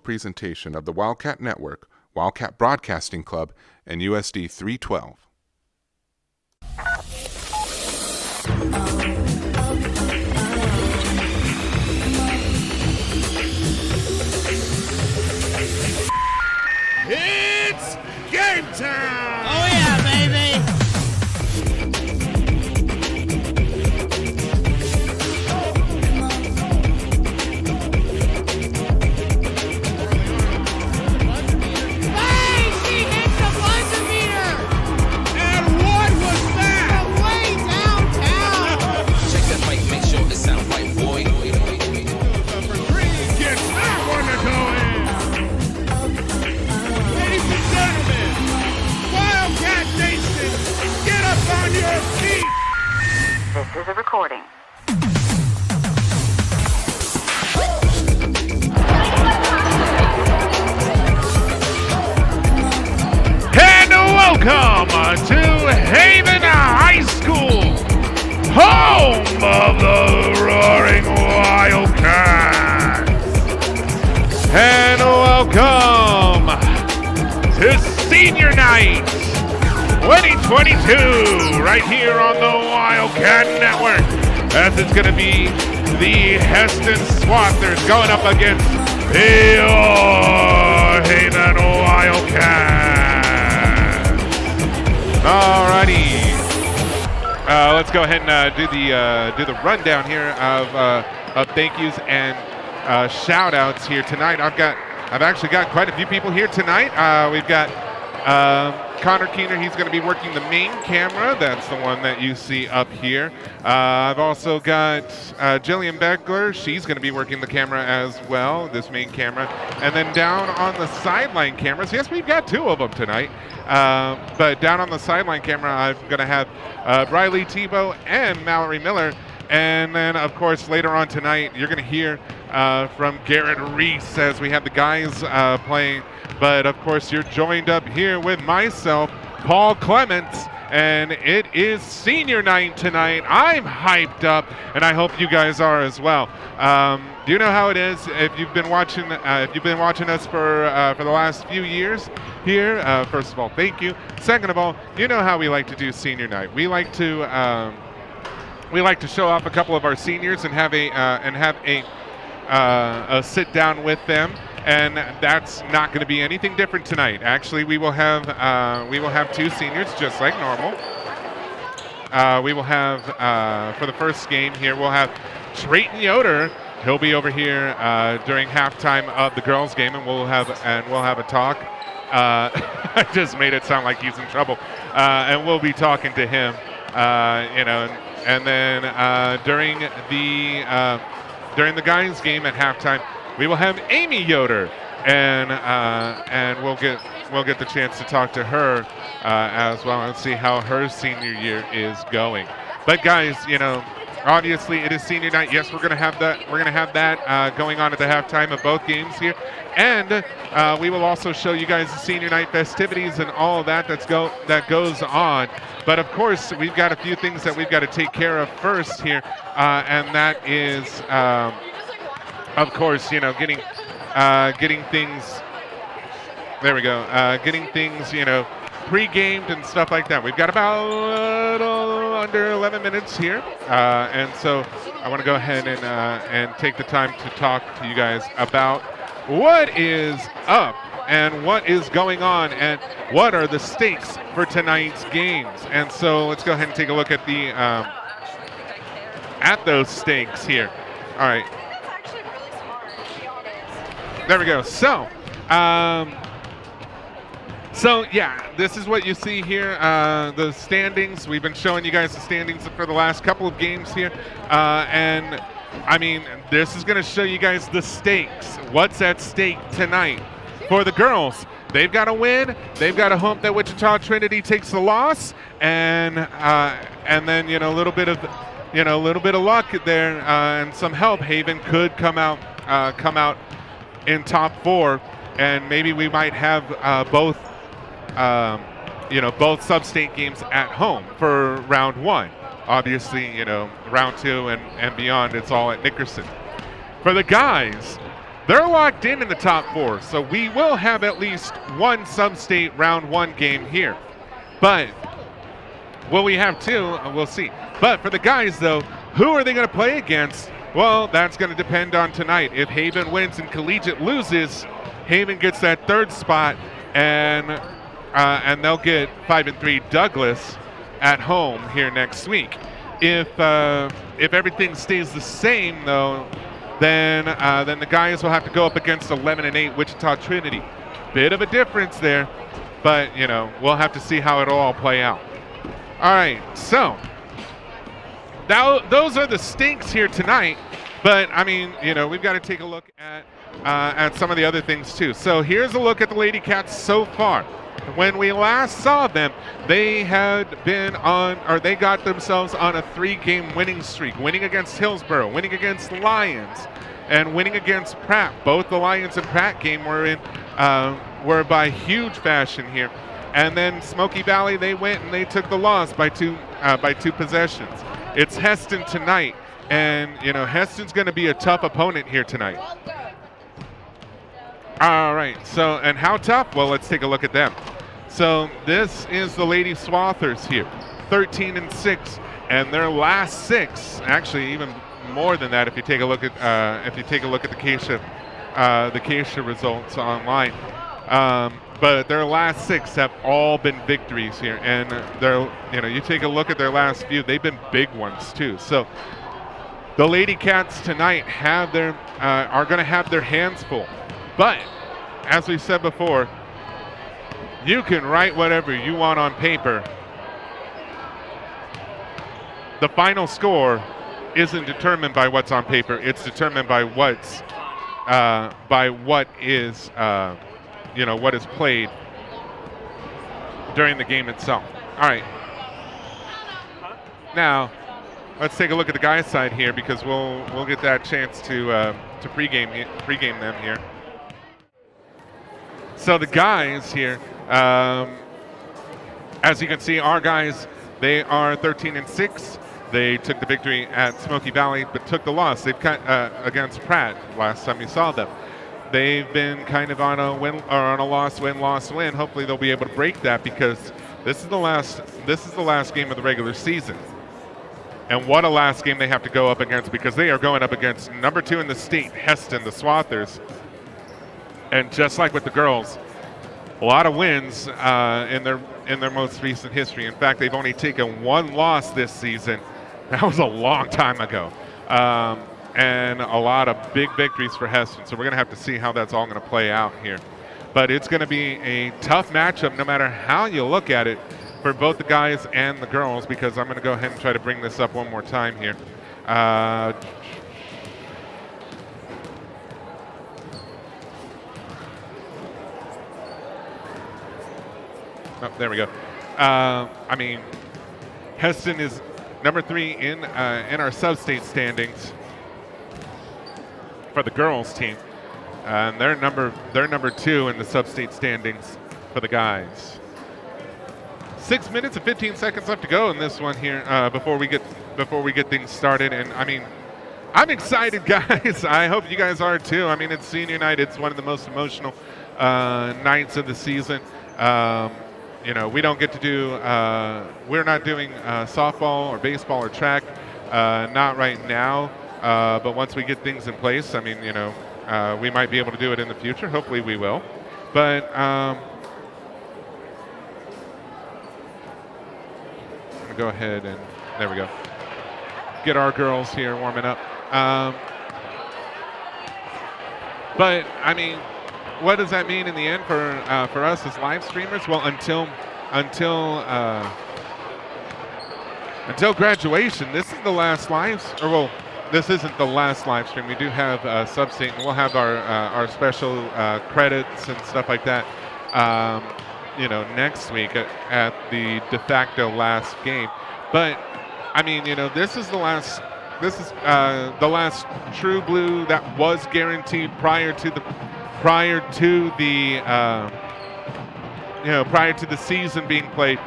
presentation of the Wildcat Network, Wildcat Broadcasting Club, and USD 312. It's game time! Oh yeah, baby! Hey, she hit the buzzer meter! And what was that? Way downtown! Check that mic, make sure it sound right, boy. For three, gets that one to go in. Ladies and gentlemen, Wildcat Nation, get up on your feet! This is a recording. And welcome to Haven High School, home of the Roaring Wildcats. And welcome to Senior Night 2022, right here on the Wildcat Network, as it's going to be the Hesston Swathers going up against the Haven Wildcats. Alrighty, let's go ahead and do the rundown here of thank yous and shout outs here tonight. I've actually got quite a few people here tonight. We've got Connor Keener, he's going to be working the main camera. That's the one that you see up here. I've also got Jillian Beckler. She's going to be working the camera as well, this main camera. And then down on the sideline cameras, yes, we've got two of them tonight. But down on the sideline camera, I'm going to have Briley Tebow and Mallory Miller. And then, of course, later on tonight, you're going to hear from Garrett Reese as we have the guys playing. But, of course, you're joined up here with myself, Paul Clements, and it is senior night tonight. I'm hyped up, and I hope you guys are as well. Do you know how it is? If you've been watching us for the last few years here, first of all, thank you. Second of all, you know how we like to do senior night. We like to show off a couple of our seniors and have a sit down with them. And that's not going to be anything different tonight. Actually, we will have two seniors, just like normal. We will have for the first game here, we'll have Trayton Yoder. He'll be over here during halftime of the girls' game, and we'll have a talk. I just made it sound like he's in trouble, and we'll be talking to him. And then during the guys' game at halftime, we will have Amy Yoder, and we'll get the chance to talk to her as well and see how her senior year is going. But guys, obviously it is senior night. Yes, we're gonna have that going on at the halftime of both games here, and we will also show you guys the senior night festivities and all of that that goes on. But of course, we've got a few things that we've got to take care of first here, and that is. Of course, getting things. There we go. Getting things, pre-gamed and stuff like that. We've got about a little under 11 minutes here, and so I want to go ahead and take the time to talk to you guys about what is up and what is going on and what are the stakes for tonight's games. And so let's go ahead and take a look at those stakes here. All right. There we go. So yeah, this is what you see here, the standings. We've been showing you guys the standings for the last couple of games here. And, I mean, this is going to show you guys the stakes. What's at stake tonight? For the girls, they've got to win. They've got to hope that Wichita Trinity takes the loss. And then, a little bit of luck there and some help. Haven could come out in top four, and maybe we might have both sub-state games at home for round one. Obviously, round two and beyond, it's all at Nickerson. For the guys, they're locked in the top 4. So we will have at least one sub-state round 1 game here. But will we have 2? We'll see. But for the guys, though, who are they going to play against? Well, that's going to depend on tonight. If Haven wins and Collegiate loses, Haven gets that 3rd spot, and they'll get 5-3 Douglas at home here next week. If everything stays the same, though, then the guys will have to go up against 11-8 Wichita Trinity. Bit of a difference there, but we'll have to see how it'll all play out. All right, so now those are the stinks here tonight. But I mean, we've got to take a look at some of the other things too. So here's a look at the Lady Cats so far. When we last saw them, they had been they got themselves on a 3-game winning streak, winning against Hillsborough, winning against Lions, and winning against Pratt. Both the Lions and Pratt game were by huge fashion here. And then Smoky Valley, they went and they took the loss by two possessions. It's Hesston tonight, and Hesston's going to be a tough opponent here tonight. All right, so, and how tough? Well, let's take a look at them. So this is the Lady Swathers here, 13-6, and their last 6, actually even more than that if you take a look at the Keisha results online. But their last 6 have all been victories here, and you take a look at their last few, they've been big ones too. So the Lady Cats tonight are going to have their hands full. But as we said before, you can write whatever you want on paper. The final score isn't determined by what's on paper. It's determined by what is played during the game itself. All right. Now, let's take a look at the guys' side here because we'll get that chance to pregame them here. So the guys here, as you can see, our guys, they are 13-6. They took the victory at Smoky Valley, but took the loss. They've against Pratt last time you saw them. They've been kind of on a win or on a loss win. Hopefully they'll be able to break that because this is the last game of the regular season. And what a last game they have to go up against because they are going up against number 2 in the state, Hesston, the Swathers. And just like with the girls, a lot of wins in their most recent history. In fact, they've only taken 1 loss this season. That was a long time ago. And a lot of big victories for Hesston. So we're going to have to see how that's all going to play out here. But it's going to be a tough matchup no matter how you look at it for both the guys and the girls because I'm going to go ahead and try to bring this up one more time here. Oh, there we go. I mean, Hesston is number 3 in our sub-state standings for the girls team, and they're number 2 in the sub-state standings for the guys. 6 minutes and 15 seconds left to go in this one here before we get things started, and I mean, I'm excited, guys. I hope you guys are too. I mean, it's senior night. It's one of the most emotional nights of the season. We don't get to do, we're not doing softball or baseball or track, not right now, but once we get things in place, I mean, we might be able to do it in the future. Hopefully we will. But I'm going to go ahead and, there we go, get our girls here warming up. But, I mean, what does that mean in the end for us as live streamers? Well, until graduation, this is the last this isn't the last live stream. We do have Sub-State, and we'll have our special credits and stuff like that, next week at the de facto last game. But I mean, this is the last true blue that was guaranteed prior to the season being played.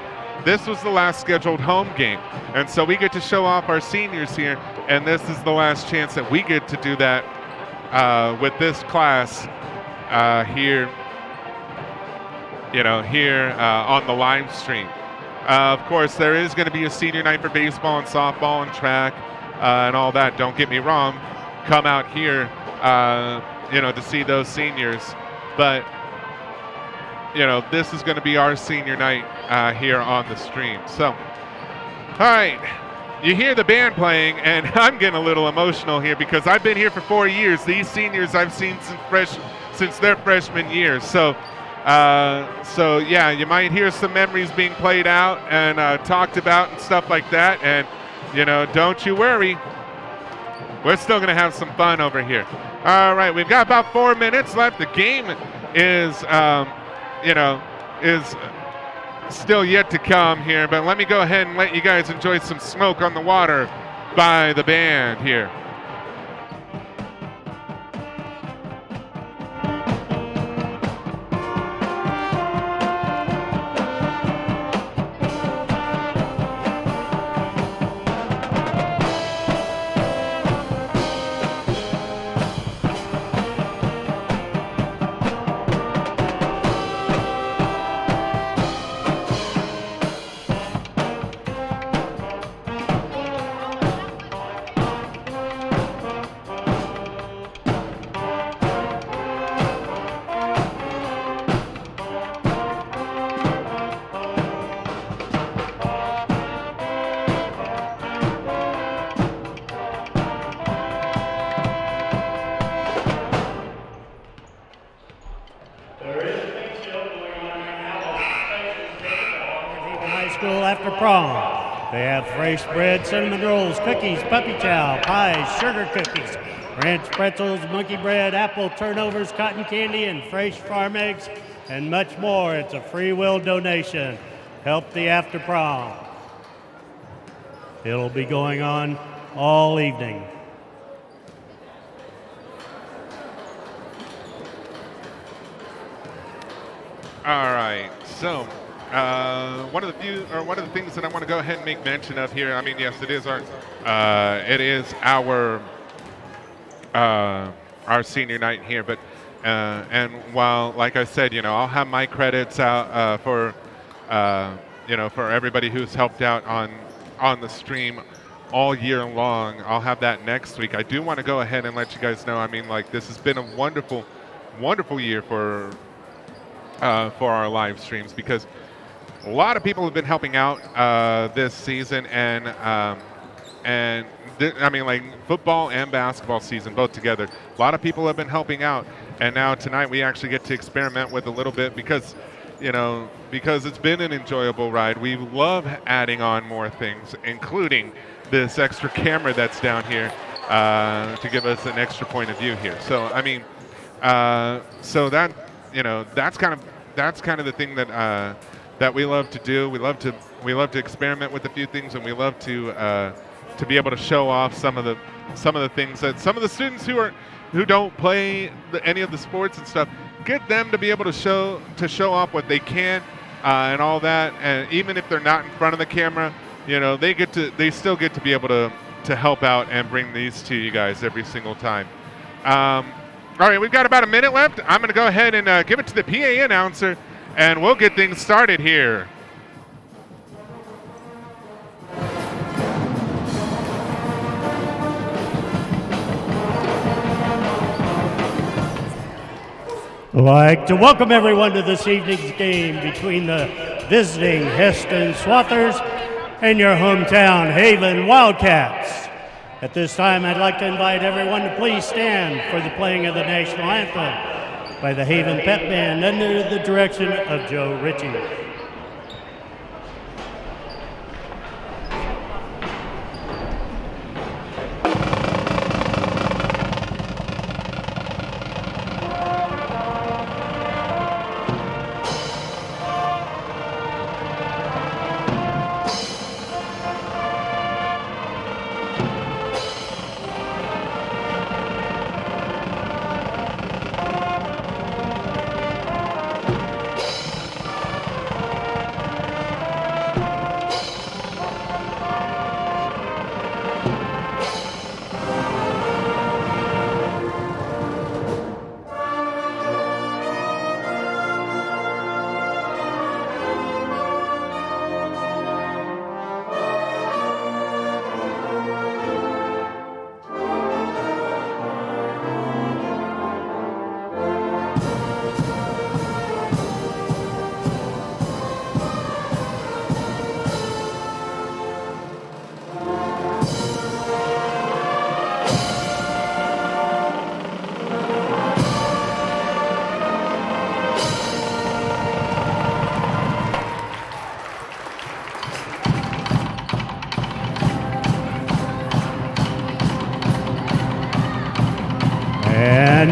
This was the last scheduled home game, and so we get to show off our seniors here, and this is the last chance that we get to do that with this class here, here on the live stream. Of course, there is going to be a senior night for baseball and softball and track and all that. Don't get me wrong. Come out here, to see those seniors. But, this is going to be our senior night here on the stream. So, all right. You hear the band playing, and I'm getting a little emotional here because I've been here for 4 years. These seniors I've seen since their freshman years. So yeah, you might hear some memories being played out and talked about and stuff like that. And, don't you worry. We're still going to have some fun over here. All right, we've got about 4 minutes left. The game is still yet to come here, but let me go ahead and let you guys enjoy some Smoke on the Water by the band here. They have fresh bread, cinnamon rolls, cookies, puppy chow, pies, sugar cookies, ranch pretzels, monkey bread, apple turnovers, cotton candy, and fresh farm eggs, and much more. It's a free will donation. Help the after prom. It'll be going on all evening. All right, so one of the things that I want to go ahead and make mention of here. I mean, yes, it is our senior night here, but and while, like I said, I'll have my credits out for everybody who's helped out on the stream all year long. I'll have that next week. I do want to go ahead and let you guys know. I mean, like, this has been a wonderful, wonderful year for our live streams, because a lot of people have been helping out this season, and I mean, like, football and basketball season both together. A lot of people have been helping out, and now tonight we actually get to experiment with a little bit because it's been an enjoyable ride. We love adding on more things, including this extra camera that's down here to give us an extra point of view here. So I mean, so that that's kind of the thing that we love to do. We love to experiment with a few things, and we love to be able to show off some of the things that some of the students who don't play any of the sports and stuff, get them to be able to show off what they can and all that. And even if they're not in front of the camera, they still get to be able to help out and bring these to you guys every single time. All right, we've got about a minute left. I'm going to go ahead and give it to the PA announcer, and we'll get things started here. I'd like to welcome everyone to this evening's game between the visiting Hesston Swathers and your hometown Haven Wildcats. At this time, I'd like to invite everyone to please stand for the playing of the national anthem by the Haven Pep Band under the direction of Joe Ritchie.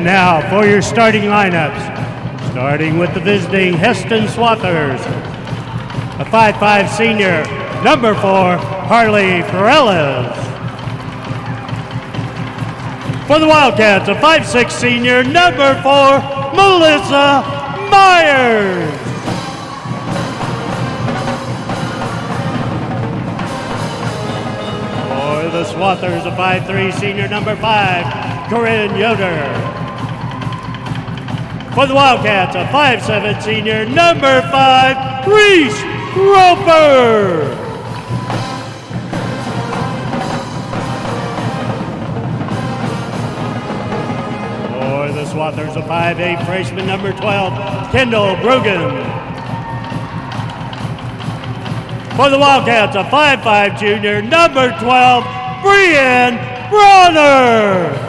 now for your starting lineups. Starting with the visiting Hesston Swathers. A 5'5" senior, number 4, Harley Perez. For the Wildcats, a 5'6" senior, number 4, Melissa Myers. For the Swathers, a 5'3" senior, number 5, Corinne Yoder. For the Wildcats, a 5'7" senior, number 5, Reese Roper. For the Swathers, a 5'8" freshman, number 12, Kendall Brogan. For the Wildcats, a 5'5" junior, number 12, Brianne Bronner.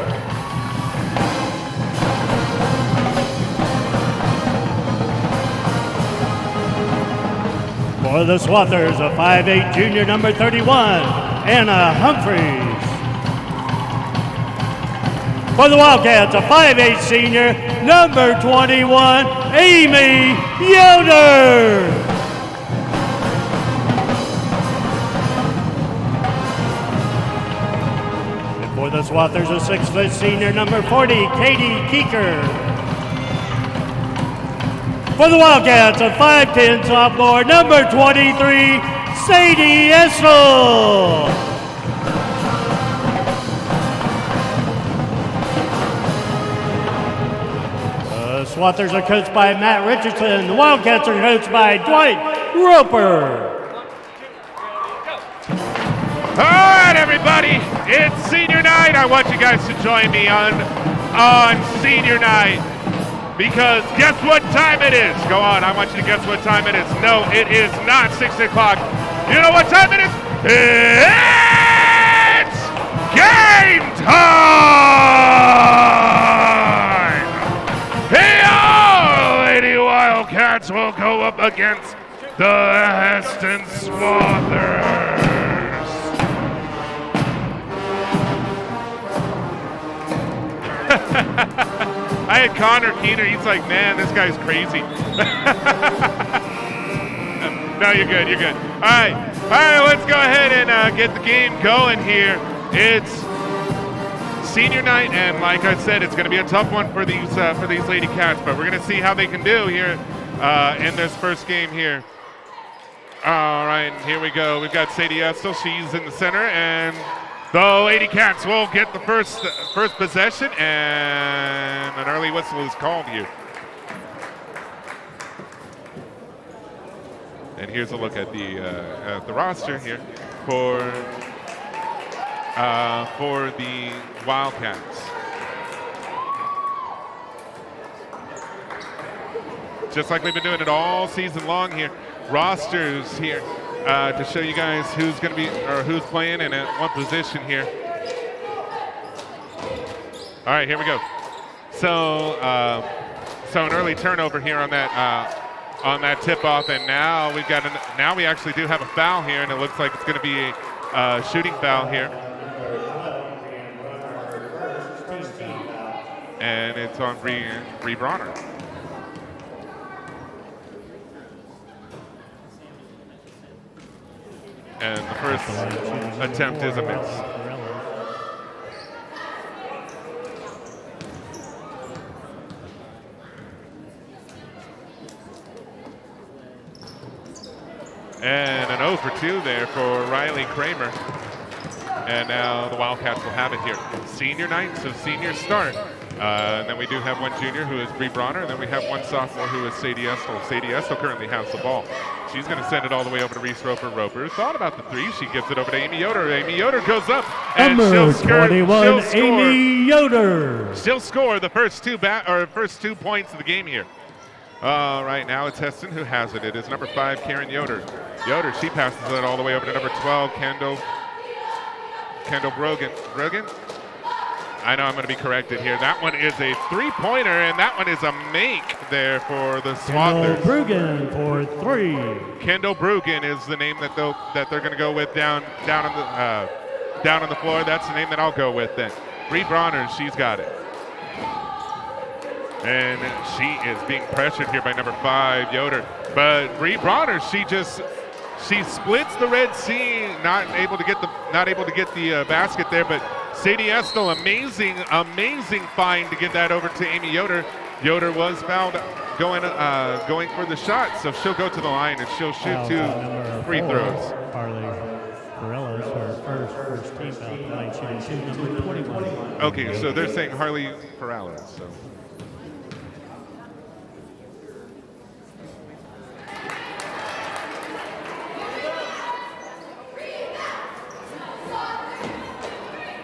For the Swathers, a 5'8" junior, number 31, Anna Humphreys. For the Wildcats, a 5'8" senior, number 21, Amy Yoder. And for the Swathers, a 6' senior, number 40, Katie Keeker. For the Wildcats, a 5'10" sophomore, number 23, Sadie Essel. The Swathers are coached by Matt Richardson. The Wildcats are coached by Dwight Roper. All right, everybody, it's senior night. I want you guys to join me on senior night. Because guess what time it is? Go on, I want you to guess what time it is. No, it is not 6 o'clock. You know what time it is? It's game time! Hey, all Lady Wildcats will go up against the Hesston Swathers. I had Connor Keener. He's like, man, this guy's crazy. No, you're good. You're good. All right. Let's go ahead and get the game going here. It's senior night, and like I said, it's going to be a tough one for these Lady Cats. But we're going to see how they can do here in this first game here. All right, here we go. We've got Sadie Essel. She's in the center, and the Lady Cats will get the first possession, and an early whistle is called here. And here's a look at the roster here for the Wildcats. Just like we've been doing it all season long here, rosters here. To show you guys who's going to be or who's playing and at what position here. All right, here we go. So an early turnover here on that tip-off, and now we actually do have a foul here, and it looks like it's going to be a shooting foul here. And it's on Bree Bronner. And the first attempt is a miss. And an 0 for 2 there for Riley Kramer. And now the Wildcats will have it here. Senior night, so seniors start. And then we do have one junior who is Bree Bronner, and then we have one sophomore who is Sadie Essel. Sadie Essel currently has the ball. She's going to send it all the way over to Reese Roper. Roper thought about the three. She gives it over to Amy Yoder. Amy Yoder goes up, and Number she'll score. 21, Amy Yoder. She'll score the first two points of the game here. Right now it's Hesston who has it. It is number 5, Karen Yoder. Yoder, she passes it all the way over to number 12, Kendall Brogan. I know I'm going to be corrected here. That one is a three-pointer, and that one is a make there for the Swathers. Kendall Brogan for 3. Kendall Brogan is the name that they're going to go with down on the floor. That's the name that I'll go with then. Bree Bronner, she's got it. And she is being pressured here by number 5, Yoder. But Bree Bronner, she splits the Red Sea, not able to get the basket there. But Sadie Estel, amazing find to get that over to Amy Yoder. Yoder was fouled going for the shot, so she'll go to the line and she'll shoot 2 free throws. Harley Corellas, her first team foul tonight, shooting 2, number 21. Okay, so they're saying Harley Corellas. So.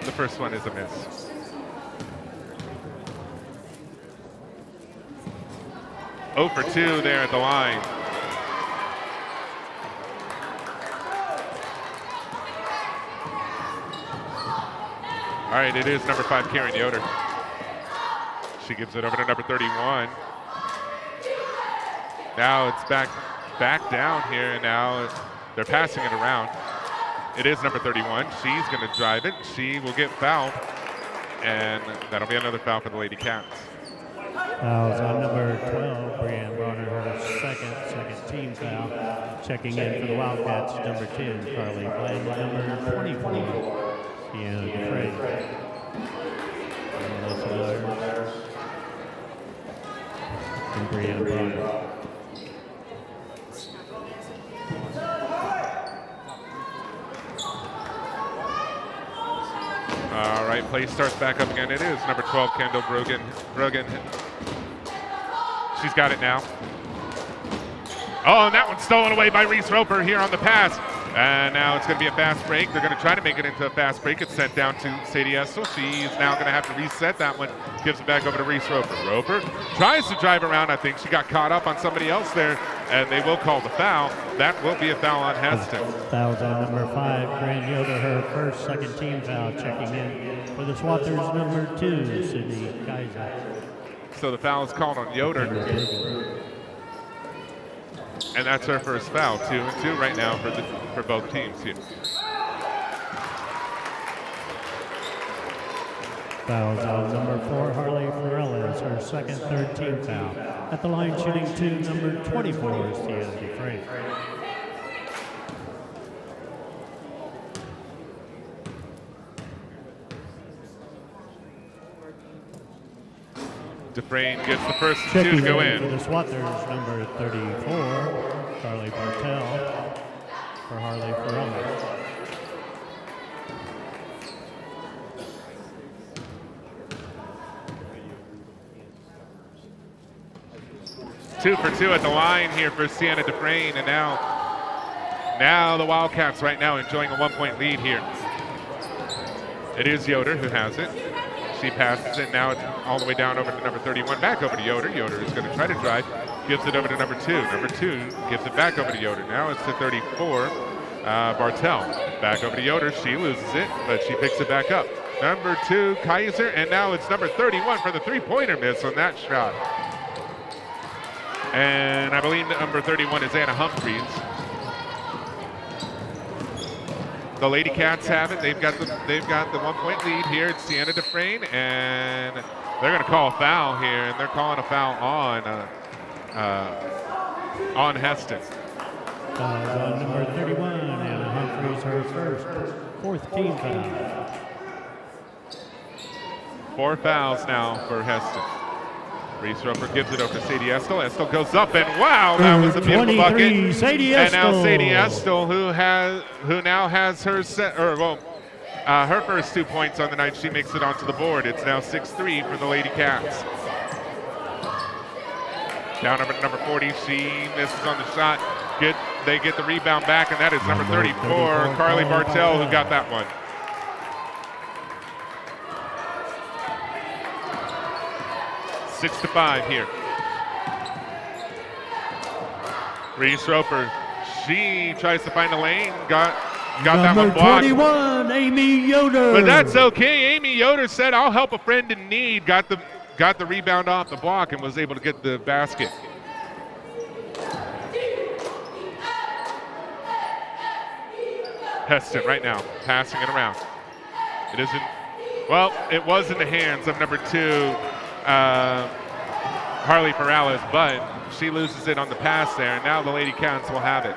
The first one is a miss. Oh for 2 there at the line. All right, it is number 5, Karen Yoder. She gives it over to number 31. Now it's back down here, and now they're passing it around. It is number 31. She's going to drive it. She will get fouled, and that'll be another foul for the Lady Cats. Fouls on number 12, Brianne Bronner, her second team foul. Checking in for the Wildcats, number 10, Carly Bland, number 24, Deanna Dufresne. Melissa Myers and Brianne Bronner. All right, play starts back up again. It is number 12, Kendall Brogan. She's got it now. Oh, and that one's stolen away by Reese Roper here on the pass. And now it's going to be a fast break. They're going to try to make it into a fast break. It's sent down to Sadie Estel. She's now going to have to reset that one. Gives it back over to Reese Roper. Roper tries to drive around. I think she got caught up on somebody else there, and they will call the foul. That will be a foul on Hesston. Fouls on number 5, Grand Yoder, her second team foul. Checking in for the Swathers, number 2, Sydney Kaiser. So the foul is called on Yoder. And that's her first foul, 2-2 right now for both teams here. Fouls on number 4, Harley Corellas, her third team foul. At the line shooting 2, number 24 is Deanna Dufresne. Dufresne gets the first 2 Checking to go for in. the Swathers, number 34, Carly Bartell for Harley Corellas. Two for 2 at the line here for Sienna Dufresne, and now the Wildcats right now enjoying a 1-point lead here. It is Yoder who has it. She passes it, now it's all the way down over to number 31, back over to Yoder. Yoder is going to try to drive, gives it over to number 2. Number 2 gives it back over to Yoder. Now it's to 34, Bartell. Back over to Yoder, she loses it, but she picks it back up. Number 2, Kaiser, and now it's number 31 for the three-pointer miss on that shot. And I believe number 31 is Anna Humphreys. The Lady Cats have it. They've got the 1-point lead here. It's Sienna Dufresne, and they're going to call a foul here, and they're calling a foul on Hesston. On number 31, Anna Humphreys, her fourth team foul. 4 fouls now for Hesston. Reese Roper gives it over to Sadie Estel. Estel goes up, and wow, that was a beautiful bucket. Sadie and now Estel. Sadie Estel, who now has her her first 2 points on the night. She makes it onto the board. It's now 6-3 for the Lady Cats. Down number 40, she misses on the shot. They get the rebound back, and that is number 34, Carly Bartell, who got that one. Six to 5 here. Reese Roper, she tries to find a lane, got that one blocked. Number 21, Amy Yoder. But that's okay. Amy Yoder said, "I'll help a friend in need." Got the rebound off the block and was able to get the basket. Hesston right now passing it around. It isn't. Well, it was in the hands of number 2. Harley Perales, but she loses it on the pass there, and now the Lady Cats will have it.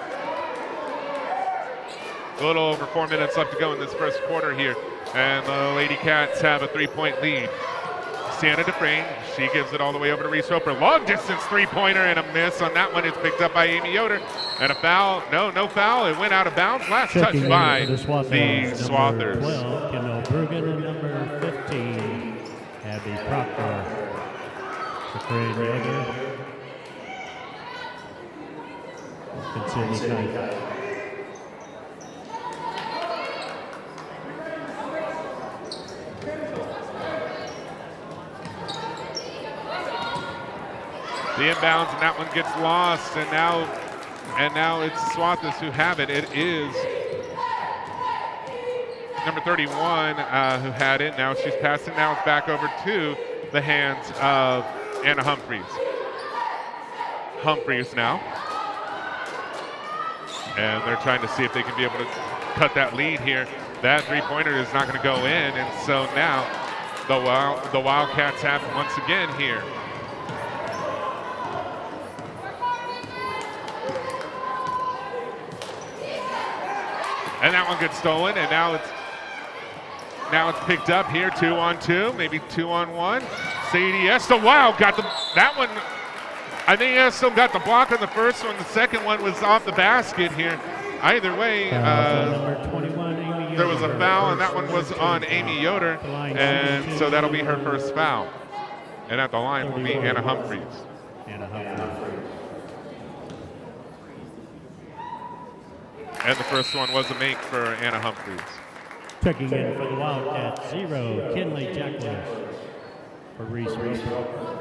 A little over 4 minutes left to go in this first quarter here, and the Lady Cats have a 3-point lead. Sienna Dufresne, she gives it all the way over to Reese Roper. Long distance three-pointer and a miss on that one. It's picked up by Amy Yoder. And a foul. No foul. It went out of bounds. Last touch by the Swathers. 12, Kendall Brugan, and number 15, Abby Proctor. Dufresne Yoder. And Sydney Knight. The inbounds, and that one gets lost, and now it's Swathers who have it. It is number 31 who had it. Now she's passing. Now it's back over to the hands of Anna Humphreys. Humphreys now, and they're trying to see if they can be able to cut that lead here. That three-pointer is not going to go in, and so now the Wildcats have it once again here. And that one gets stolen, and now it's picked up here, 2-on-2, maybe 2-on-1. Sadie Hesston, wow, got that one. I think Hesston got the block on the first one. The second one was off the basket here. Either way, there was a foul, and that one was on Amy Yoder, and so that'll be her first foul. And at the line will be Anna Humphreys. And the first one was a make for Anna Humphreys. Checking in for the Wildcats, 0, Kinley Jackless for Reese Roper.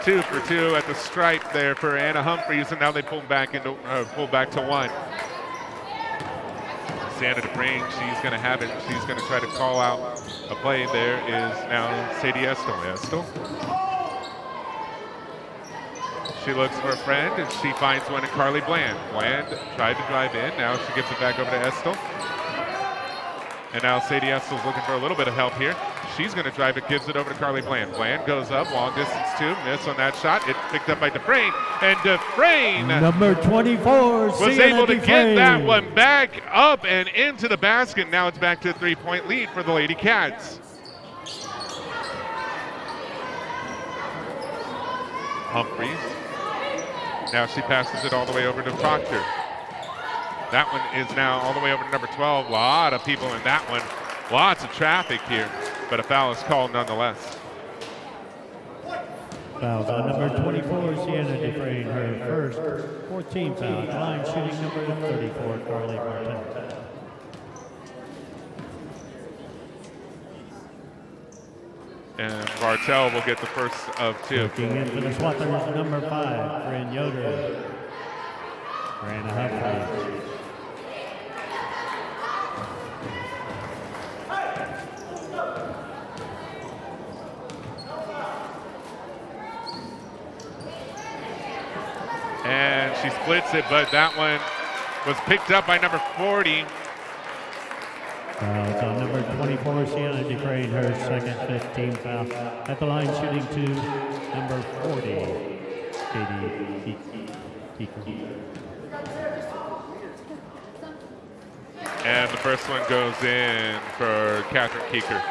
Two for two at the stripe there for Anna Humphreys, and now they pull back to one. Sienna Dufresne, she's going to have it. She's going to try to call out a play. There is now Sadie Hesston. She looks for a friend, and she finds one in Carly Bland. Bland tried to drive in. Now she gives it back over to Hesston. And now Sadie Hesston's looking for a little bit of help here. She's going to drive it, gives it over to Carly Bland. Bland goes up, long distance two, miss on that shot. It's picked up by Dufresne, and Dufresne, number 24, was able to get that one back up and into the basket. Now it's back to a 3-point lead for the Lady Cats. Humphreys. Now she passes it all the way over to Proctor. That one is now all the way over to number 12. A lot of people in that one. Lots of traffic here, but a foul is called nonetheless. Fouls on number 24, Sienna Dufresne, her first 14 foul. Line shooting number 34, Carly Martin. And Bartel will get the first of two. Looking in for the Swathers, number 5, Bryn Yoder. Anna Humphreys. And she splits it, but that one was picked up by number 40. Fouls on number 24, Sienna Dufresne, her second 15 foul. At the line shooting to number 40, Katie Keeker. And the first one goes in for Catherine Keeker.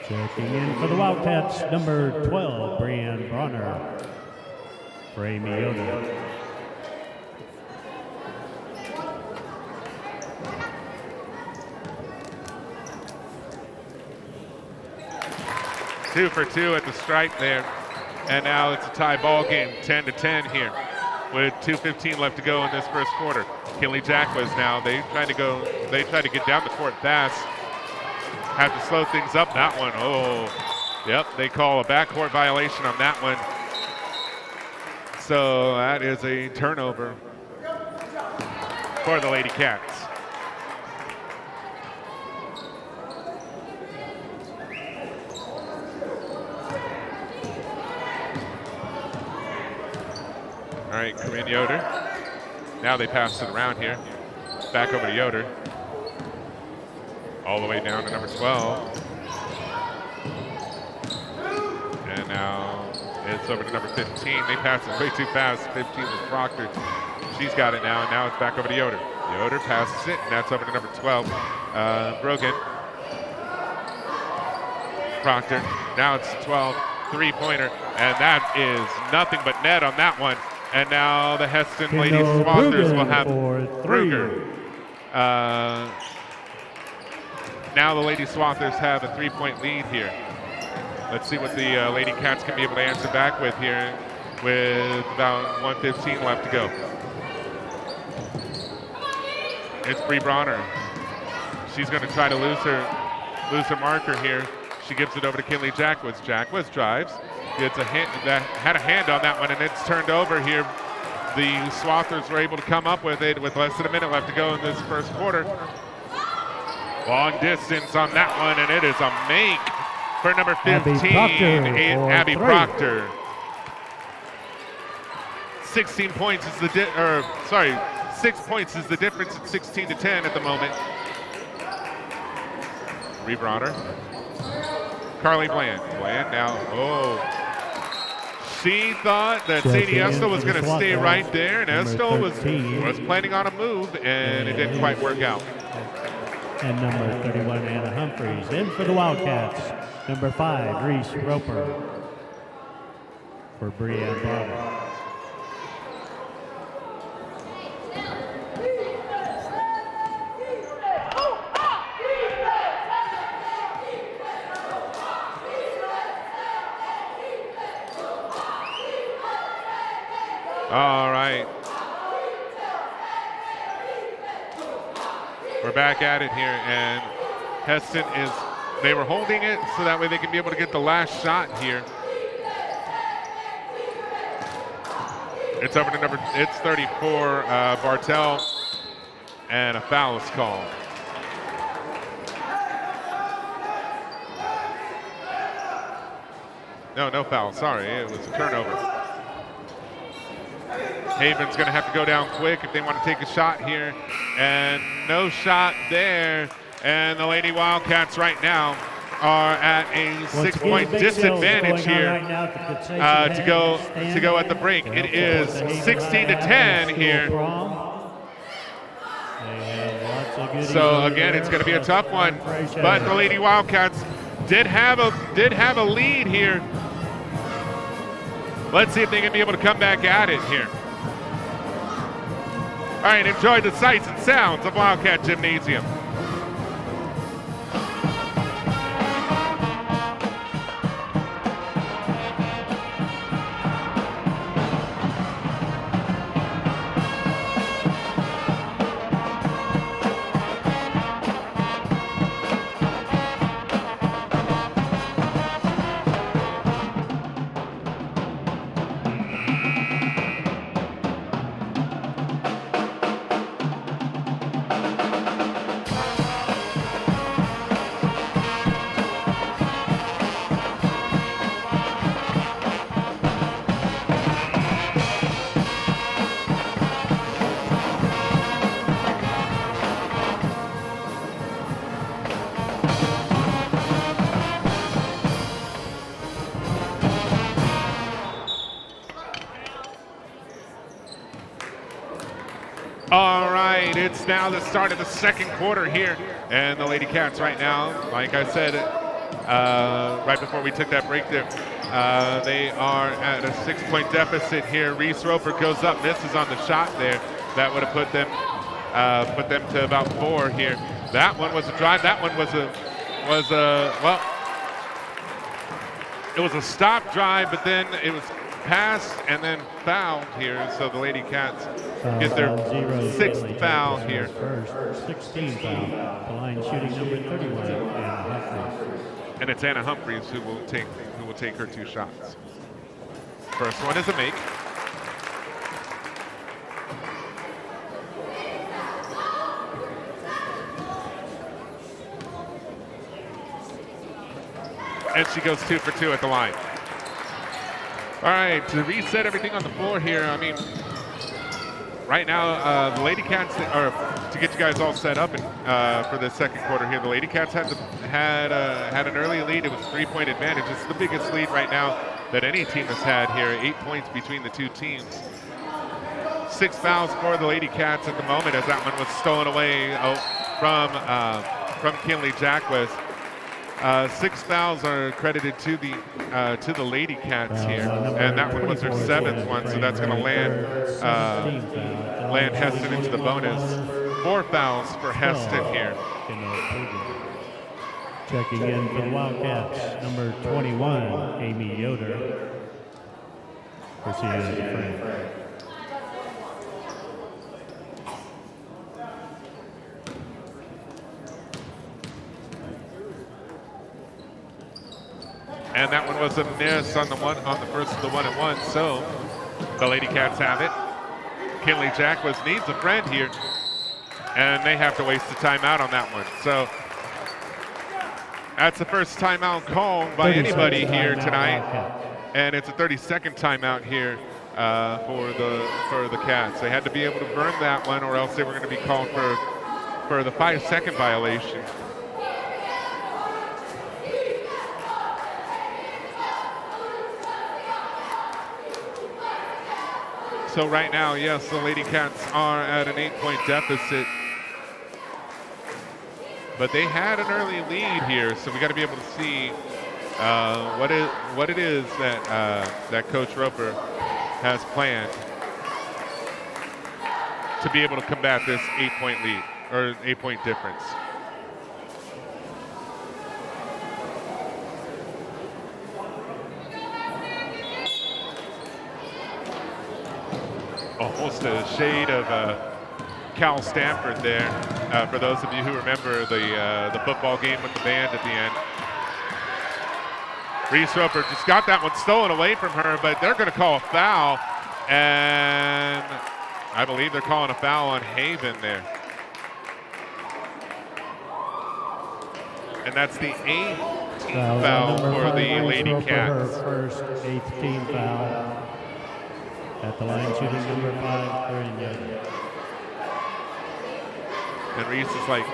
Checking in for the Wildcats, number 12, Brianne Bronner. Amy Yoder. Two for two at the stripe there. And now it's a tie ball game, 10-10 here, with 2:15 left to go in this first quarter. Kinley Jackless now, they try to get down the court fast. Have to slow things up. That one, yep, they call a backcourt violation on that one. So that is a turnover for the Lady Cats. All right, Corinne Yoder. Now they pass it around here. Back over to Yoder. All the way down to number 12. And now it's over to number 15. They pass it way too fast. 15 was Proctor. She's got it now, and now it's back over to Yoder. Yoder passes it, and that's over to number 12. Brogan. Proctor. Now it's 12. Three-pointer, and that is nothing but net on that one. And now the Hesston Lady Swathers will have Ruger. Now the Lady Swathers have a 3-point lead here. Let's see what the Lady Cats can be able to answer back with here with about 1:15 left to go. It's Bree Bronner. She's going to try to lose her marker here. She gives it over to Kinley Jackwoods. Jackwoods drives, gets a hand, had a hand on that one, and it's turned over here. The Swathers were able to come up with it with less than a minute left to go in this first quarter. Long distance on that one, and it is a make for number 15, Abby Proctor. 16 points is the 6 points is the difference at 16-10 at the moment. Bree Bronner. Carly Bland. Bland now, she thought that Sadie Estel was going to stay right there, and Estel was planning on a move, and it didn't quite work out. And number 31, Anna Humphreys. In for the Wildcats, number 5, Reese Roper. For Brianne Barber. All right. We're back at it here, and Hesston they were holding it so that way they can be able to get the last shot here. It's over to it's 34, Bartell, and a foul is called. No foul, sorry, it was a turnover. Haven's going to have to go down quick if they want to take a shot here. And no shot there. And the Lady Wildcats right now are at a 6-point disadvantage here to go at the break. It is 16-10 here. So again, it's going to be a tough one. But the Lady Wildcats did have a lead here. Let's see if they can be able to come back at it here. All right, enjoy the sights and sounds of Wildcat Gymnasium. All right, it's now the start of the second quarter here. And the Lady Cats right now, like I said, right before we took that break there, they are at a 6-point deficit here. Reese Roper goes up, misses on the shot there. That would have put them to about 4 here. That one was a drive. That one was it was a stop drive, but then it was passed and then fouled here. So the Lady Cats get their 6th foul here. First, 16 foul. The line shooting number 31, Anna Humphreys. And it's Anna Humphreys who will take her 2 shots. First one is a make. And she goes 2 for 2 at the line. All right, to reset everything on the floor here, I mean, right now, the Lady Cats, or to get you guys all set up for the second quarter here, the Lady Cats had an early lead. It was a 3-point advantage. It's the biggest lead right now that any team has had here. 8 points between the two teams. 6 fouls for the Lady Cats at the moment as that one was stolen away from Kinley Jacquez. 6 fouls are credited to the Lady Cats here, and that one was their 7th one, so that's going to land Hesston into the bonus. 4 fouls for Hesston here. Checking in for the Wildcats, number 21, Amy Yoder. For Sienna DeFrank. And that one was a miss on the first of the 1-and-1. So the Lady Cats have it. Kinley Jacquez needs a friend here, and they have to waste a timeout on that one. So that's the first timeout called by anybody here tonight, and it's a 30-second timeout here for the Cats. They had to be able to burn that one, or else they were going to be called for the 5-second violation. So right now, yes, the Lady Cats are at an 8-point deficit, but they had an early lead here, so we got to be able to see what it is that Coach Roper has planned to be able to combat this 8-point lead or 8-point difference. Almost a shade of Cal Stanford there, for those of you who remember the football game with the band at the end. Reese Roper just got that one stolen away from her, but they're going to call a foul, and I believe they're calling a foul on Haven there. And that's the 8th team foul for the Lady Cats. Her first 8th team foul. At the line, shooting number 5, Corinne Yoder. And Reese is like,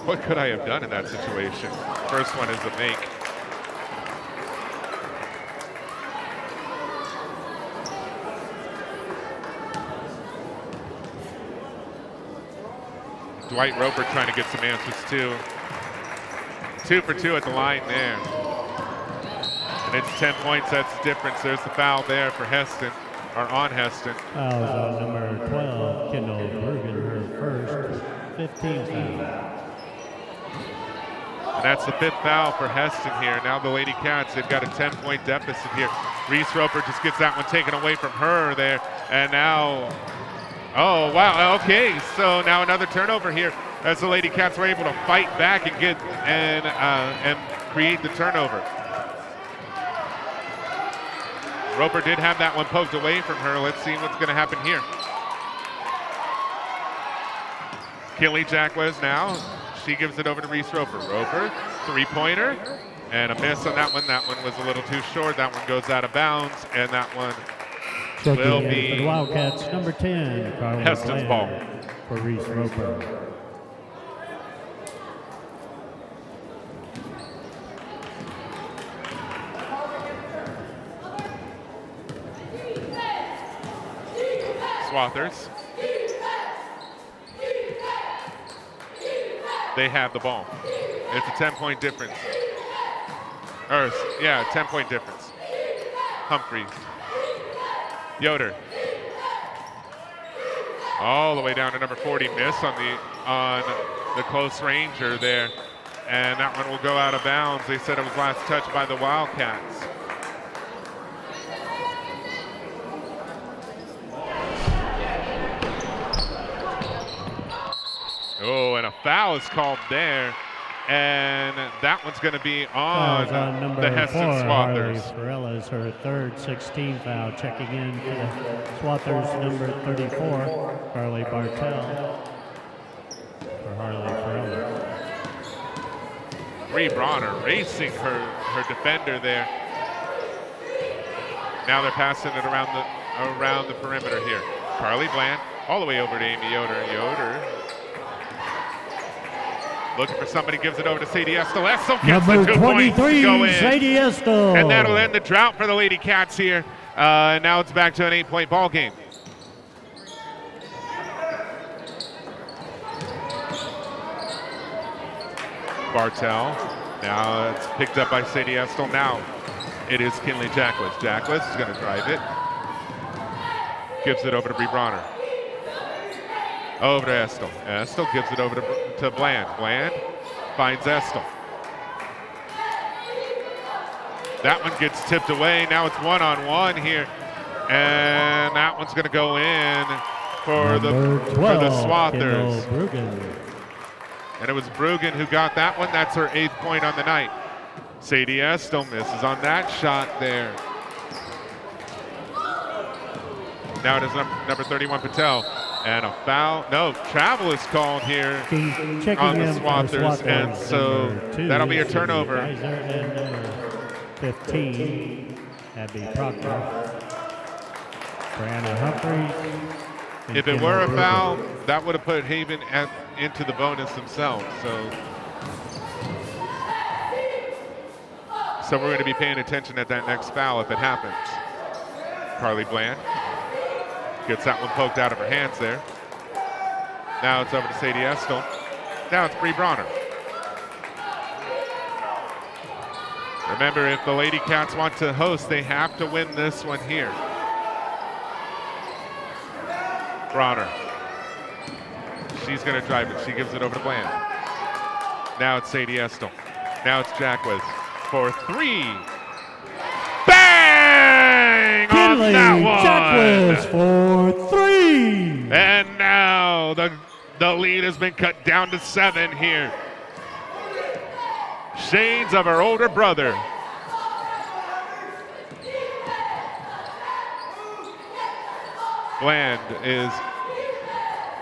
what could I have done in that situation? First one is a make. Dwight Roper trying to get some answers too. 2 for 2 at the line there. And it's 10 points, that's the difference. There's the foul there for Hesston, or on Hesston. Fouls on number 12, Kendall Bergen, her first 15 foul. And that's the 5th foul for Hesston here. Now the Lady Cats, they've got a 10-point deficit here. Reese Roper just gets that one taken away from her there. And now, oh, wow, okay. So now another turnover here as the Lady Cats were able to fight back and get and create the turnover. Roper did have that one poked away from her. Let's see what's going to happen here. Kinley Jacquez now. She gives it over to Reese Roper. Roper, 3-pointer, and a miss on that one. That one was a little too short. That one goes out of bounds, and that one will be for the Wildcats, number 10, Carla Heston's ball. For Reese Roper. Swathers. They have the ball. It's a 10-point difference. 10-point difference. Humphreys. Yoder. All the way down to number 40. Miss on the close ranger there. And that one will go out of bounds. They said it was last touched by the Wildcats. Oh, and a foul is called there, and that one's going to be on the Hesston Swathers. Harley Farella, her third 16 foul, checking in for the Swathers, number 34, Carly Bartell. For Harley Farella. Bree Bronner racing her defender there. Now they're passing it around around the perimeter here. Carly Bland all the way over to Amy Yoder. Yoder looking for somebody, gives it over to Sadie Estel. Estel gets Number the 2 points to 23, go in. Sadie Estel. And that'll end the drought for the Lady Cats here. Now it's back to an 8-point ball game. Bartel. Now it's picked up by Sadie Estel. Now it is Kinley Jackless. Jackless is going to drive it. Gives it over to Bree Bronner. Over to Estel. Estel gives it over to Bland. Bland finds Estel. That one gets tipped away. Now it's one-on-one here. And that one's going to go in for the Swathers. And it was Bruggen who got that one. That's her 8th point on the night. Sadie Estel misses on that shot there. Now it is number 31, Patel. And a foul. No, travel is called here on the Swathers. And so that'll be a turnover. 15, that'd be Proctor. Brianna Humphreys. If it were a foul, that would have put Haven into the bonus themselves. So we're going to be paying attention at that next foul if it happens. Carly Bland gets that one poked out of her hands there. Now it's over to Sadie Estel. Now it's Bree Bronner. Remember, if the Lady Cats want to host, they have to win this one here. Bronner. She's going to drive it. She gives it over to Bland. Now it's Sadie Estel. Now it's Jackless for 3. Bang! Kinley On that one. Jackless for 3. And now the lead has been cut down to 7 here. Shades of her older brother. Bland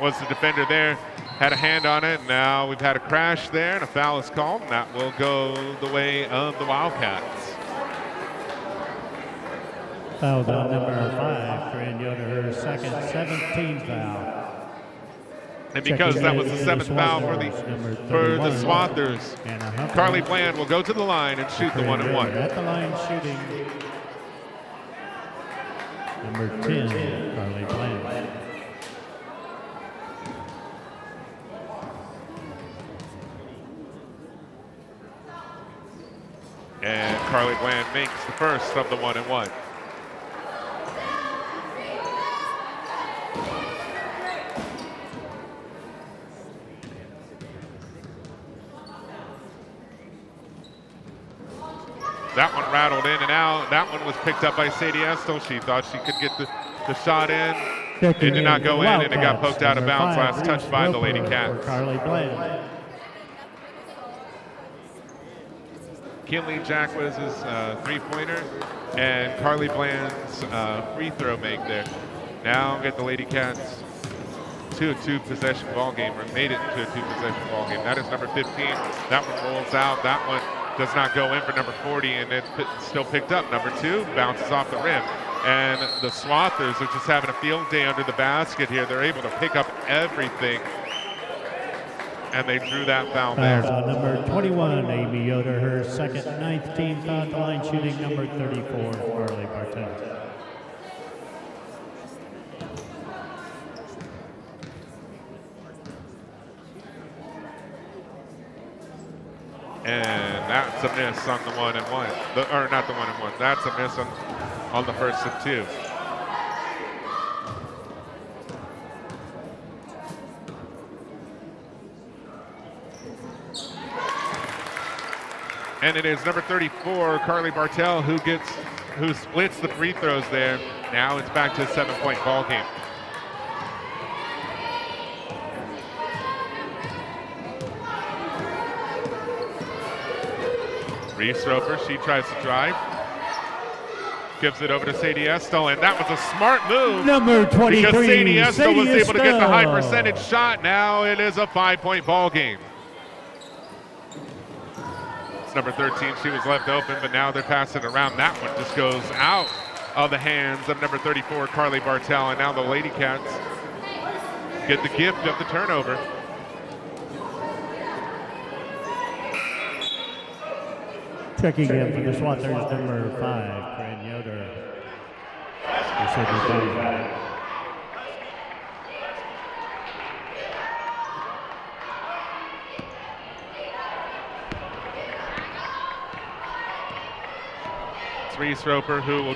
was the defender there, had a hand on it. Now we've had a crash there and a foul is called, and that will go the way of the Wildcats. Foul on number 5, Corinne Yoder, her second 17th foul. And because that was the 7th foul for the Swathers, Carly Bland will go to the line and shoot the 1-and-1. At the line shooting. Number 10, Carly Bland. And Carly Bland makes the first of the 1-and-1. That one rattled in and out. That one was picked up by Sadie Estel. She thought she could get the shot in. It did not go in, and it got poked out of bounds. Last touch by the Lady Cats. Carly Bland. Kinley Jackless' three-pointer and Carly Bland's free throw make there. Now get the Lady Cats to a 2-possession ball game, or made it to a 2-possession ball game. That is number 15. That one rolls out. That one does not go in for number 40, and it's still picked up. Number 2 bounces off the rim. And the Swathers are just having a field day under the basket here. They're able to pick up everything. And they drew that foul there. Number 21, Amy Yoder, her second 9th team foul at the line, shooting number 34, Carly Bartel. And that's a miss on the 1-and-1. Or not the 1-and-1. That's a miss on the first of 2. And it is number 34, Carly Bartel, who splits the free throws there. Now it's back to a 7-point ball game. Reese Roper, she tries to drive. Gives it over to Sadie Estel, and that was a smart move. Number 23, because Sadie Estel was able to get the high Estel. percentage shot. Now it is a 5-point ball game. It's number 13. She was left open, but now they're passing it around. That one just goes out of the hands of number 34, Carly Bartel. And now the Lady Cats get the gift of the turnover. Checking in for the Swathers, number 5, Fran Yoder. It's Reese Roper who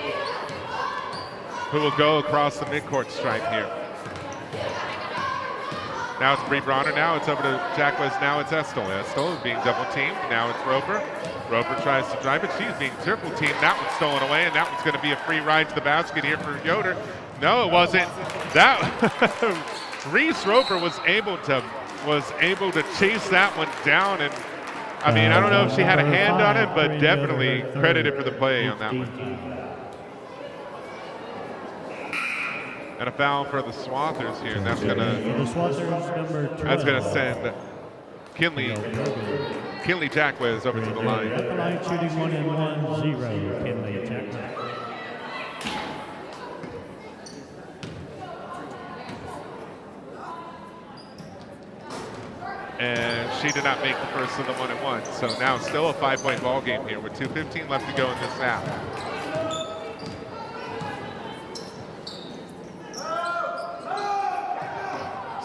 will go across the midcourt stripe here. Now it's Bree Bronner. Now it's over to Jacquez. Now it's Estel. Estel is being double teamed. Now it's Roper. Roper tries to drive it. She's being triple teamed. That one's stolen away, and that one's going to be a free ride to the basket here for Yoder. No, it wasn't. That Reese Roper was able to chase that one down, and I mean, I don't know if she had a hand on it, but definitely credited for the play on that one. And a foul for the Swathers here, and that's gonna send Kinley Jacquez over to the line. At the line, shooting 1-1-0, Kinley Jacquez. And she did not make the first of the 1-1. So now still a 5-point ball game here with 2:15 left to go in this half.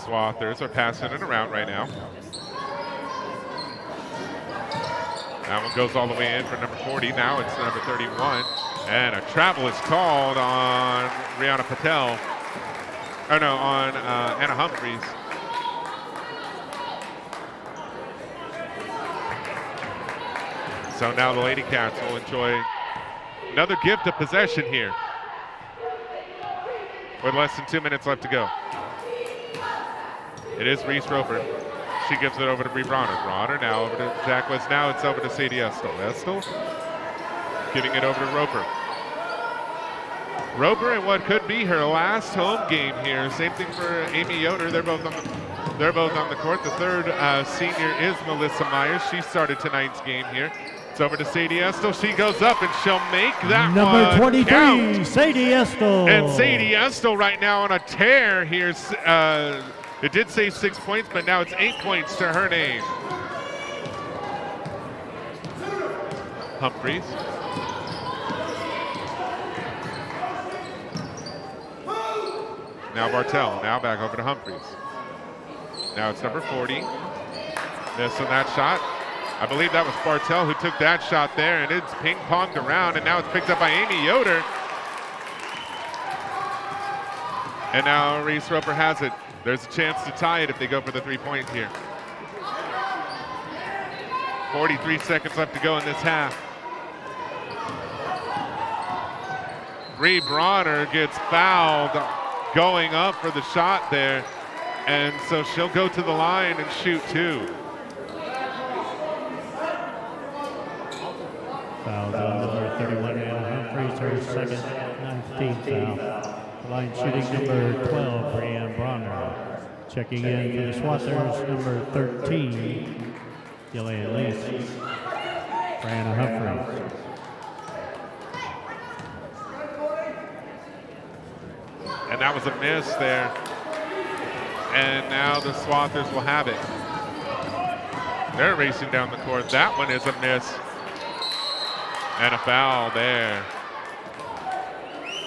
Swathers are passing it around right now. That one goes all the way in for number 40. Now it's number 31. And a travel is called on Rihanna Patel. Oh no, on Anna Humphreys. So now the Lady Cats will enjoy another gift of possession here with less than 2 minutes left to go. It is Reese Roper. She gives it over to Bree Bronner. Bronner now over to Jacquez. Now it's over to Sadie Estel. Estel giving it over to Roper. Roper in what could be her last home game here. Same thing for Amy Yoder. They're both on the court. The third senior is Melissa Myers. She started tonight's game here. It's over to Sadie Estel. She goes up and she'll make that Number one 23, count. Sadie Estel. And Sadie Estel right now on a tear here. It did say 6 points, but now it's 8 points to her name. Humphreys. Now Bartel. Now back over to Humphreys. Now it's number 40. Missing that shot. I believe that was Bartel who took that shot there, and it's ping-ponged around, and now it's picked up by Amy Yoder. And now Reese Roper has it. There's a chance to tie it if they go for the 3-point here. 43 seconds left to go in this half. Bree Bronner gets fouled going up for the shot there, and so she'll go to the line and shoot 2. Foul on number 31, Anna Humphreys, her second 19th foul. The line shooting number 12, Brianne Bronner. Checking in for the Swathers, number 13, Gillian Lease. Brianna Humphreys. And that was a miss there. And now the Swathers will have it. They're racing down the court. That one is a miss. And a foul there.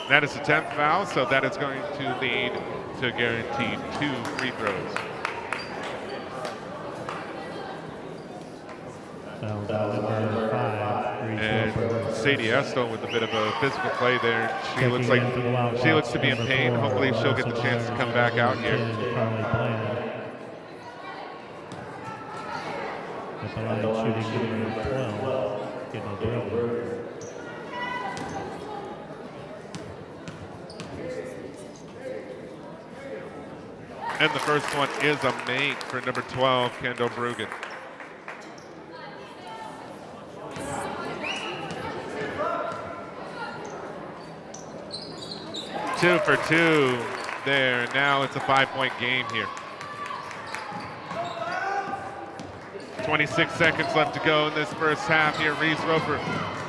That is the 10th foul, so that is going to lead to guaranteed 2 free throws. Number 5, And Sadie Estel with a bit of a physical play there. She looks to be in pain. Hopefully she'll get the chance to come back out here. At the line shooting number 12, Gillian. And the first one is a make for number 12, Kendall Brugan. Two for 2 there. Now it's a 5-point game here. 26 seconds left to go in this first half here. Reese Roper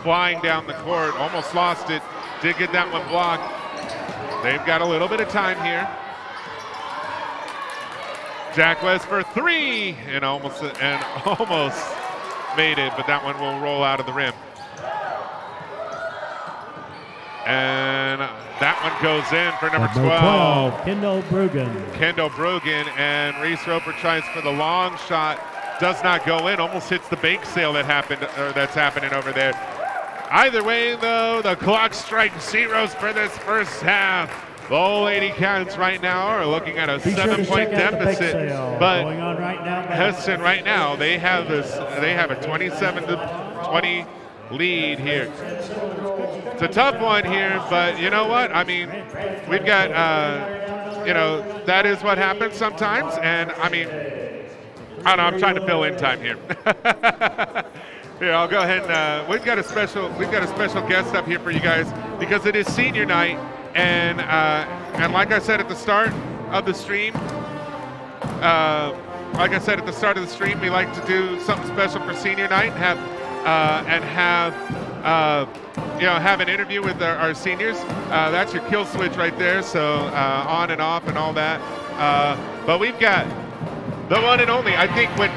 flying down the court, almost lost it. Did get that one blocked. They've got a little bit of time here. Jack West for 3 and almost made it, but that one will roll out of the rim. And that one goes in for number 12. Kendall Brugan. Kendall Brugan, and Reese Roper tries for the long shot. Does not go in. Almost hits the bake sale that's happening over there. Either way, though, the clock strikes zeros for this first half. The old Lady Cats right now are looking at a 7-point deficit, but going on right now. Hesston right now they have a 27-20 lead here. It's a tough one here, but you know what? I mean, we've got that is what happens sometimes, and I mean, I don't know. I'm trying to fill in time here. Here, I'll go ahead and we've got a special guest up here for you guys because it is senior night. And like I said at the start of the stream, we like to do something special for senior night and have an interview with our seniors. That's your kill switch right there. So on and off and all that. But we've got the one and only. I think when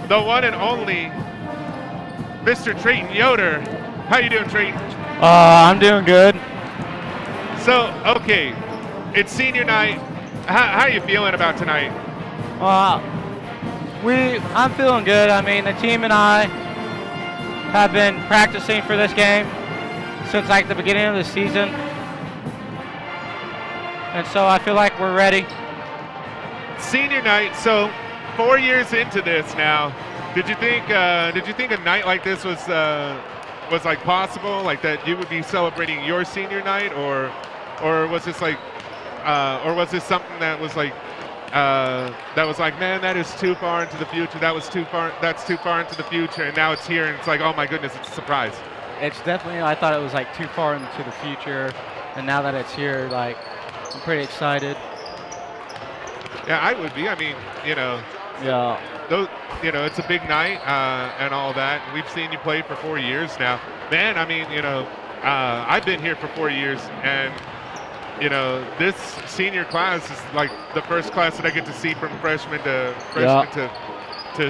the one and only Mr. Trayton Yoder. How you doing, Trayton? I'm doing good. So, okay, it's senior night. How are you feeling about tonight? I'm feeling good. I mean, the team and I have been practicing for this game since like the beginning of the season. And so I feel like we're ready. Senior night, so 4 years into this now, did you think a night like this was like possible, like that you would be celebrating your senior night, or was this like, or was this something that was like, man, that is too far into the future. That's too far into the future, and now it's here, and it's like, oh my goodness, it's a surprise. It's definitely, I thought it was like too far into the future, and now that it's here, like, I'm pretty excited. Yeah, I would be. I mean, Yeah. Those, it's a big night and all that. We've seen you play for 4 years now. Man, I mean, I've been here for 4 years, and, this senior class is like the first class that I get to see from freshman to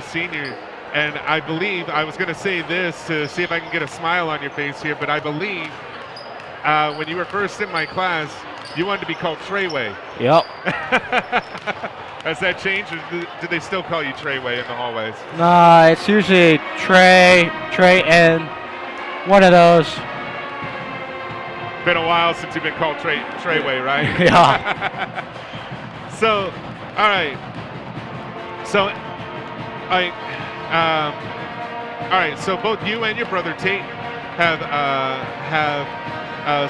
senior. And I believe, I was going to say this to see if I can get a smile on your face here, but I believe when you were first in my class, you wanted to be called Treyway. Yep. Has that changed, or do they still call you Treyway in the hallways? Nah, it's usually Trey, and one of those. Been a while since you've been called Treyway, right? Yeah. So, all right. So, all right. So both you and your brother Tate have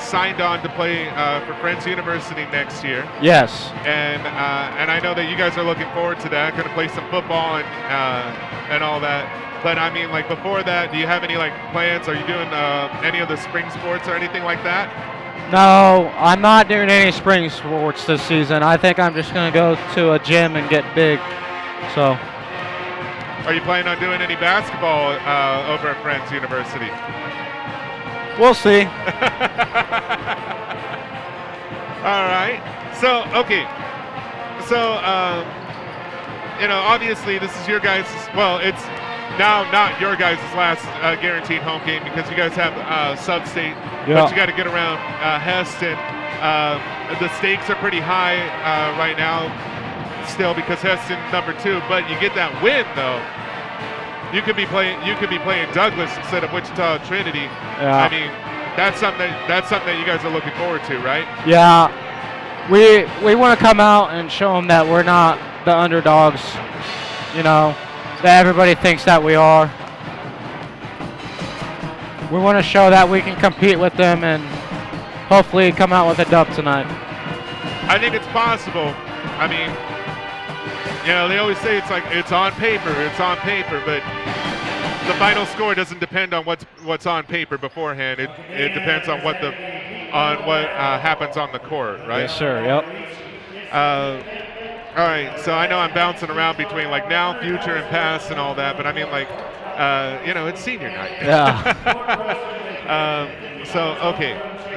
signed on to play for Friends University next year. Yes. And I know that you guys are looking forward to that. Going to play some football and all that. But I mean, like before that, do you have any like plans? Are you doing any of the spring sports or anything like that? No, I'm not doing any spring sports this season. I think I'm just going to go to a gym and get big. So. Are you planning on doing any basketball over at Friends University? We'll see. All right. So, okay. So, obviously this is your guys' it's now not your guys' last guaranteed home game because you guys have sub-state, but you got to get around Hesston. The stakes are pretty high right now still because Hesston's number 2, but you get that win though. You could be playing Douglas instead of Wichita Trinity. Yeah. I mean, that's something that you guys are looking forward to, right? Yeah. We want to come out and show them that we're not the underdogs, that everybody thinks that we are. We want to show that we can compete with them and hopefully come out with a dub tonight. I think it's possible. I mean, they always say it's like it's on paper, but the final score doesn't depend on what's on paper beforehand. It depends on what happens on the court, right? Yes, sir. Yep. All right. So I know I'm bouncing around between like now, future, and past, and all that. But I mean, like, it's senior night. Yeah.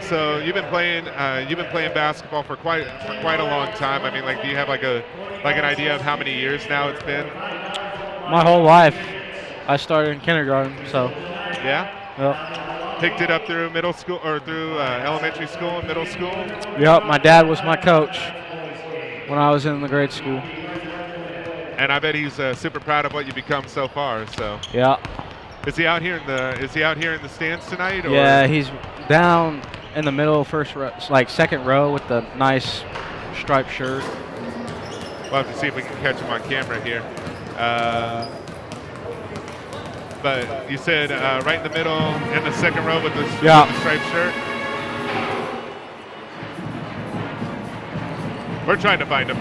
So you've been playing basketball for quite a long time. I mean, like, do you have an idea of how many years now it's been? My whole life. I started in kindergarten, so. Yeah. Yep. Picked it up through middle school or through elementary school and middle school. Yep. My dad was my coach when I was in the grade school. And I bet he's super proud of what you've become so far. So. Yeah. Is he out here in the stands tonight? Or? Yeah, he's down in the middle, first row, like second row with the nice striped shirt. We'll have to see if we can catch him on camera here. But you said right in the middle, in the second row with the striped shirt. We're trying to find him.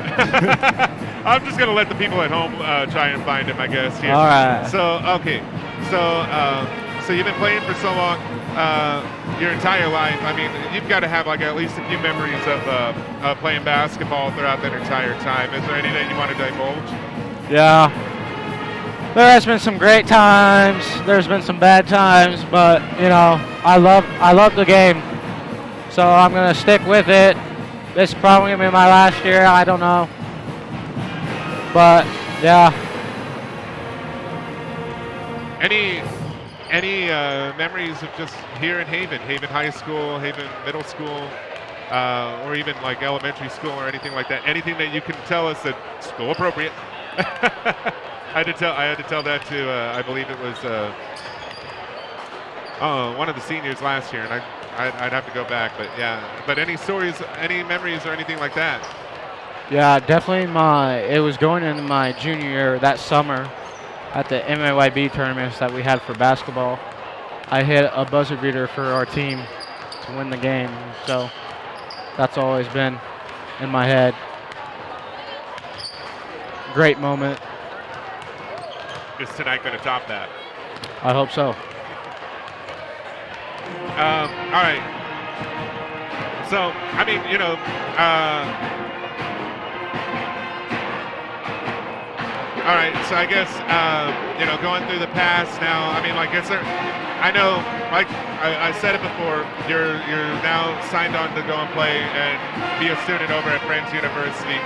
I'm just gonna let the people at home try and find him, I guess. Here. All right. So okay. So you've been playing for so long, your entire life. I mean, you've got to have like at least a few memories of playing basketball throughout that entire time. Is there any that you want to divulge? Yeah. There has been some great times. There's been some bad times, but you know, I love the game, so I'm gonna stick with it. This is probably gonna be my last year. I don't know, but yeah. Any memories of just here in Haven High School, Haven Middle School, or even like elementary school or anything like that? Anything that you can tell us that's school appropriate? I had to tell that to I believe it was one of the seniors last year, and I'd have to go back, but yeah. But any stories, any memories, or anything like that? Yeah, definitely. It was going into my junior year that summer. At the MAYB tournaments that we had for basketball, I hit a buzzer beater for our team to win the game. So that's always been in my head. Great moment. Is tonight going to top that? I hope so. All right. So, I mean, you know, all right, so I guess, you know, going through the past now, I mean, like, I know, like I said it before, you're now signed on to go and play and be a student over at Friends University.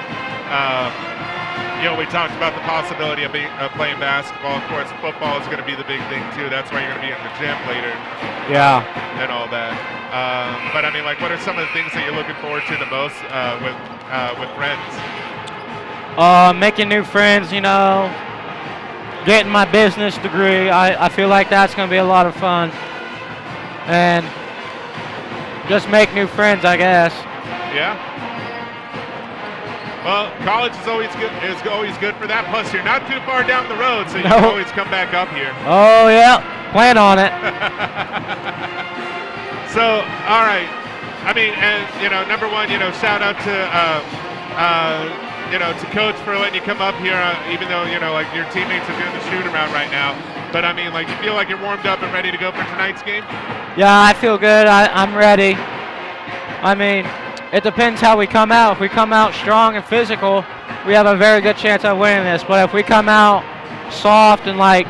You know, we talked about the possibility of playing basketball. Of course, football is going to be the big thing, too. That's why you're going to be in the gym later. Yeah. And all that. But, I mean, like, what are some of the things that you're looking forward to the most with Friends? Making new friends, you know, getting my business degree. I feel like that's going to be a lot of fun. And just make new friends, I guess. Yeah. Well, college is always good for that. Plus, you're not too far down the road, so you can always come back up here. Oh, yeah. Plan on it. So, all right. I mean, and, you know, number one, you know, shout out to you know, to Coach for letting you come up here, even though, you know, like your teammates are doing the shoot around right now. But I mean, like, you feel like you're warmed up and ready to go for tonight's game? Yeah, I feel good. I'm ready. I mean, it depends how we come out. If we come out strong and physical, we have a very good chance of winning this. But if we come out soft and, like,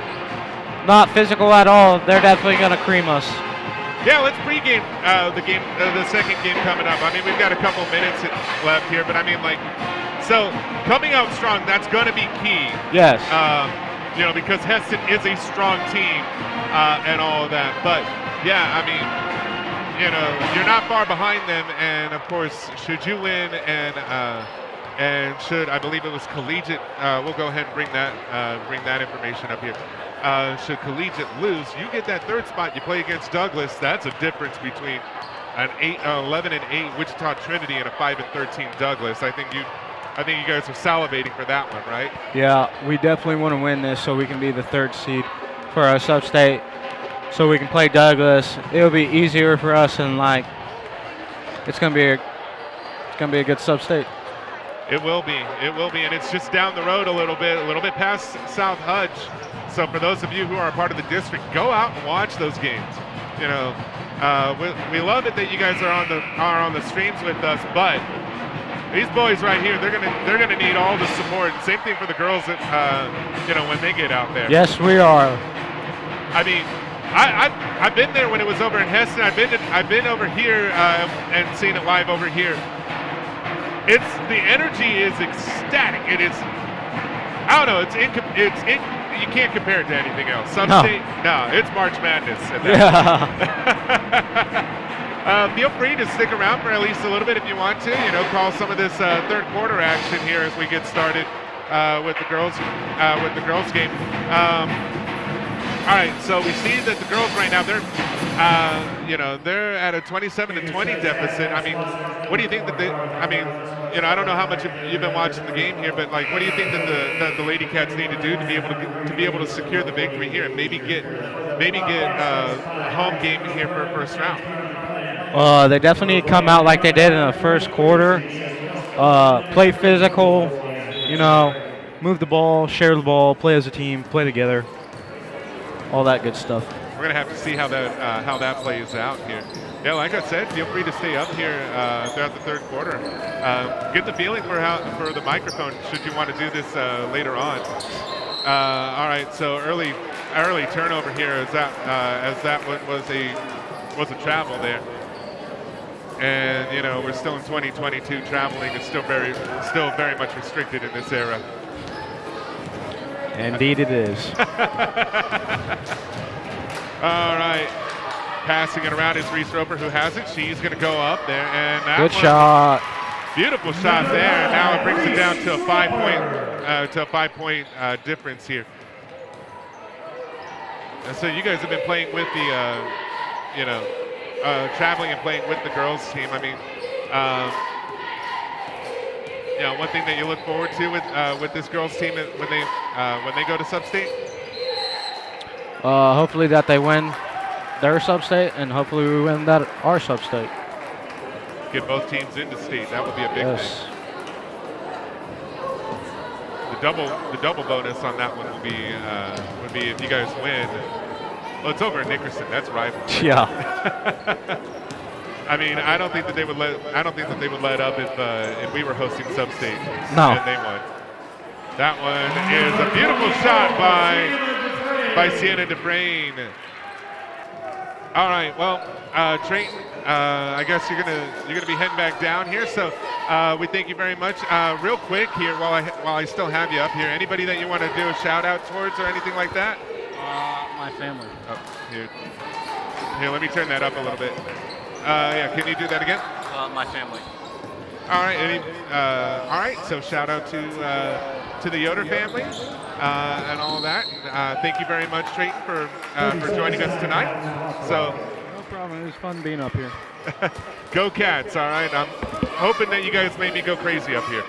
not physical at all, they're definitely going to cream us. Yeah, let's pregame the second game coming up. I mean, we've got a couple minutes left here, but I mean, like, so coming out strong, that's going to be key. Yes. You know, because Hesston is a strong team and all of that. But, yeah, I mean, you know, you're not far behind them. And, of course, should you win and should, I believe it was Collegiate, we'll go ahead and bring that information up here. Should Collegiate lose, you get that third spot. You play against Douglas. That's a difference between an 11-8 Wichita Trinity and a 5-13 Douglas. I think you guys are salivating for that one, right? Yeah, we definitely want to win this so we can be the third seed for our sub-state, so we can play Douglas. It'll be easier for us, and like, it's gonna be a good sub-state. It will be, and it's just down the road a little bit past South Hudge. So for those of you who are a part of the district, go out and watch those games. You know, we love it that you guys are on the streams with us, but these boys right here, they're gonna need all the support. Same thing for the girls that you know, when they get out there. Yes, we are. I mean, I've been there when it was over in Hesston. I've been over here and seen it live over here. The energy is ecstatic. It is. I don't know. You can't compare it to anything else. No, it's March Madness. Feel free to stick around for at least a little bit if you want to. Call some of this third quarter action here as we get started with the girls game. All right, so we see that the girls right now they're at a 27-20 deficit. I mean, what do you think that I don't know how much you've been watching the game here, but like, what do you think that the Lady Cats need to do to be able to secure the victory here and maybe get a home game here for first round? They definitely need to come out like they did in the first quarter. Play physical, move the ball, share the ball, play as a team, play together. All that good stuff. We're gonna have to see how that plays out here. Yeah, like I said, feel free to stay up here throughout the third quarter. Get the feeling for the microphone should you want to do this later on. All right, so early turnover here as that was a travel there, and we're still in 2022. Traveling is still very much restricted in this era. Indeed it is. All right. Passing it around is Reese Roper, who has it. She's going to go up there. And good shot. Beautiful shot there. And now it brings it down to a 5-point difference here. And so you guys have been playing with the, traveling and playing with the girls team. I mean, one thing that you look forward to with this girls team when they go to Sub-State? Hopefully that they win their Sub-State, and hopefully we win our Sub-State. Get both teams into state. That would be a big thing. The double bonus on that one would be if you guys win. Well, it's over in Nickerson. That's rival. Yeah. I mean, I don't think that they would let up if we were hosting Sub-State. No. And they won. That one is a beautiful shot by Sienna Dufresne. All right, well, Trayton, I guess you're gonna be heading back down here. So we thank you very much. Real quick here, while I still have you up here, anybody that you want to do a shout out towards or anything like that? My family. Oh, here, let me turn that up a little bit. Yeah, can you do that again? My family. All right. All right. So shout out to the Yoder family and all that. Thank you very much, Trayton, for joining us tonight. So no problem. It was fun being up here. Go Cats! All right. I'm hoping that you guys made me go crazy up here.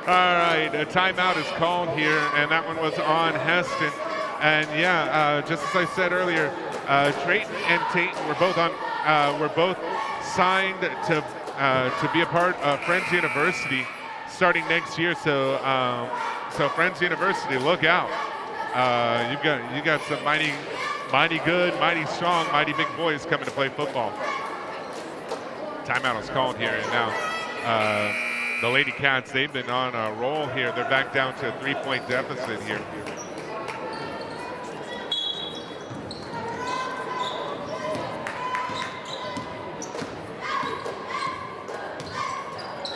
All right. A timeout is called here, and that one was on Hesston. And yeah, just as I said earlier, Trayton and Tate were both signed to be a part of Friends University starting next year. So Friends University, look out! You got some mighty good, mighty strong, mighty big boys coming to play football. Timeout is called here, and now the Lady Cats, they've been on a roll here. They're back down to a 3-point deficit here.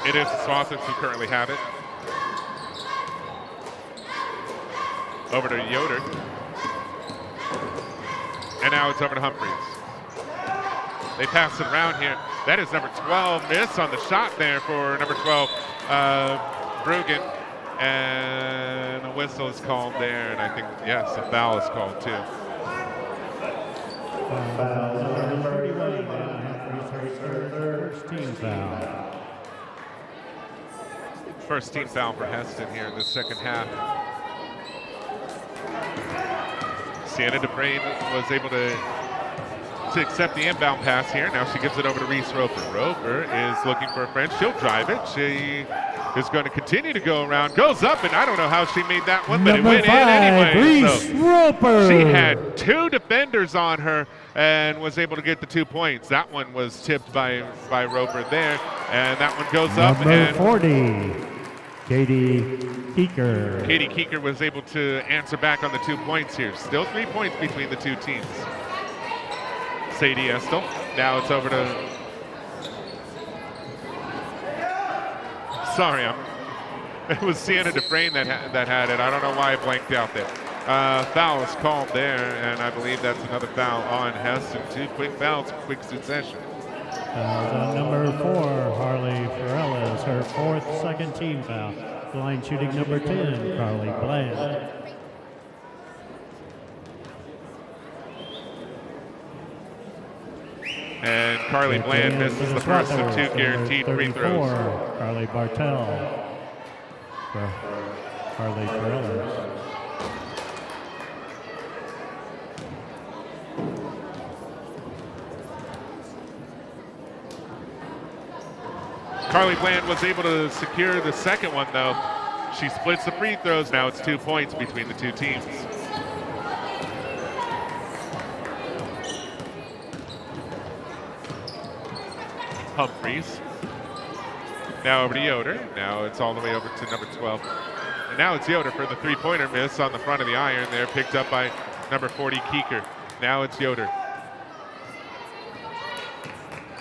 It is the Swathers who currently have it. Over to Yoder. And now it's over to Humphreys. They pass it around here. That is number 12. Miss on the shot there for number 12, Bruggen. And a whistle is called there. And I think, yes, a foul is called too. First team foul. First team foul for Hesston here in the second half. Sienna Dufresne was able to accept the inbound pass here. Now she gives it over to Reese Roper. Roper is looking for a friend. She'll drive it. She is going to continue to go around. Goes up, and I don't know how she made that one, but it went in anyway. Reese Roper. She had two defenders on her and was able to get the 2 points. That one was tipped by Roper there, and that one goes up. Number 40. Katie Keeker. Katie Keeker was able to answer back on the 2 points here. Still 3 points between the two teams. Sadie Estel. Now it's over to... Sorry, it was Sienna Dufresne that had it. I don't know why I blanked out there. Foul is called there, and I believe that's another foul on Hesston. 2 quick fouls, quick succession. Number 4, Harley Ferrella's her 4th second team foul. Line shooting number 10, Carly Bland. And Carly Bland misses the first of 2 guaranteed free throws. Carly Bartel for Harley Ferrella's. Carly Bland was able to secure the second one, though. She splits the free throws. Now it's 2 points between the two teams. Humphreys. Now over to Yoder. Now it's all the way over to number 12. And now it's Yoder for the three-pointer miss on the front of the iron there, picked up by number 40, Keeker. Now it's Yoder.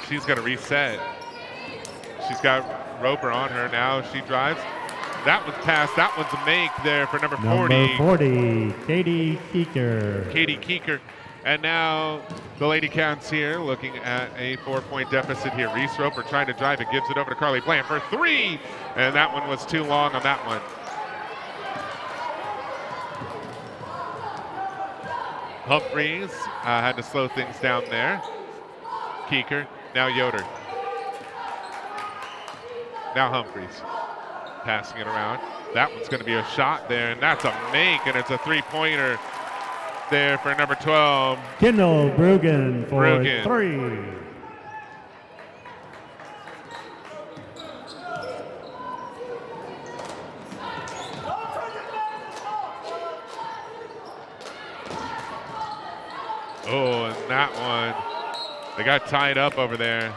She's going to reset. She's got Roper on her now. She drives. That one's passed. That one's a make there for number 40. Number 40, Katie Keeker. Katie Keeker. And now the Lady Cats here looking at a 4-point deficit here. Reese Roper trying to drive it, gives it over to Carly Bland for 3. And that one was too long on that one. Humphreys had to slow things down there. Keeker, now Yoder. Now Humphreys, passing it around. That one's going to be a shot there, and that's a make, and it's a three-pointer there for number 12. Kendall Bruggen for 3. Oh, and that one, they got tied up over there.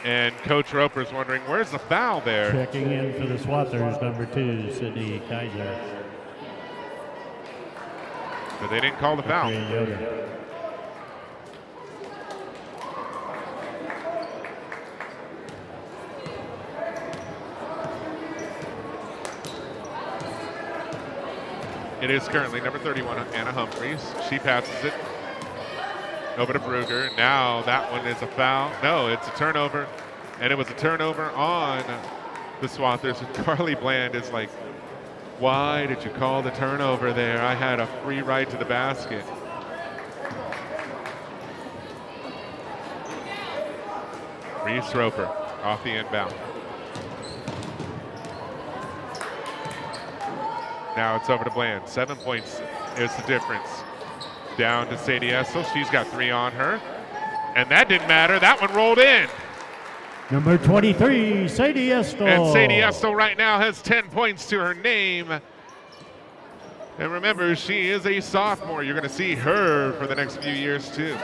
And Coach Roper's wondering, where's the foul there? Checking in for the Swathers, number 2, Sydney Kaiser. But they didn't call the foul. It is currently number 31, Anna Humphreys. She passes it over to Brugger. Now that one is a foul. No, it's a turnover. And it was a turnover on the Swathers. And Carly Bland is like, why did you call the turnover there? I had a free right to the basket. Reese Roper off the inbound. Now it's over to Bland. 7 points is the difference. Down to Sadie Estel. She's got 3 on her. And that didn't matter. That one rolled in. Number 23, Sadie Estel. And Sadie Estel right now has 10 points to her name. And remember, she is a sophomore. You're going to see her for the next few years, too.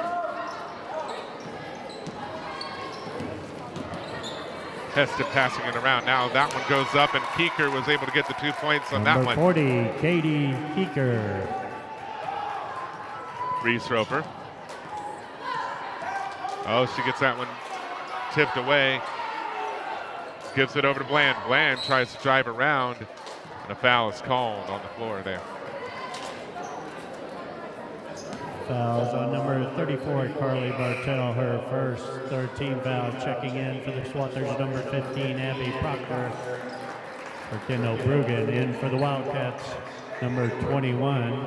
Hesston passing it around. Now that one goes up, and Keeker was able to get the 2 points on that one. Number 40, Katie Keeker. Reese Roper. Oh, she gets that one tipped away. Gives it over to Bland. Bland tries to drive around, and a foul is called on the floor there. Fouls on number 34, Carly Bartel, her first 13 foul. Checking in for the Swathers, number 15, Abby Proctor. For Kendall Bruggen. In for the Wildcats, number 21,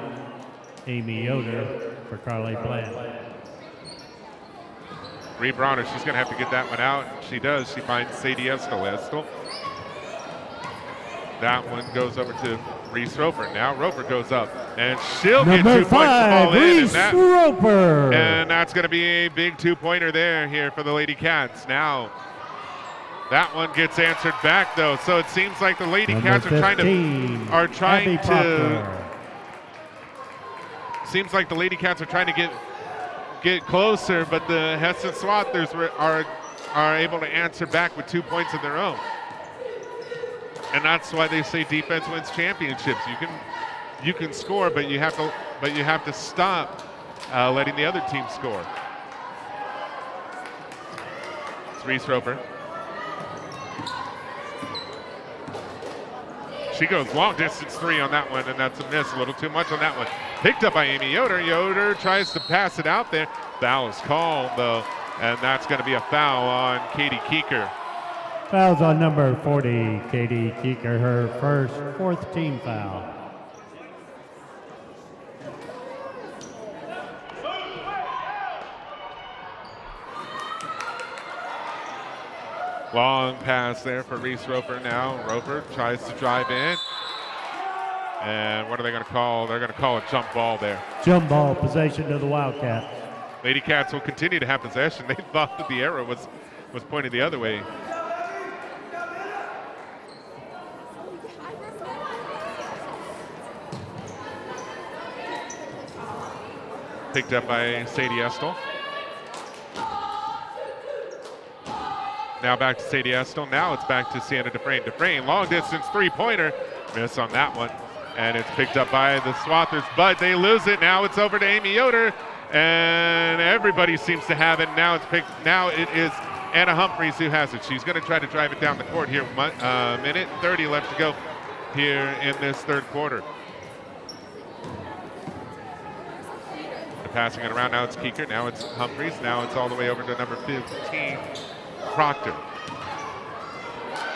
Amy Yoder. For Carly Bland. Bree Bronner, she's going to have to get that one out. She does. She finds Sadie Estel. That one goes over to Reese Roper. Now Roper goes up, and she'll get 2 points to fall in. Reese Roper. And that's going to be a big 2-pointer there here for the Lady Cats. Now that one gets answered back, though. So it seems like the Lady Cats are trying to. Seems like the Lady Cats are trying to get closer, but the Hesston Swathers are able to answer back with 2 points of their own. And that's why they say defense wins championships. You can score, but you have to stop letting the other team score. It's Reese Roper. She goes long distance three on that one, and that's a miss. A little too much on that one. Picked up by Amy Yoder. Yoder tries to pass it out there. Foul is called, though, and that's going to be a foul on Katie Keeker. Fouls on number 40, Katie Keeker, her fourth team foul. Long pass there for Reese Roper now. Roper tries to drive in. And what are they going to call? They're going to call a jump ball there. Jump ball, possession to the Wildcats. Lady Cats will continue to have possession. They thought that the arrow was pointed the other way. Picked up by Sadie Estel. Now back to Sadie Estel. Now it's back to Sienna Dufresne. Dufresne, long distance three-pointer. Miss on that one. And it's picked up by the Swathers, but they lose it. Now it's over to Amy Yoder. And everybody seems to have it. Now it is Anna Humphreys who has it. She's going to try to drive it down the court here. Minute 30 left to go here in this third quarter. They're passing it around. Now it's Keeker. Now it's Humphreys. Now it's all the way over to number 15, Proctor.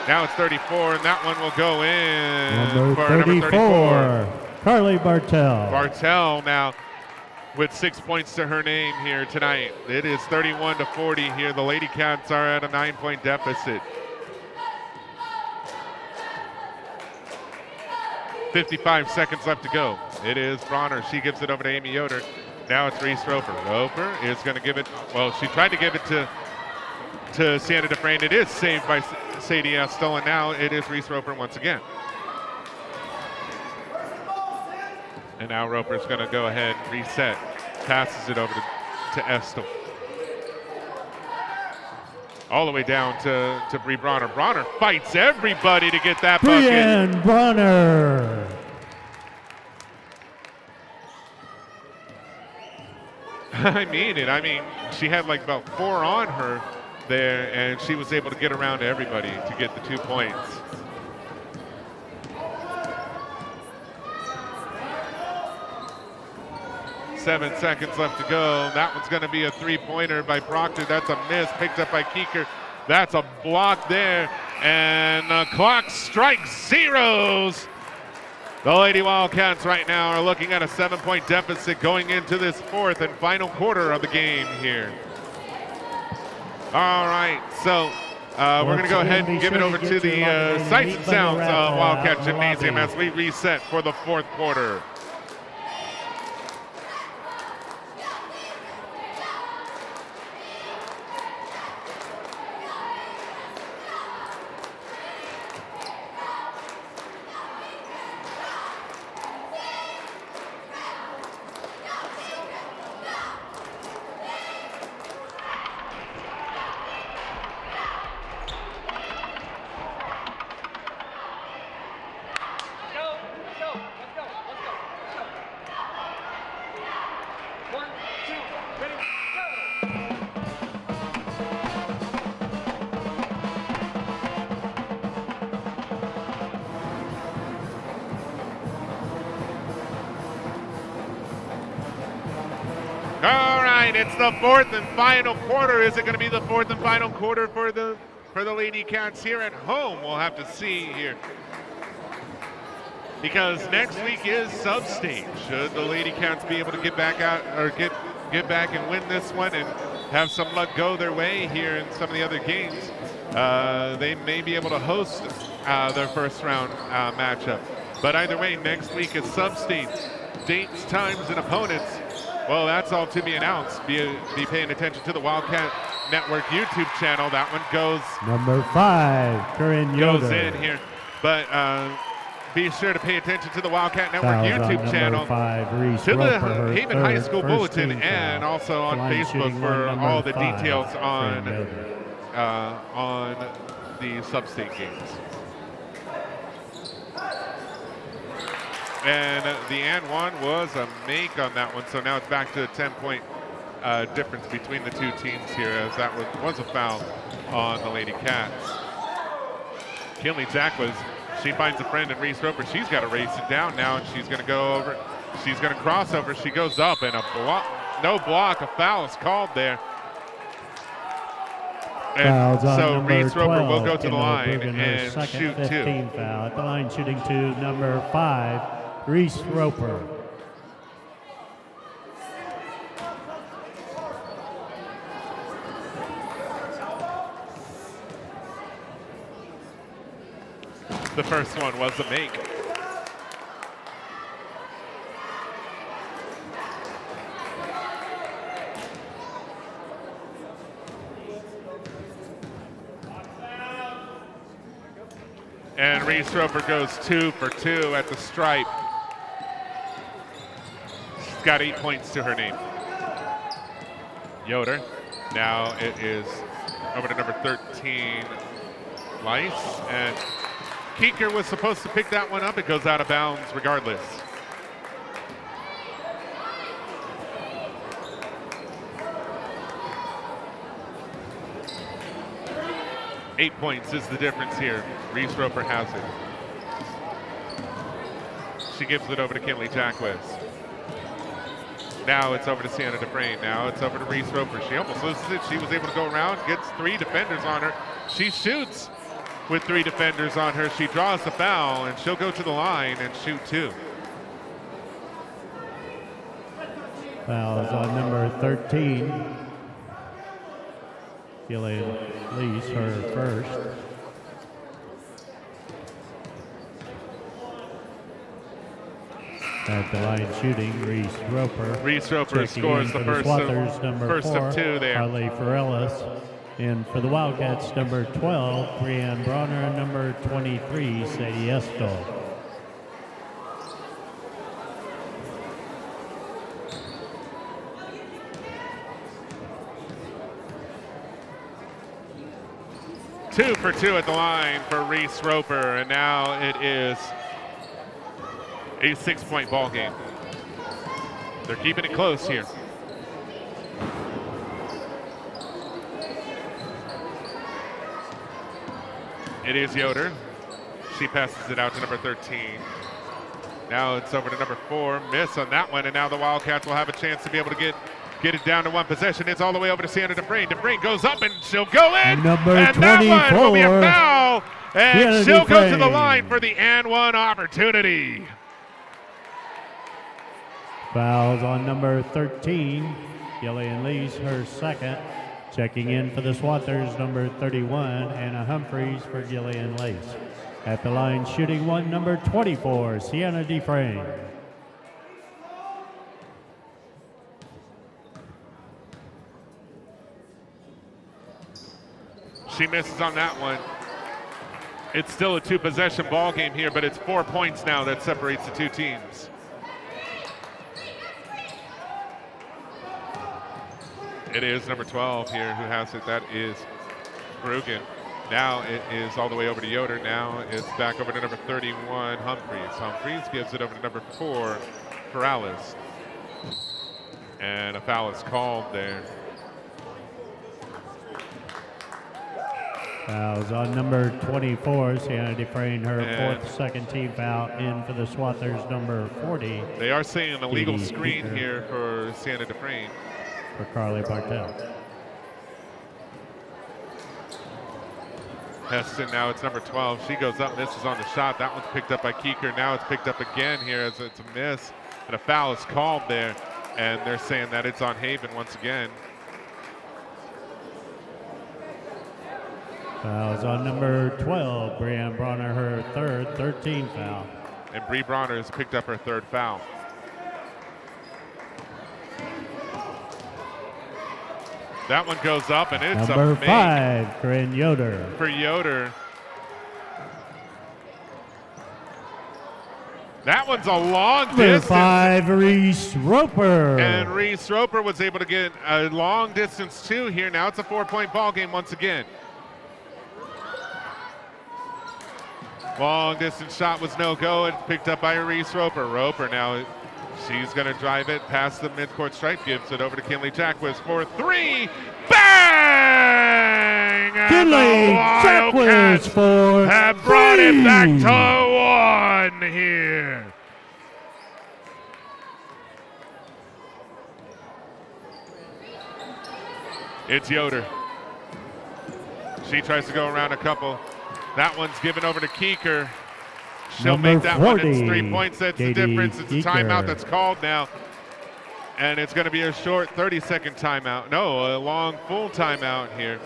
Now it's 34, and that one will go in for number 34. Carly Bartell. Bartell now with 6 points to her name here tonight. It is 31-40 here. The Lady Cats are at a 9-point deficit. 55 seconds left to go. It is Bronner. She gives it over to Amy Yoder. Now it's Reese Roper. Roper is going to give it, well, she tried to give it to Sienna Dufresne. It is saved by Sadie Estel, and now it is Reese Roper once again. And now Roper's going to go ahead and reset. Passes it over to Estel. All the way down to Bree Bronner. Bronner fights everybody to get that bucket. Brienne Bronner. I mean it. I mean, she had like about 4 on her there, and she was able to get around to everybody to get the 2 points. Seven seconds left to go. That one's going to be a three-pointer by Proctor. That's a miss, picked up by Keeker. That's a block there, and the clock strikes zeros. The Lady Wildcats right now are looking at a 7-point deficit going into this fourth and final quarter of the game here. All right, so we're going to go ahead and give it over to the Sights and Sounds Wildcat Gymnasium as we reset for the fourth quarter. It's the fourth and final quarter. Is it going to be the fourth and final quarter for the Lady Cats here at home? We'll have to see here. Because next week is sub-state. Should the Lady Cats be able to get back out or get back and win this one and have some luck go their way here in some of the other games, they may be able to host their first round matchup. But either way, next week is sub-state. Dates, times, and opponents. Well, that's all to be announced. Be paying attention to the Wildcat Network YouTube channel. That one goes number 5, Corinne Yoder. Goes in here. But be sure to pay attention to the Wildcat Network YouTube channel, 5, to the Haven High School Bulletin, and also on Facebook for all the details on the sub-state games. And the and one was a make on that one, so now it's back to a 10-point difference between the two teams here, as that was a foul on the Lady Cats. Kinley Jacquez, she finds a friend in Reese Roper. She's got to race it down now, and she's going to go over. She's going to cross over. She goes up, and no block. A foul is called there. And so Reese Roper will go to the line and shoot 2. Foul at the line, shooting 2, number 5, Reese Roper. The first one was a make. And Reese Roper goes 2 for 2 at the stripe. She's got 8 points to her name. Yoder. Now it is over to number 13, Lice. And Keeker was supposed to pick that one up. It goes out of bounds regardless. Eight points is the difference here. Reese Roper has it. She gives it over to Kinley Jacquez. Now it's over to Sienna Dufresne. Now it's over to Reese Roper. She almost loses it. She was able to go around, gets 3 defenders on her. She shoots with 3 defenders on her. She draws the foul, and she'll go to the line and shoot 2. Foul is on number 13. Gillian Lease, her first. At the line shooting, Reese Roper. Reese Roper scores the first of 2 there. Harley Forellis. And for the Wildcats, number 12, Brianne Bronner, and number 23, Sadie Estel. Two for 2 at the line for Reese Roper, and now it is a 6-point ball game. They're keeping it close here. It is Yoder. She passes it out to number 13. Now it's over to number 4. Miss on that one, and now the Wildcats will have a chance to be able to get it down to 1 possession. It's all the way over to Sienna Dufresne. Dufresne goes up, and she'll go in. Number and 24, that one will be a foul. And Sienna she'll go to the Dufresne. line for the and one opportunity. Fouls on number 13, Gillian Lease, her second. Checking in for the Swathers, number 31, Anna Humphreys for Gillian Lace. At the line, shooting 1, number 24, Sienna Dufresne. She misses on that one. It's still a 2-possession ball game here, but it's 4 points now that separates the two teams. It is number 12 here who has it. That is Brugan. Now it is all the way over to Yoder. Now it's back over to number 31, Humphreys. Humphreys gives it over to number 4, Corrales. And a foul is called there. Fouls on number 24, Sienna Dufresne, her And 4th second team foul. In for the Swathers, number 40. They are saying an illegal Katie screen Keeker. here for Sienna Dufresne. For Carly Bartell. Hesston, now it's number 12. She goes up, misses on the shot. That one's picked up by Keeker. Now it's picked up again here as it's a miss. And a foul is called there. And they're saying that it's on Haven once again. Fouls on number 12, Brianne Bronner, her third, 13 foul. And Bree Bronner has picked up her 3rd foul. That one goes up, and it's Number a make 5, Corinne Yoder. for Yoder. That one's a long Number distance. 5, Reese Roper. And Reese Roper was able to get a long distance too here. Now it's a 4-point ball game once again. Long distance shot was no go. It's picked up by Reese Roper. Roper now, she's going to drive it past the midcourt stripe. Gives it over to Kinley Jackwes for three. Bang! Kinley And the Jackwes Wildcats for have brought it back three. to one here. It's Yoder. She tries to go around a couple. That one's given over to Keeker. She'll Number make that one. 40, It's 3 points. That's the Katie difference. It's a Keeker. timeout that's called now. And it's going to be a short 30-second timeout. No, a long full timeout here.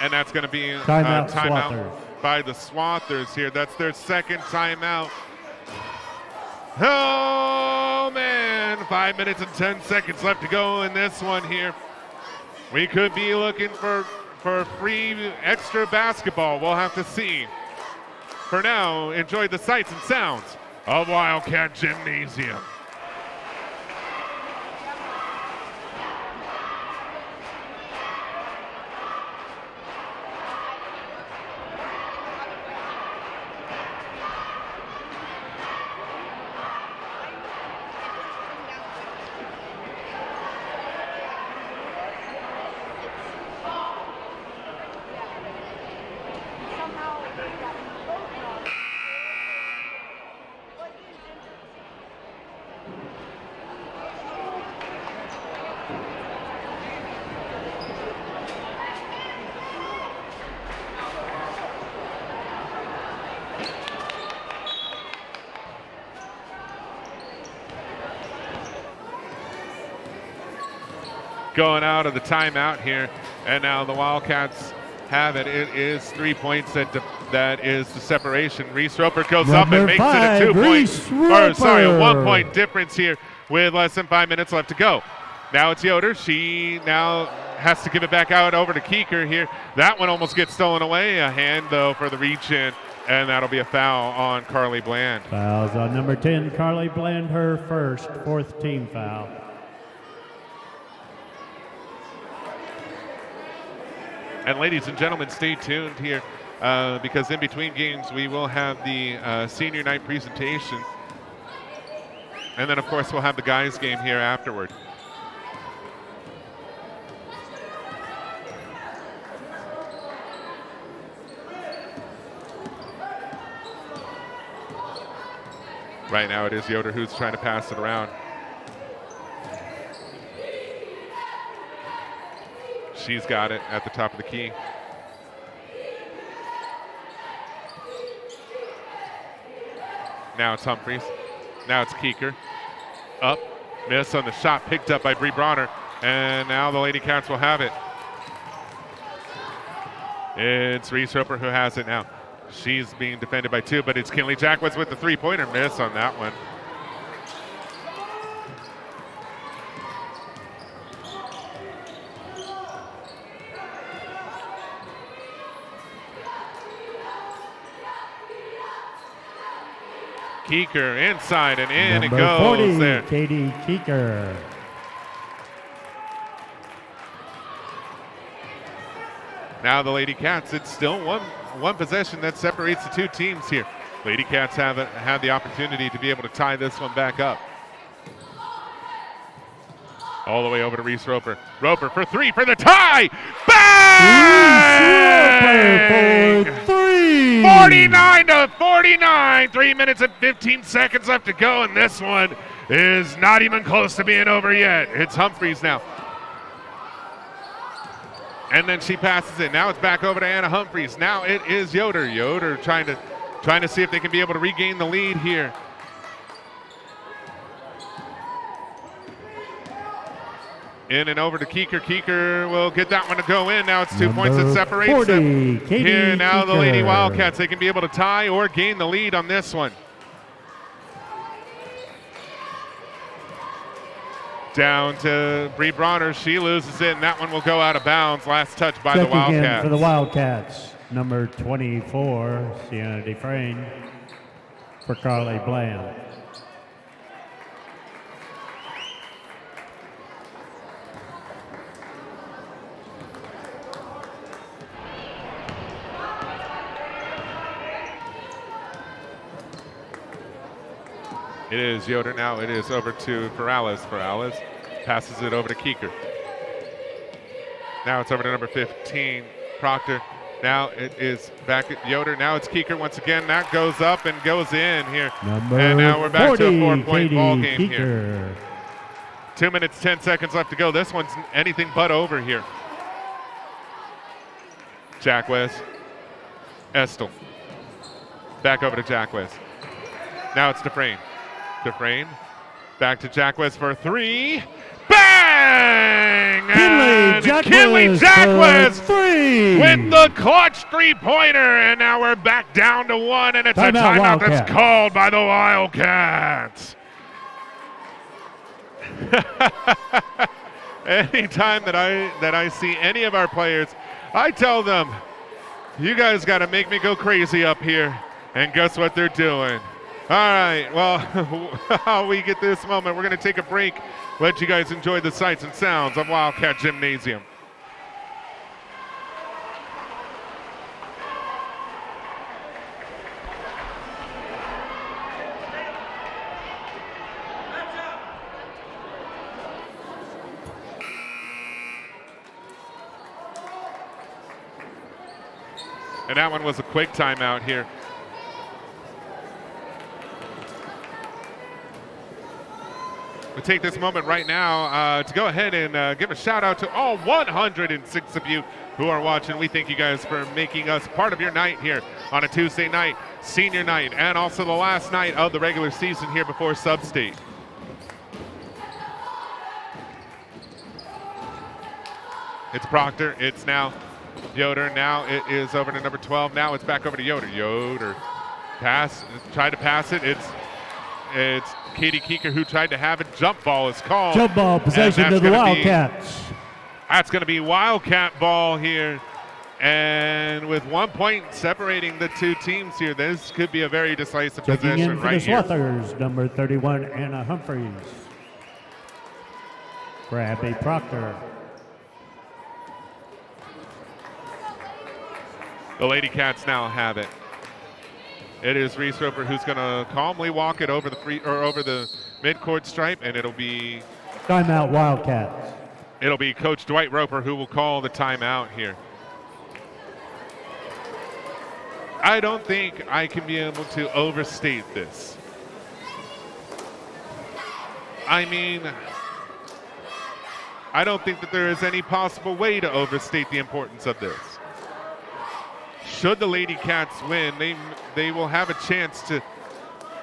And that's going to be a Timeout, timeout Swathers. by the Swathers here. That's their second timeout. Oh, man. 5 minutes and 10 seconds left to go in this one here. We could be looking for free extra basketball. We'll have to see. For now, enjoy the sights and sounds of Wildcat Gymnasium. Going out of the timeout here, and now the Wildcats have it. It is 3 points that is the separation. Reese Roper goes up and Number makes it a 5, 2 point, Reese or sorry, a Roper. 1 point difference here with less than 5 minutes left to go. Now it's Yoder. She now has to give it back out over to Keeker here. That one almost gets stolen away. A hand though for the reach in, and that'll be a foul on Carly Bland. Fouls on number 10, Carly Bland, her first, fourth team foul. And ladies and gentlemen, stay tuned here because in between games we will have the senior night presentation. And then, of course, we'll have the guys' game here afterward. Right now it is Yoder who's trying to pass it around. She's got it at the top of the key. Now it's Humphreys. Now it's Keeker. Up. Miss on the shot picked up by Bree Bronner. And now the Lady Cats will have it. It's Reese Roper who has it now. She's being defended by two, but it's Kinley Jackwes with the three-pointer. Miss on that one. Keeker inside and in Number it goes 40, there. Katie Keeker. Now the Lady Cats, it's still one possession that separates the two teams here. Lady Cats have the opportunity to be able to tie this one back up. All the way over to Reese Roper. Roper for three for the tie. Bang! Reese Roper for three. 49-49. 3 minutes and 15 seconds left to go, and this one is not even close to being over yet. It's Humphreys now. And then she passes it. Now it's back over to Anna Humphreys. Now it is Yoder. Yoder trying to see if they can be able to regain the lead here. In and over to Keeker. Keeker will get that one to go in. Now it's 2 points that separates 40, them. Katie Here now the Lady Keeker. Wildcats, they can be able to tie or gain the lead on this one. Down to Bree Bronner. She loses it, and that one will go out of bounds. Last touch by the Checking in Wildcats. for the Wildcats, number 24, Sienna Dufresne, for Carly Bland. It is Yoder now. It is over to Ferrales. Ferrales passes it over to Keeker. Now it's over to number 15, Proctor. Now it is back at Yoder. Now it's Keeker once again. That goes up and goes in here. And now we're back to a 4-point ball game here. 2 minutes, 10 seconds left to go. This one's anything but over here. Jacquez. Estel. Back over to Jacquez. Now it's Dufresne. Dufresne. Back to Jacquez for 3. Bang! Kinley Jacquez 3 with the clutch 3-pointer, and now we're back down to 1, and it's a timeout that's called by the Wildcats. Anytime that I see any of our players, I tell them, you guys got to make me go crazy up here, and guess what they're doing? All right, well, while we get this moment, we're going to take a break. Let you guys enjoy the sights and sounds of Wildcat Gymnasium. And that one was a quick timeout here. We'll take this moment right now to go ahead and give a shout out to all 106 of you who are watching. We thank you guys for making us part of your night here on a Tuesday night, senior night, and also the last night of the regular season here before Sub-State. It's Proctor. It's now Yoder. Now it is over to number 12. Now it's back over to Yoder. Yoder tried to pass it. It's Katie Keeker who tried to have it. Jump ball is called. Jump ball possession to the Wildcats. That's going to be Wildcat ball here. And with 1 point separating the two teams here, this could be a very decisive possession right here. Checking in for the Swathers, number 31, Anna Humphreys. For Abby Proctor. The Lady Cats now have it. It is Reese Roper who's going to calmly walk it over the midcourt stripe, and it'll be timeout Wildcats. It'll be Coach Dwight Roper who will call the timeout here. I don't think I can be able to overstate this. I mean, I don't think that there is any possible way to overstate the importance of this. Should the Lady Cats win, they will have a chance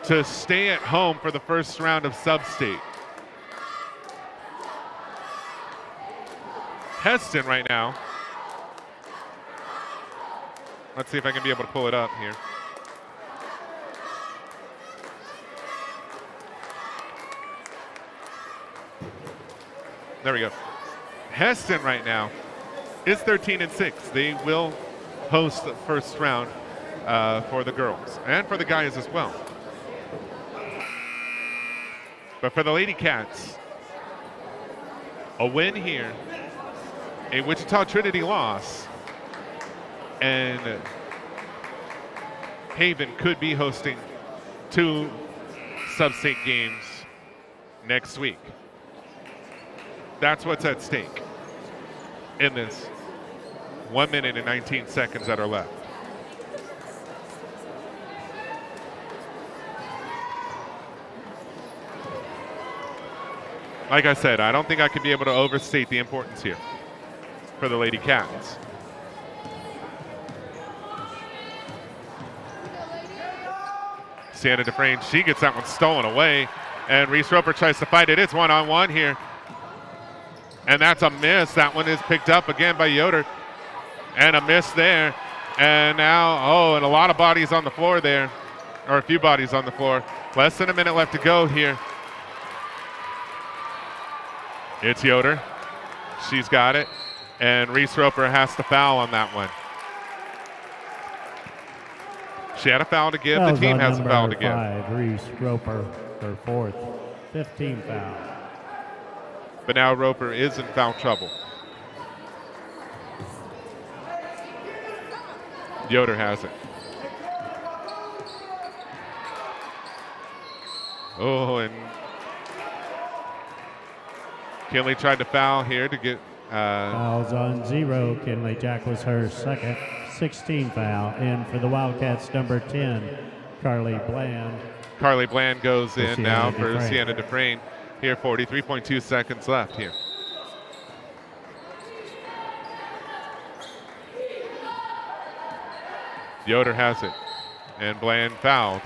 to stay at home for the first round of Sub-State. Hesston right now. Let's see if I can be able to pull it up here. There we go. Hesston right now is 13-6. They will host the first round for the girls and for the guys as well. But for the Lady Cats, a win here, a Wichita Trinity loss, and Haven could be hosting 2 Sub-State games next week. That's what's at stake in this 1 minute and 19 seconds that are left. Like I said, I don't think I could be able to overstate the importance here for the Lady Cats. Sienna Dufresne, she gets that one stolen away, and Reese Roper tries to fight it. It's one-on-one here, and that's a miss. That one is picked up again by Yoder, and a miss there. And now, and a lot of bodies on the floor there, or a few bodies on the floor. Less than a minute left to go here. It's Yoder. She's got it, and Reese Roper has to foul on that one. She had a foul to give. The team has a foul to give. 5, Reese Roper, her 4th, 15 foul. But now Roper is in foul trouble. Yoder has it. Oh, and Kinley tried to foul here to get. Fouls on 0. Kinley Jack was her second 16 foul. In for the Wildcats, number 10, Carly Bland. Carly Bland goes in Sienna now for Dufresne. Sienna Dufresne. Here, 43.2 seconds left here. Yoder has it, and Bland fouled.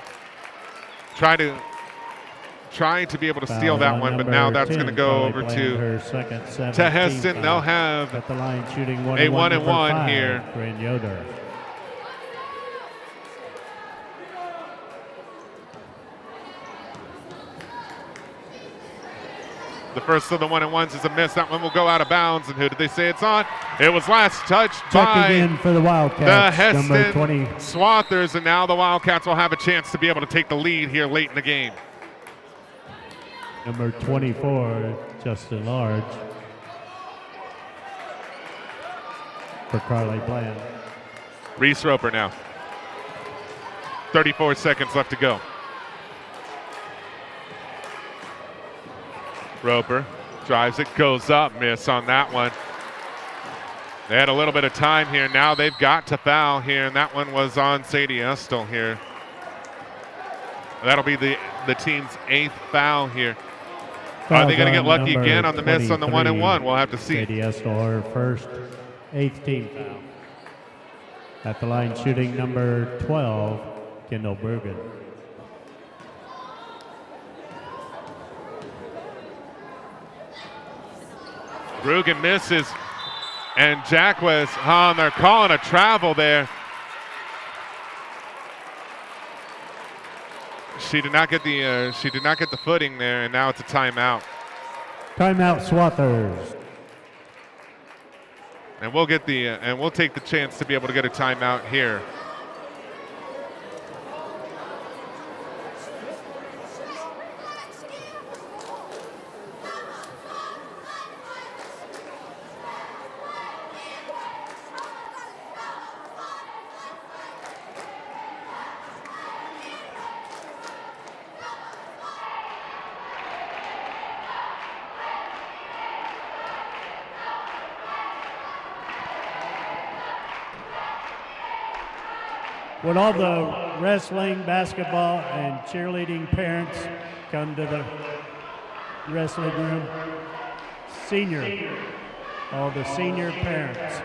Trying to be able to steal Foul that on one, but number now that's 10, going to go Carly over Bland, to her second Hesston. foul. They'll have At the line shooting a 1-1 1-1 number 5, here. Bryn Yoder. the first of the 1-and-1s is a miss. That one will go out of bounds. And who did they say it's on? It was last touched by Checking in for the the Wildcats, number Hesston 20. Swathers, and now the Wildcats will have a chance to be able to take the lead here late in the game. Number 24, Justin Large. For Carly Bland. Reese Roper now. 34 seconds left to go. Roper drives it, goes up, miss on that one. They had a little bit of time here. Now they've got to foul here, and that one was on Sadie Estel here. That'll be the team's 8th foul here. Are they going to get lucky again on the miss on the 1-and-1? We'll have to see. Sadie Estel, her first 8th team foul. At the line shooting number 12, Kendall Bergen. Rugen misses, and Jacquez, they're calling a travel there. She did not get the footing there, and now it's a timeout. Timeout, Swathers. And we'll get we'll take the chance to be able to get a timeout here. Would all the wrestling, basketball, and cheerleading parents come to the wrestling room? All the senior parents.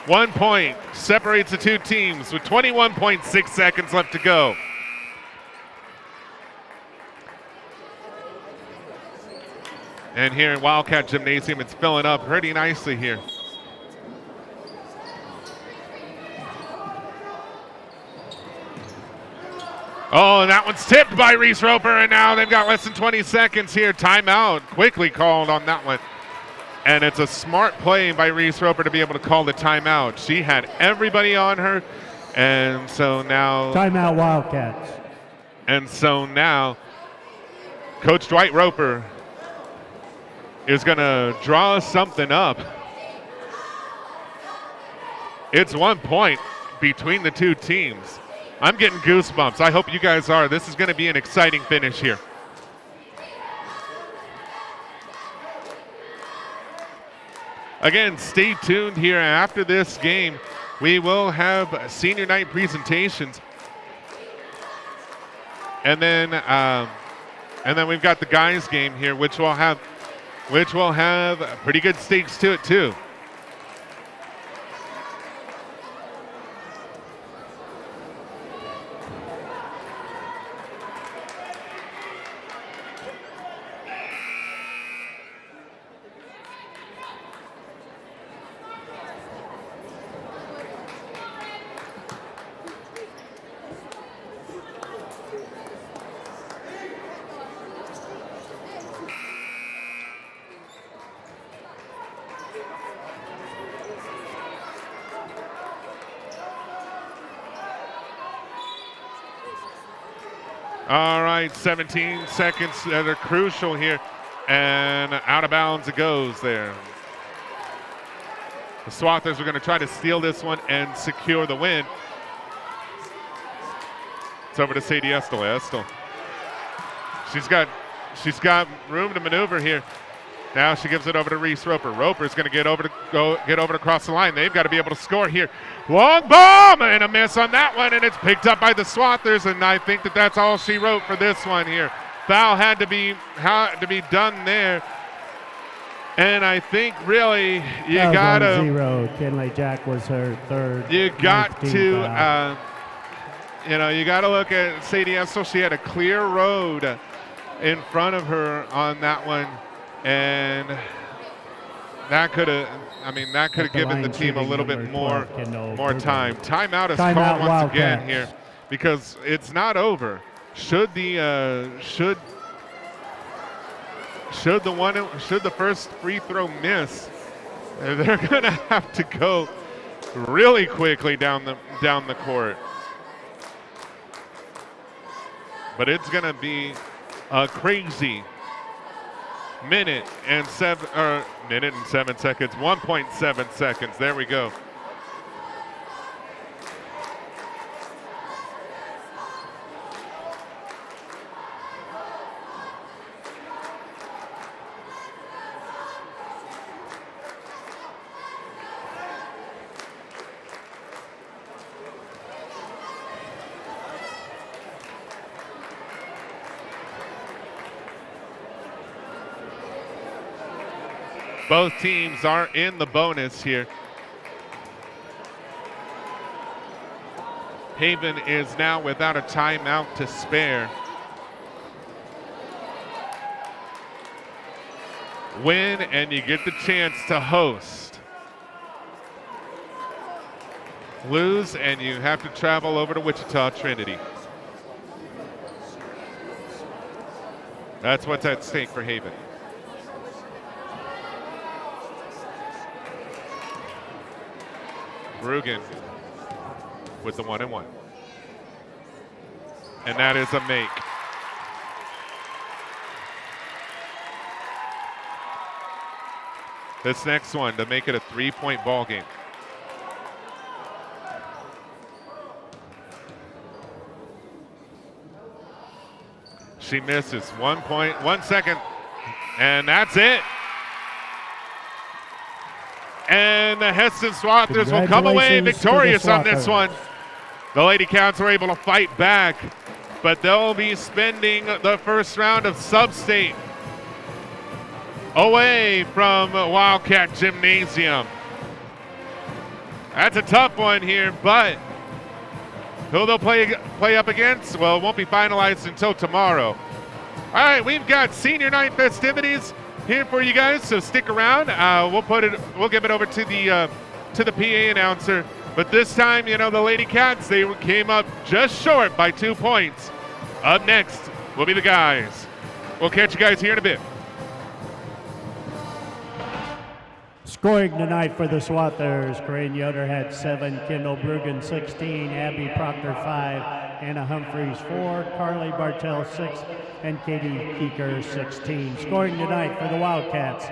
One point separates the two teams with 21.6 seconds left to go. And here in Wildcat Gymnasium, it's filling up pretty nicely here. Oh, and that one's tipped by Reese Roper, and now they've got less than 20 seconds here. Timeout quickly called on that one. And it's a smart play by Reese Roper to be able to call the timeout. She had everybody on her, and so now... Timeout, Wildcats. And so now, Coach Dwight Roper is going to draw something up. It's 1 point between the two teams. I'm getting goosebumps. I hope you guys are. This is going to be an exciting finish here. Again, stay tuned here. After this game, we will have senior night presentations. And then we've got the guys game here, which will have pretty good stakes to it too. All right, 17 seconds that are crucial here. And out of bounds it goes there. The Swathers are going to try to steal this one and secure the win. It's over to Sadie Estel. Estel. She's got room to maneuver here. Now she gives it over to Reese Roper. Roper's going to get over to cross the line. They've got to be able to score here. Long bomb and a miss on that one, and it's picked up by the Swathers. And I think that's all she wrote for this one here. Foul had to be done there. And I think really you gotta 0. Kinley Jack was her third. You got to you got to look at Sadie Estel. She had a clear road in front of her on that one, and that could have given the team a little bit more time. Timeout is called once again here because it's not over. Should the first free throw miss, they're going to have to go really quickly down the court. But it's going to be a crazy minute and 7 seconds, 1.7 seconds. There we go. Both teams are in the bonus here. Haven is now without a timeout to spare. Win and you get the chance to host. Lose and you have to travel over to Wichita Trinity. That's what's at stake for Haven. Rugen with the 1-and-1. And that is a make. This next one to make it a 3-point ball game. She misses 1 second, and that's it. And the Hesston Swathers will come away victorious on this one. The Lady Cats were able to fight back, but they'll be spending the first round of sub-state away from Wildcat Gymnasium. That's a tough one here, but who they'll play up against? Well, it won't be finalized until tomorrow. All right, we've got senior night festivities here for you guys, so stick around. We'll give it over to the PA announcer. But this time, the Lady Cats, they came up just short by 2 points. Up next will be the guys. We'll catch you guys here in a bit. Scoring tonight for the Swathers, Corinne Yoder had 7, Kendall Brugan 16, Abby Proctor 5, Anna Humphreys 4, Carly Bartell 6, and Katie Keeker 16. Scoring tonight for the Wildcats,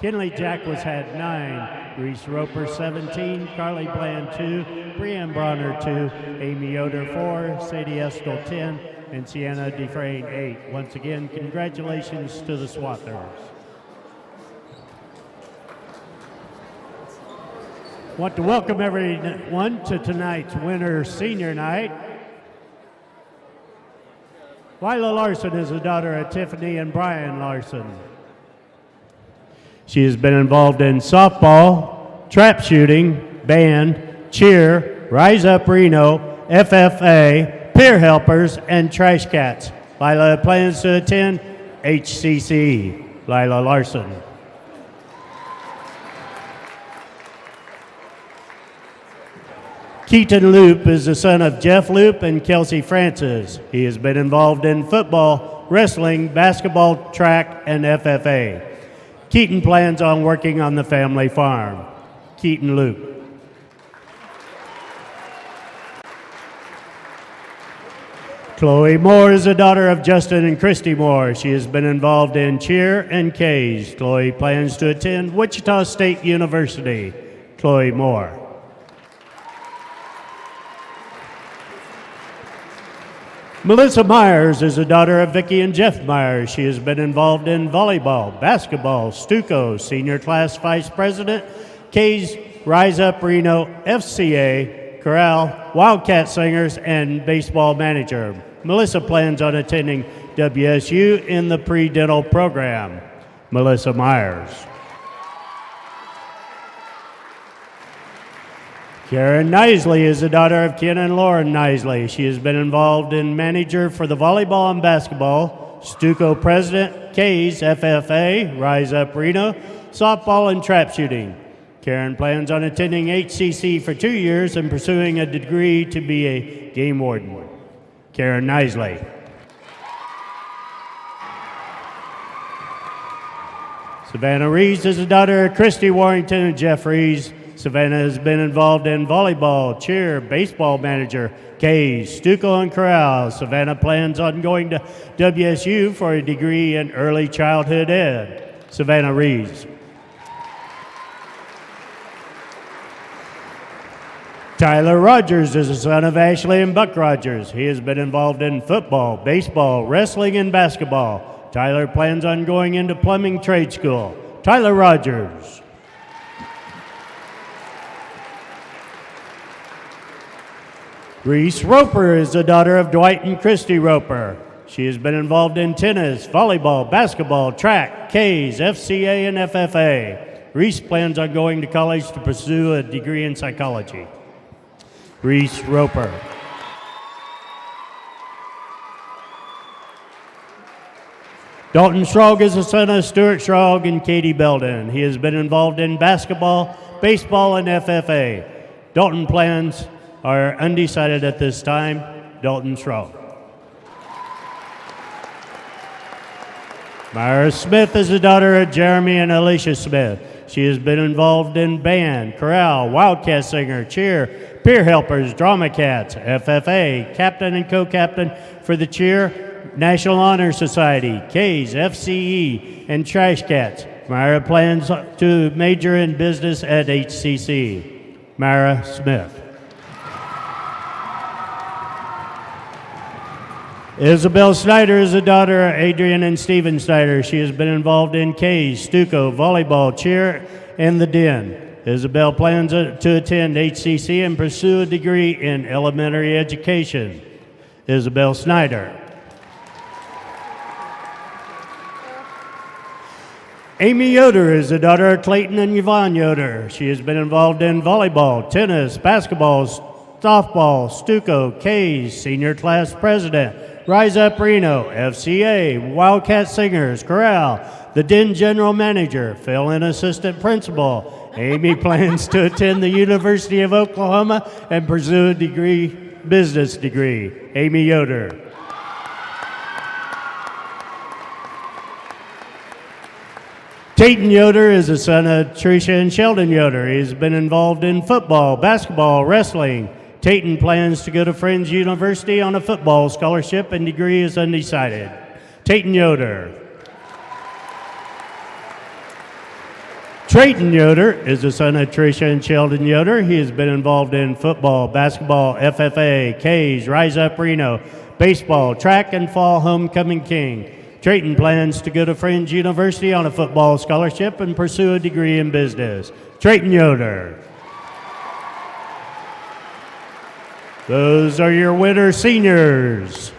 Kinley Jack had 9, Reese Roper 17, Carly Bland 2, Brianne Bronner 2, Amy Yoder 4, Sadie Estel 10, and Sienna Defrain 8. Once again, congratulations to the Swathers. Want to welcome everyone to tonight's winter senior night. Lila Larson is the daughter of Tiffany and Brian Larson. She has been involved in softball, trap shooting, band, cheer, Rise Up Reno, FFA, peer helpers, and trash cats. Lila plans to attend HCC. Lila Larson. Keaton Loop is the son of Jeff Loop and Kelsey Francis. He has been involved in football, wrestling, basketball, track, and FFA. Keaton plans on working on the family farm. Keaton Loop. Chloe Moore is the daughter of Justin and Christy Moore. She has been involved in cheer and K's. Chloe plans to attend Wichita State University. Chloe Moore. Melissa Myers is the daughter of Vicki and Jeff Myers. She has been involved in volleyball, basketball, Stuco, senior class vice president, K's Rise Up Reno, FCA, Corral, Wildcat Singers, and baseball manager. Melissa plans on attending WSU in the pre-dental program. Melissa Myers. Karen Nisley is the daughter of Ken and Lauren Nisley. She has been involved in manager for the volleyball and basketball, Stuco president, K's, FFA, Rise Up Reno, softball and trap shooting. Karen plans on attending HCC for 2 years and pursuing a degree to be a game warden. Karen Nisley. Savannah Reeves is the daughter of Christy Warrington and Jeff Reeves. Savannah has been involved in volleyball, cheer, baseball manager, K's, Stuco, and Corral. Savannah plans on going to WSU for a degree in early childhood ed. Savannah Reeves. Tyler Rogers is the son of Ashley and Buck Rogers. He has been involved in football, baseball, wrestling, and basketball. Tyler plans on going into plumbing trade school. Tyler Rogers. Reese Roper is the daughter of Dwight and Christy Roper. She has been involved in tennis, volleyball, basketball, track, K's, FCA, and FFA. Reese plans on going to college to pursue a degree in psychology. Reese Roper. Dalton Schrog is the son of Stuart Schrog and Katie Belden. He has been involved in basketball, baseball, and FFA. Dalton plans are undecided at this time. Dalton Schrog. Myra Smith is the daughter of Jeremy and Alicia Smith. She has been involved in band, chorale, Wildcat singer, cheer, peer helpers, drama cats, FFA, captain and co-captain for the cheer, National Honor Society, K's, FCE, and Trash Cats. Myra plans to major in business at HCC. Myra Smith. Isabel Snyder is the daughter of Adrian and Stephen Snyder. She has been involved in K's, Stuco, volleyball, cheer, and the Den. Isabel plans to attend HCC and pursue a degree in elementary education. Isabel Snyder. Amy Yoder is the daughter of Clayton and Yvonne Yoder. She has been involved in volleyball, tennis, basketball, softball, Stuco, K's, senior class president, Rise Up Reno, FCA, Wildcat Singers, Corral, the Den General Manager, fill-in assistant principal. Amy plans to attend the University of Oklahoma and pursue a business degree. Amy Yoder. Tayton Yoder is the son of Tricia and Sheldon Yoder. He has been involved in football, basketball, wrestling. Tayton plans to go to Friends University on a football scholarship and degree is undecided. Tayton Yoder. Trayton Yoder is the son of Tricia and Sheldon Yoder. He has been involved in football, basketball, FFA, K's, Rise Up Reno, baseball, track, and fall homecoming king. Trayton plans to go to Friends University on a football scholarship and pursue a degree in business. Trayton Yoder. Those are your winner seniors.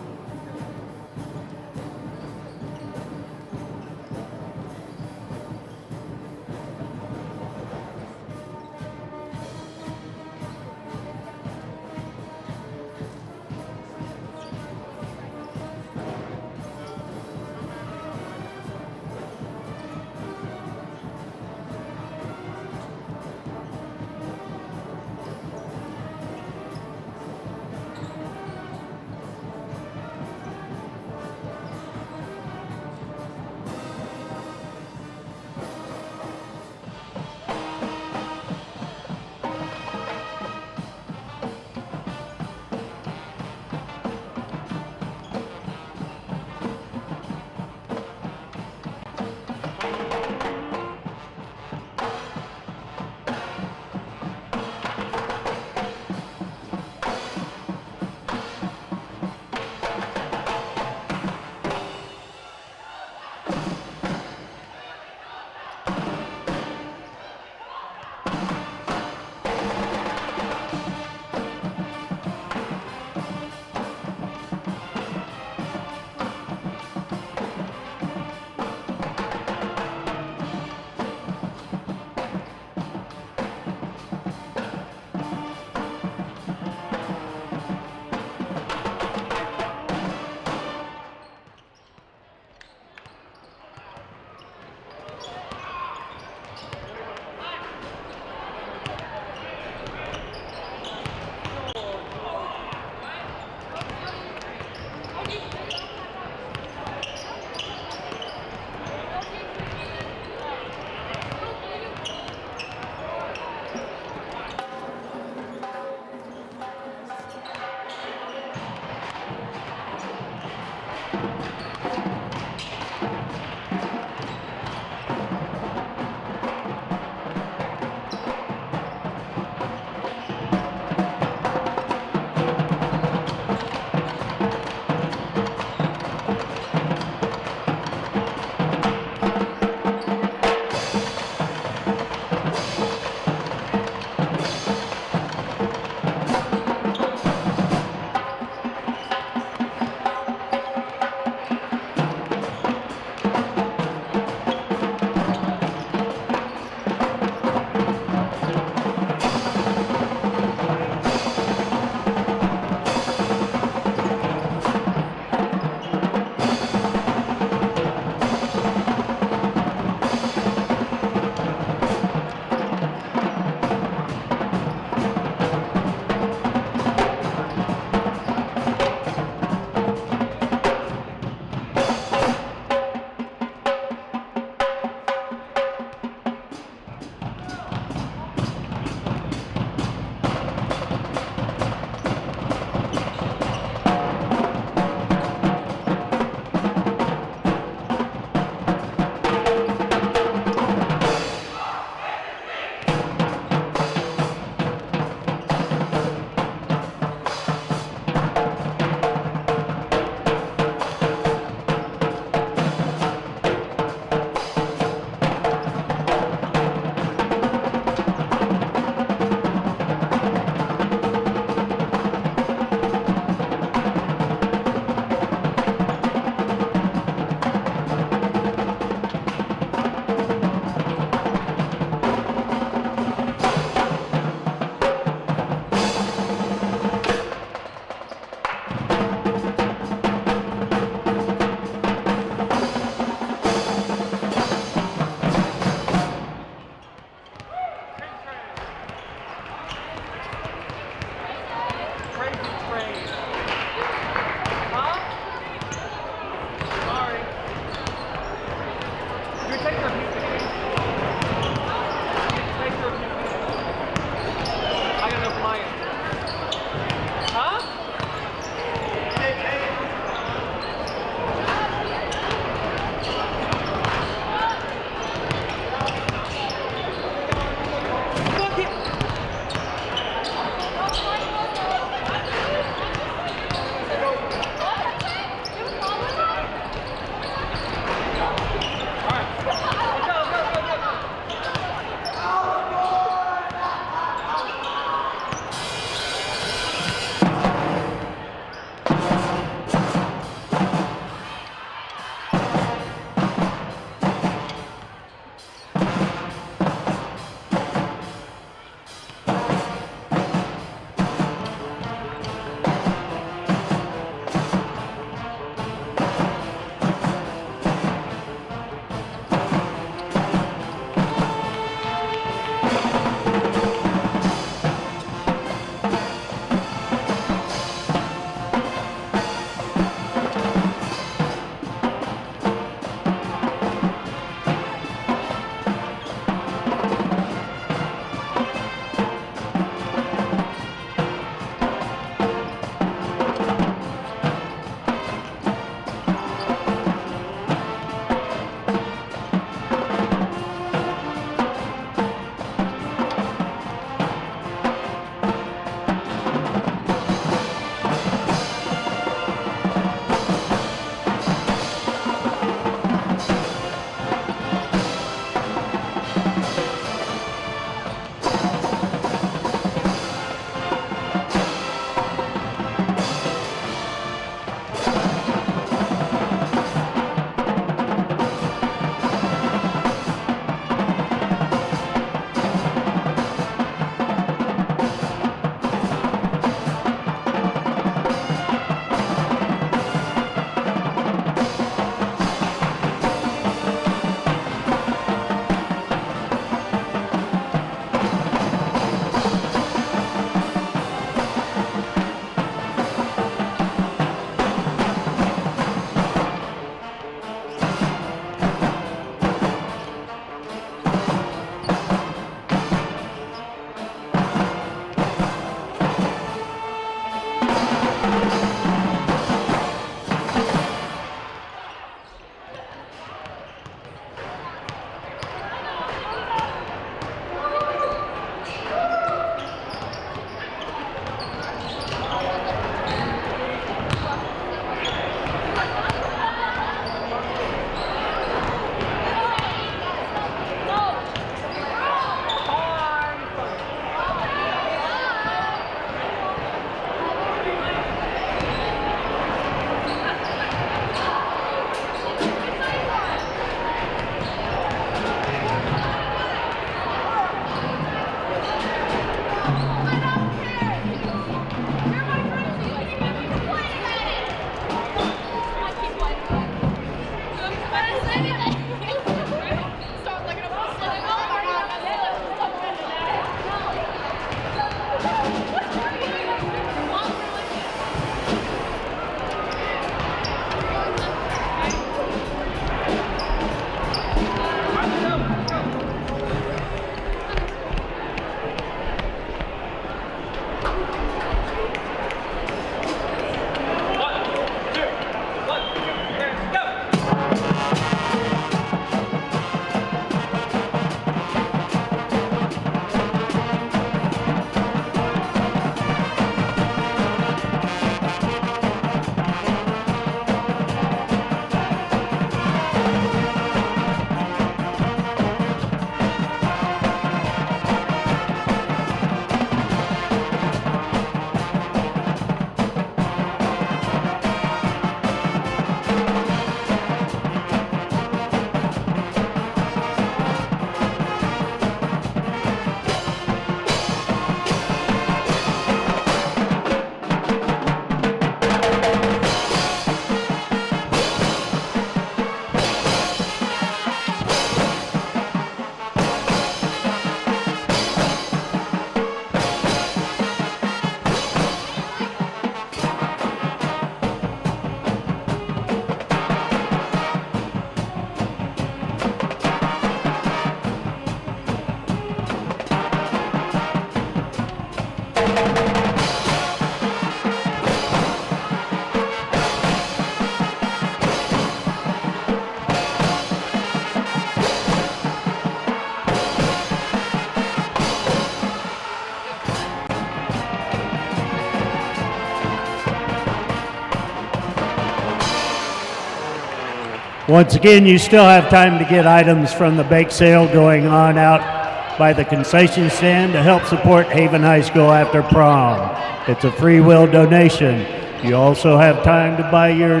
Once again, you still have time to get items from the bake sale going on out by the concession stand to help support Haven High School after prom. It's a free will donation. You also have time to buy your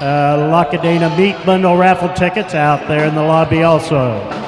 Lacadena Meat Bundle raffle tickets out there in the lobby also.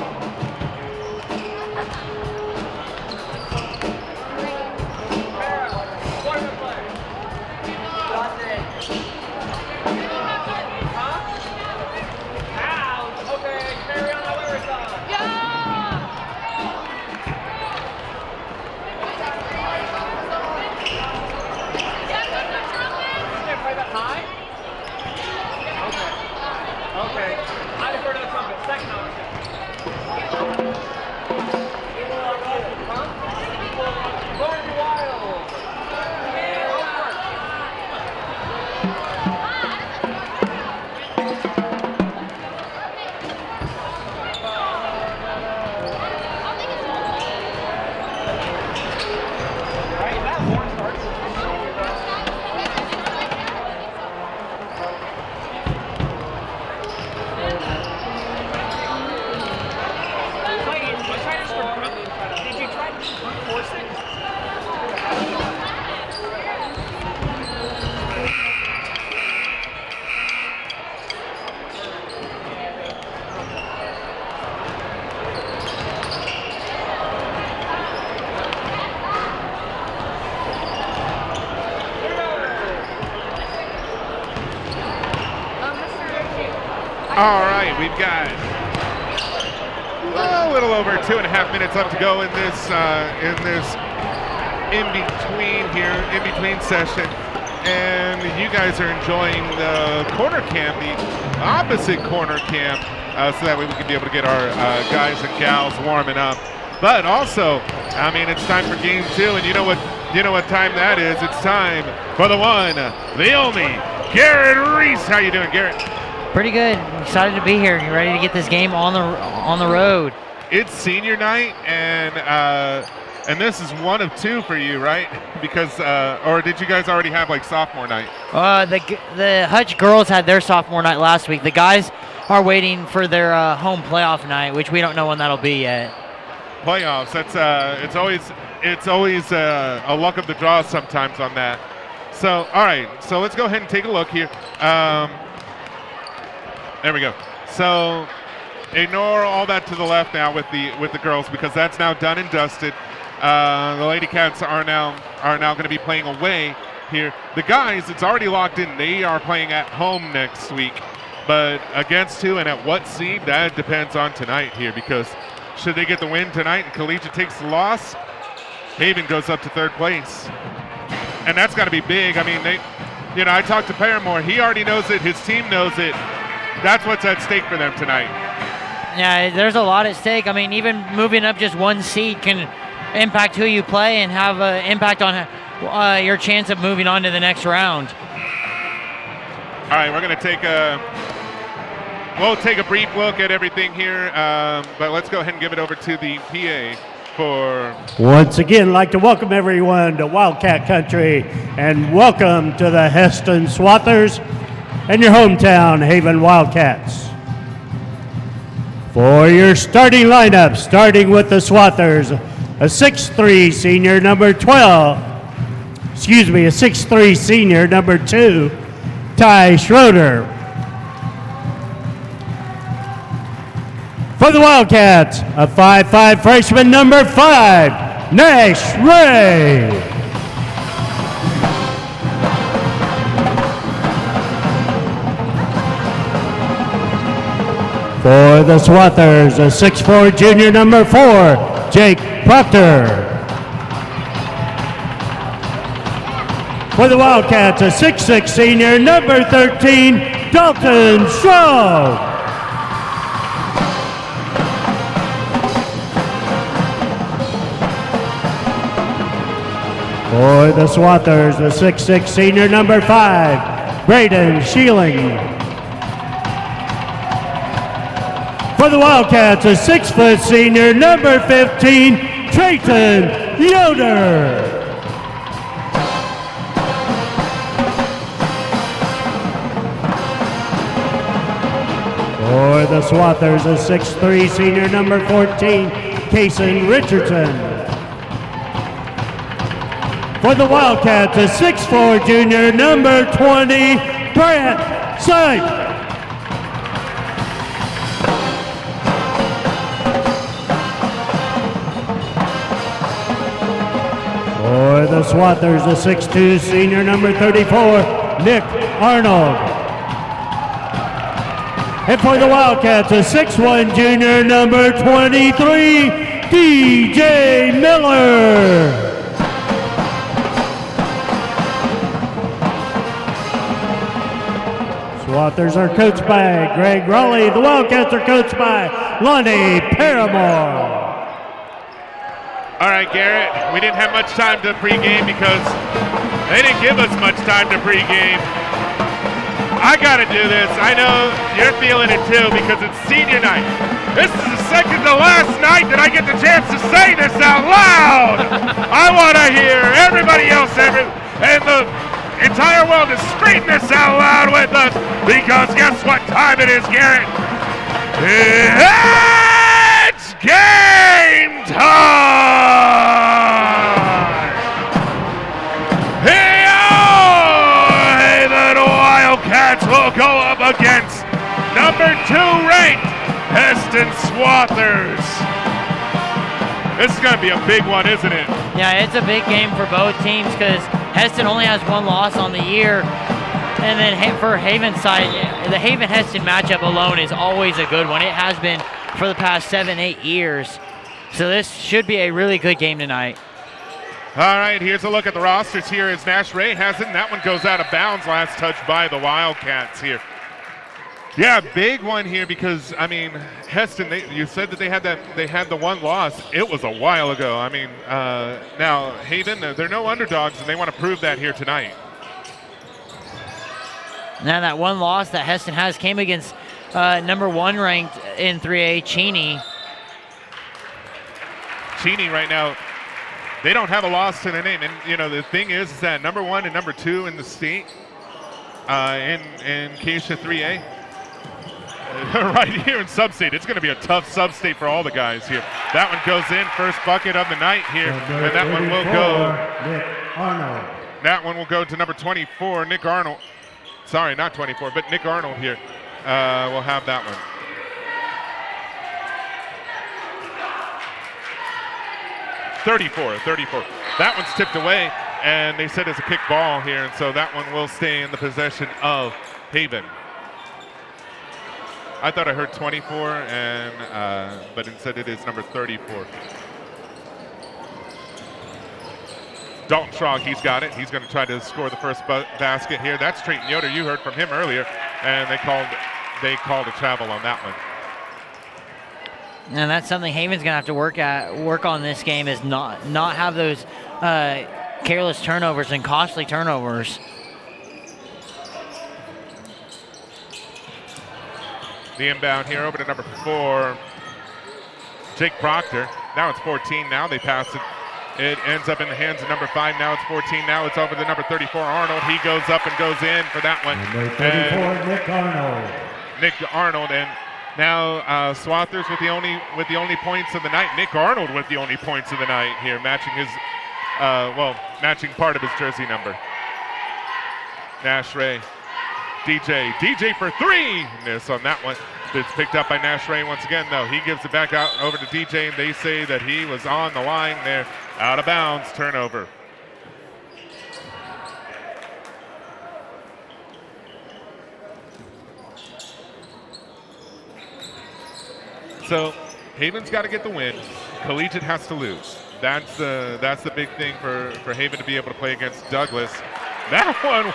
All right, we've got a little over 2.5 minutes left to go in this in between session, and you guys are enjoying the corner camp, the opposite corner camp, so that way we can be able to get our guys and gals warming up. But also, I mean, it's time for game 2, and you know what time that is? It's time for the one, the only, Garrett Reese. How you doing, Garrett? Pretty good. I'm excited to be here. You ready to get this game on the road? It's senior night, and this is one of two for you, right? Because or did you guys already have like sophomore night? The Hutch girls had their sophomore night last week. The guys are waiting for their home playoff night, which we don't know when that'll be yet. Playoffs. That's it's always a luck of the draw sometimes on that. So all right. So let's go ahead and take a look here. There we go. So ignore all that to the left now with the girls, because that's now done and dusted. The Lady Cats are now going to be playing away here. The guys, it's already locked in. They are playing at home next week, but against who and at what seed, that depends on tonight here, because should they get the win tonight and Collegiate takes the loss, Haven goes up to third place, and that's got to be big. I mean, I talked to Paramore. He already knows it. His team knows it. That's what's at stake for them tonight. Yeah, there's a lot at stake. I mean, even moving up just one seed can impact who you play and have an impact on your chance of moving on to the next round. All right, we're going to we'll take a brief look at everything here, but let's go ahead and give it over to the PA for... Once again, I'd like to welcome everyone to Wildcat Country, and welcome to the Hesston Swathers and your hometown Haven Wildcats. For your starting lineup, starting with the Swathers, a 6'3" senior number 12, a 6'3" senior number 2, Ty Schroeder. For the Wildcats, a 5'5" freshman number 5, Nash Ray. For the Swathers, a 6'4" junior number 4, Jake Proctor. For the Wildcats, a 6'6" senior number 13, Dalton Shaw. For the Swathers, a 6'6" senior number 5, Braden Sheeling. For the Wildcats, a 6' senior, number 15, Trayton Yoder. For the Swathers, a 6'3", senior number 14, Kason Richardson. For the Wildcats, a 6'4", junior number 20, Brant Sipe. For the Swathers, a 6'2", senior number 34, Nick Arnold. And for the Wildcats, a 6'1", junior number 23, DJ Miller. Swathers are coached by Greg Raleigh. The Wildcats are coached by Lonnie Paramore. All right, Garrett, we didn't have much time to pregame because they didn't give us much time to pregame. I got to do this. I know you're feeling it too because it's senior night. This is the second to last night that I get the chance to say this out loud. I want to hear everybody else and the entire world is screaming this out loud with us because guess what time it is, Garrett? It's game time! The Wildcats will go up against number 2 ranked Hesston Swathers. This is going to be a big one, isn't it? Yeah, it's a big game for both teams because Hesston only has 1 loss on the year. And then for Haven's side, the Haven-Hesston matchup alone is always a good one. It has been for the past 7-8 years. So this should be a really good game tonight. All right, here's a look at the rosters here as Nash Ray has it, and that one goes out of bounds. Last touch by the Wildcats here. Yeah, big one here because, I mean, Hesston, you said that they had the 1 loss. It was a while ago. I mean, now, Haven, they're no underdogs, and they want to prove that here tonight. Now that 1 loss that Hesston has came against number 1 ranked in 3A, Cheney. Cheney right now, they don't have a loss to their name. And, you know, the thing is that number 1 and number 2 in the state, in Keisha 3A, right here in sub-state. It's going to be a tough sub-state for all the guys here. That one goes in, first bucket of the night here. And that one will go. Nick Arnold. That one will go to number 24, Nick Arnold. Sorry, not 24, but Nick Arnold here will have that one. $34. That one's tipped away, and they said it's a kick ball here, and so that one will stay in the possession of Haven. I thought I heard 24, and but instead it is number 34. Dalton Strong, he's got it. He's going to try to score the first basket here. That's Trayton Yoder. You heard from him earlier, and they called a travel on that one. And that's something Haven's going to have to work on this game is not have those careless turnovers and costly turnovers. The inbound here over to number 4, Jake Proctor. Now it's 14. Now they pass it. It ends up in the hands of number 5. Now it's 14. Now it's over to number 34, Arnold. He goes up and goes in for that one. Number 34, Nick Arnold. Nick Arnold, and now Swathers with the only points of the night. Nick Arnold with the only points of the night here, matching his matching part of his jersey number. Nash Ray, DJ for 3. Miss on that one. It's picked up by Nash Ray once again. No, he gives it back out over to DJ, and they say that he was on the line there. Out of bounds, turnover. So Haven's got to get the win. Collegiate has to lose. That's the big thing for Haven to be able to play against Douglas. That one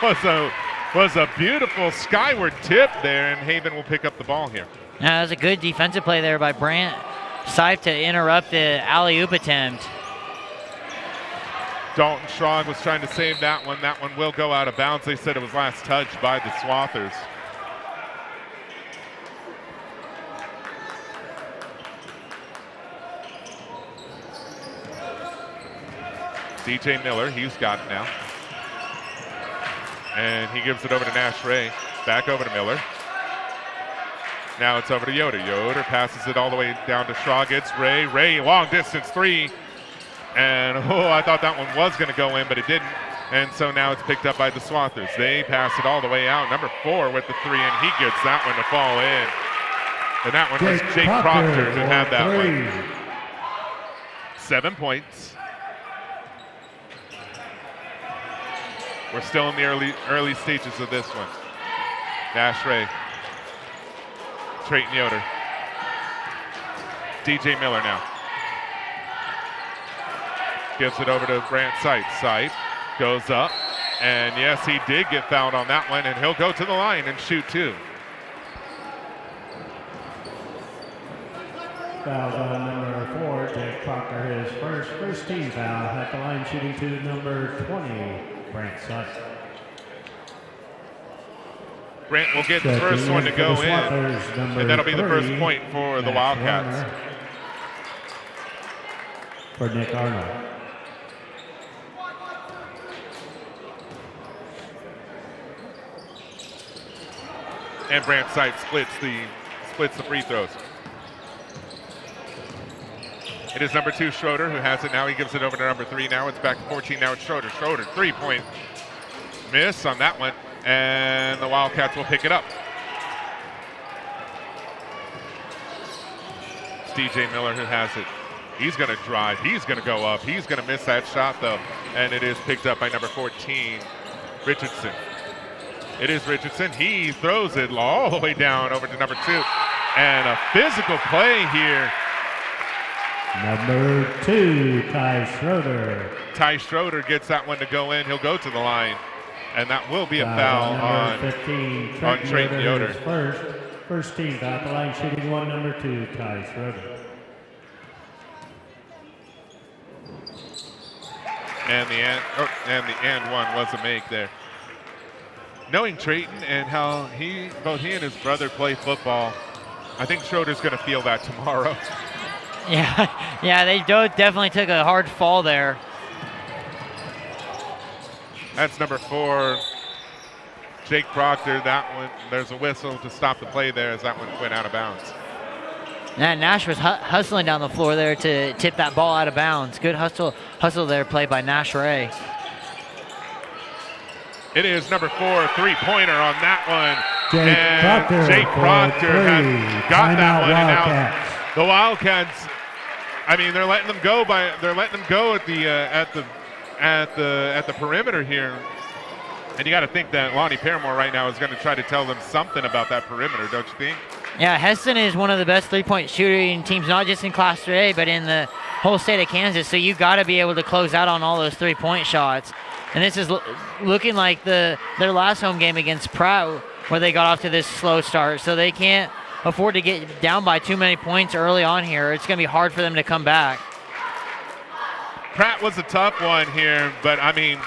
was a beautiful skyward tip there, and Haven will pick up the ball here. Now, that was a good defensive play there by Brant Sipe to interrupt the alley-oop attempt. Dalton Strong was trying to save that one. That one will go out of bounds. They said it was last touched by the Swathers. DJ Miller, he's got it now. And he gives it over to Nash Ray. Back over to Miller. Now it's over to Yoder. Yoder passes it all the way down to Shaw. Gets Ray. Ray, long distance three. And I thought that one was going to go in, but it didn't. And so now it's picked up by the Swathers. They pass it all the way out. Number 4 with the 3, and he gets that one to fall in. And that one was Jake Proctor who had that one. 7 points. We're still in the early stages of this one. Nash Ray. Trayton Yoder. DJ Miller now. Gives it over to Brant Sipe. Sipe goes up, and yes, he did get fouled on that one, and he'll go to the line and shoot 2. Foul on number 4, Jake Proctor, his first team foul at the line, shooting to number 20, Brant Sipe. Brant will get the first one to go in, and that'll be the first point for the Wildcats. For Nick Arnold. And Brant Sipe splits the free throws. It is number 2, Schroeder, who has it now. He gives it over to number 3 now. It's back to 14. Now it's Schroeder. Schroeder, 3-point miss on that one. And the Wildcats will pick it up. It's DJ Miller who has it. He's going to drive. He's going to go up. He's going to miss that shot, though. And it is picked up by number 14, Richardson. It is Richardson. He throws it all the way down over to number 2. And a physical play here. Number 2, Ty Schroeder. Ty Schroeder gets that one to go in. He'll go to the line. And that will be a foul on 15, Trayton Yoder. First team foul at the line, shooting 1, number 2, Ty Schroeder. And the and one was a make there. Knowing Trayton and how both he and his brother play football, I think Schroeder's going to feel that tomorrow. Yeah, they definitely took a hard fall there. That's number 4, Jake Proctor. That one, there's a whistle to stop the play there as that one went out of bounds. Yeah, Nash was hustling down the floor there to tip that ball out of bounds. Good hustle there, played by Nash Ray. It is number 4, 3-pointer on that one. Jake Proctor has got that one. And now the Wildcats, I mean, they're letting them go at the perimeter here. And you got to think that Lonnie Paramore right now is going to try to tell them something about that perimeter, don't you think? Yeah, Hesston is one of the best three-point shooting teams, not just in Class 3A, but in the whole state of Kansas. So you got to be able to close out on all those three-point shots. And this is looking like their last home game against Pratt, where they got off to this slow start. So they can't afford to get down by too many points early on here. It's going to be hard for them to come back. Pratt was a tough one here, but I mean,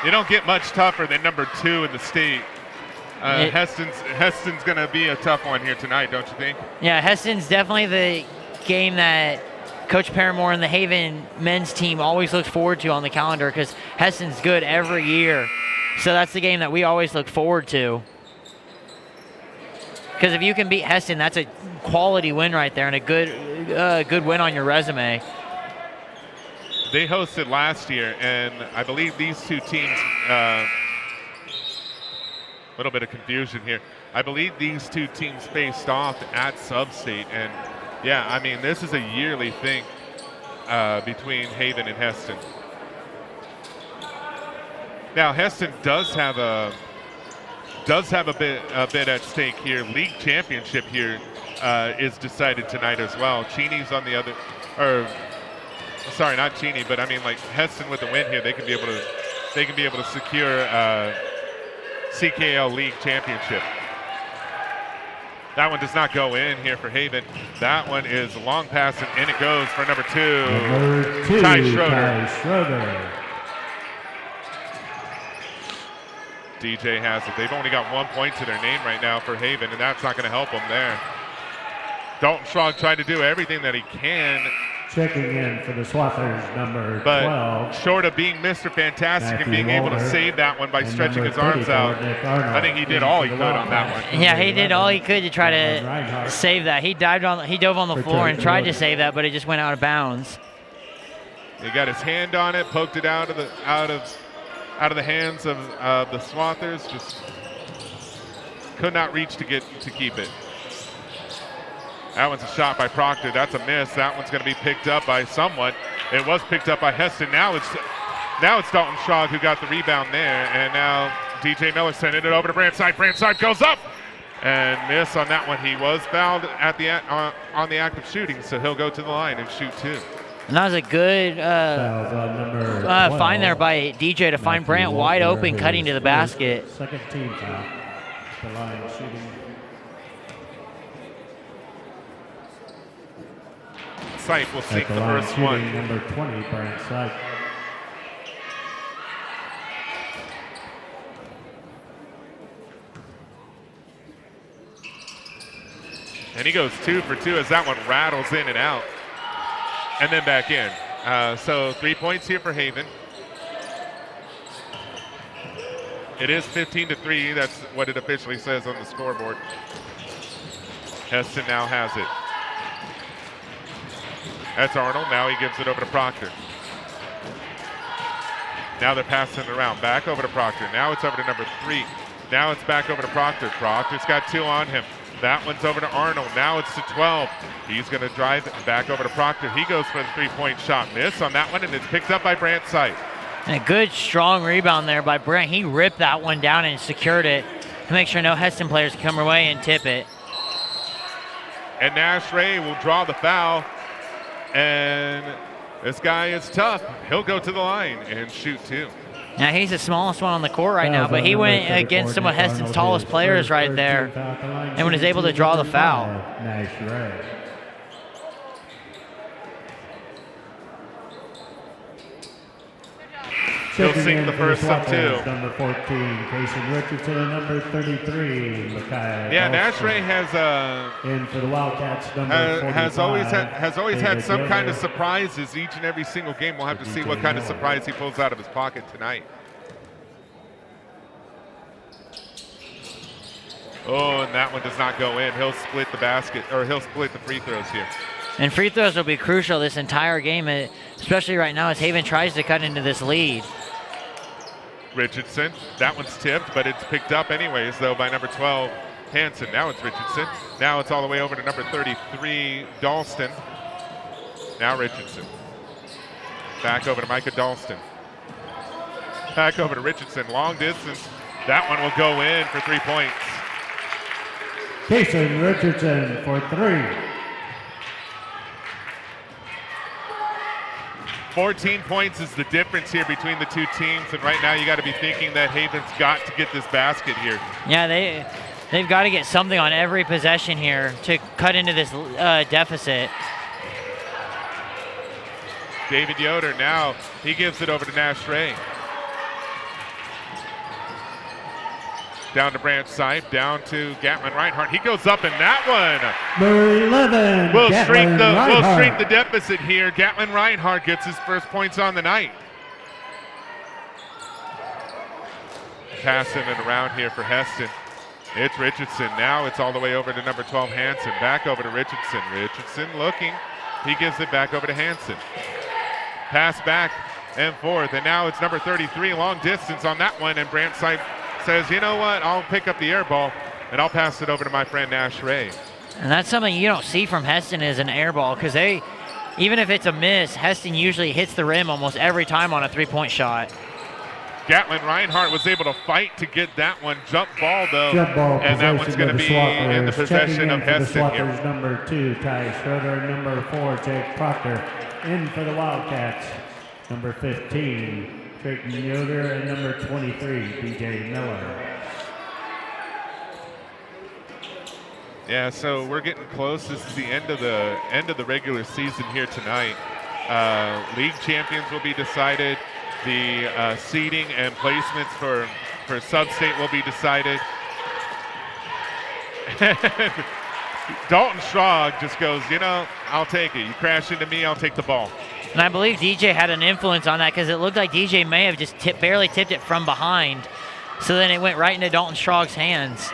you don't get much tougher than number 2 in the state. Hesston's going to be a tough one here tonight, don't you think? Yeah, Hesston's definitely the game that Coach Paramore and the Haven men's team always looks forward to on the calendar, because Hesston's good every year. So that's the game that we always look forward to. Because if you can beat Hesston, that's a quality win right there and a good win on your resume. They hosted last year, and I believe these two teams, a little bit of confusion here. I believe these two teams faced off at Sub-State, and yeah, I mean, this is a yearly thing between Haven and Hesston. Now, Hesston does have a bit at stake here. League championship here is decided tonight as well. Cheney's on the other, or sorry, not Cheney, but I mean, like, Hesston with the win here, they can be able to secure CKL League championship. That one does not go in here for Haven. That one is a long pass, and it goes for number 2, Ty Schroeder. DJ has it. They've only got 1 point to their name right now for Haven, and that's not going to help them there. Dalton Strong tried to do everything that he can Checking in for the Swathers, number But 12. short of being Mr. Fantastic and Matthew being able to Walter. save that one by And stretching number his arms 34, out, Nick Arnold. I think he did In all for he the could on that Wildcats, one. Yeah, number he did all he 11, could to try Cameron to Reinhardt. save that. He dove on the For floor and Turk tried to Northern. save that, but it just went out of bounds. He got his hand on it, poked it out of the hands of the Swathers. Just could not reach to keep it. That one's a shot by Proctor. That's a miss. That one's going to be picked up by someone. It was picked up by Hesston. Now it's Dalton Shaw who got the rebound there, and now DJ Miller sending it over to Brandside. Brandside goes up and miss on that one. He was fouled at on the act of shooting, so he'll go to the line and shoot 2. And that was a good Fouls on number find there 12. by DJ to find Matthew Brant wide Walter, open, cutting to the his basket. Second team foul. The line shooting. Sipe will sink At the line first shooting, one. number 20, Brant Sipe. And he goes 2 for 2 as that one rattles in and out. And then back in. So 3 points here for Haven. It is 15-3. That's what it officially says on the scoreboard. Hesston now has it. That's Arnold. Now he gives it over to Proctor. Now they're passing it around. Back over to Proctor. Now it's over to number 3. Now it's back over to Proctor. Proctor's got 2 on him. That one's over to Arnold. Now it's to 12. He's going to drive it back over to Proctor. He goes for the 3-point shot. Miss on that one, and it's picked up by Brant Sipe. And a good, strong rebound there by Brent. He ripped that one down and secured it to make sure no Hesston players can come away and tip it. And Nash Ray will draw the foul. And this guy is tough. He'll go to the line and shoot 2. Now he's the smallest one on the court right now, Fouls but on he number went 34, against some of Nick Heston's Arnold, tallest his players first right 13 there, foul at the line and was shooting, able to draw the number foul. 5, Nash Ray. He'll Checking sink in the for first of 2. Swathers, number 14, Kason Richardson, and number 33, Micaiah Yeah, Nash Dalston. Ray has In for the Wildcats, number 45, has always had David some kind of Yoder. surprises each and every single game. We'll have to see what kind of surprise he pulls out of his pocket tonight. Oh, and that one does not go in. He'll split the basket, or he'll split the free throws here. And free throws will be crucial this entire game, especially right now as Haven tries to cut into this lead. Richardson, that one's tipped, but it's picked up anyways, though, by number 12, Hanson. Now it's Richardson. Now it's all the way over to number 33, Dalston. Now Richardson. Back over to Micah Dalston. Back over to Richardson. Long distance. That one will go in for 3 points. Kason Richardson for 3. 14 points is the difference here between the two teams, and right now you got to be thinking that Haven's got to get this basket here. Yeah, they've got to get something on every possession here to cut into this deficit. David Yoder now, he gives it over to Nash Ray. Down to Branch Sipe, down to Gatlin Reinhardt. He goes up in that one. Number 11, We'll Gatlin Reinhardt. shrink the deficit here. Gatlin Reinhardt gets his first points on the night. Passing it around here for Hesston. It's Richardson. Now it's all the way over to number 12, Hanson. Back over to Richardson. Richardson looking. He gives it back over to Hanson. Pass back and forth. And now it's number 33, long distance on that one. And Branch Sipe says, you know what, I'll pick up the air ball and I'll pass it over to my friend Nash Ray. And that's something you don't see from Hesston as an air ball, because even if it's a miss, Hesston usually hits the rim almost every time on a 3-point shot. Gatlin Reinhardt was able to fight to get that one. Jump ball, though. Jump ball and that one's going to be in the possession of Hesston here. Swathers, number 2, Ty Schroeder, number 4, Jake Proctor. In for the Wildcats, number 15, Drayton Yoder, and number 23, DJ Miller. Yeah, so we're getting close. This is the end of the regular season here tonight. League champions will be decided. The seeding and placements for sub-state will be decided. Dalton Strog just goes, I'll take it. You crash into me, I'll take the ball. And I believe DJ had an influence on that because it looked like DJ may have just barely tipped it from behind. So then it went right into Dalton Strog's hands.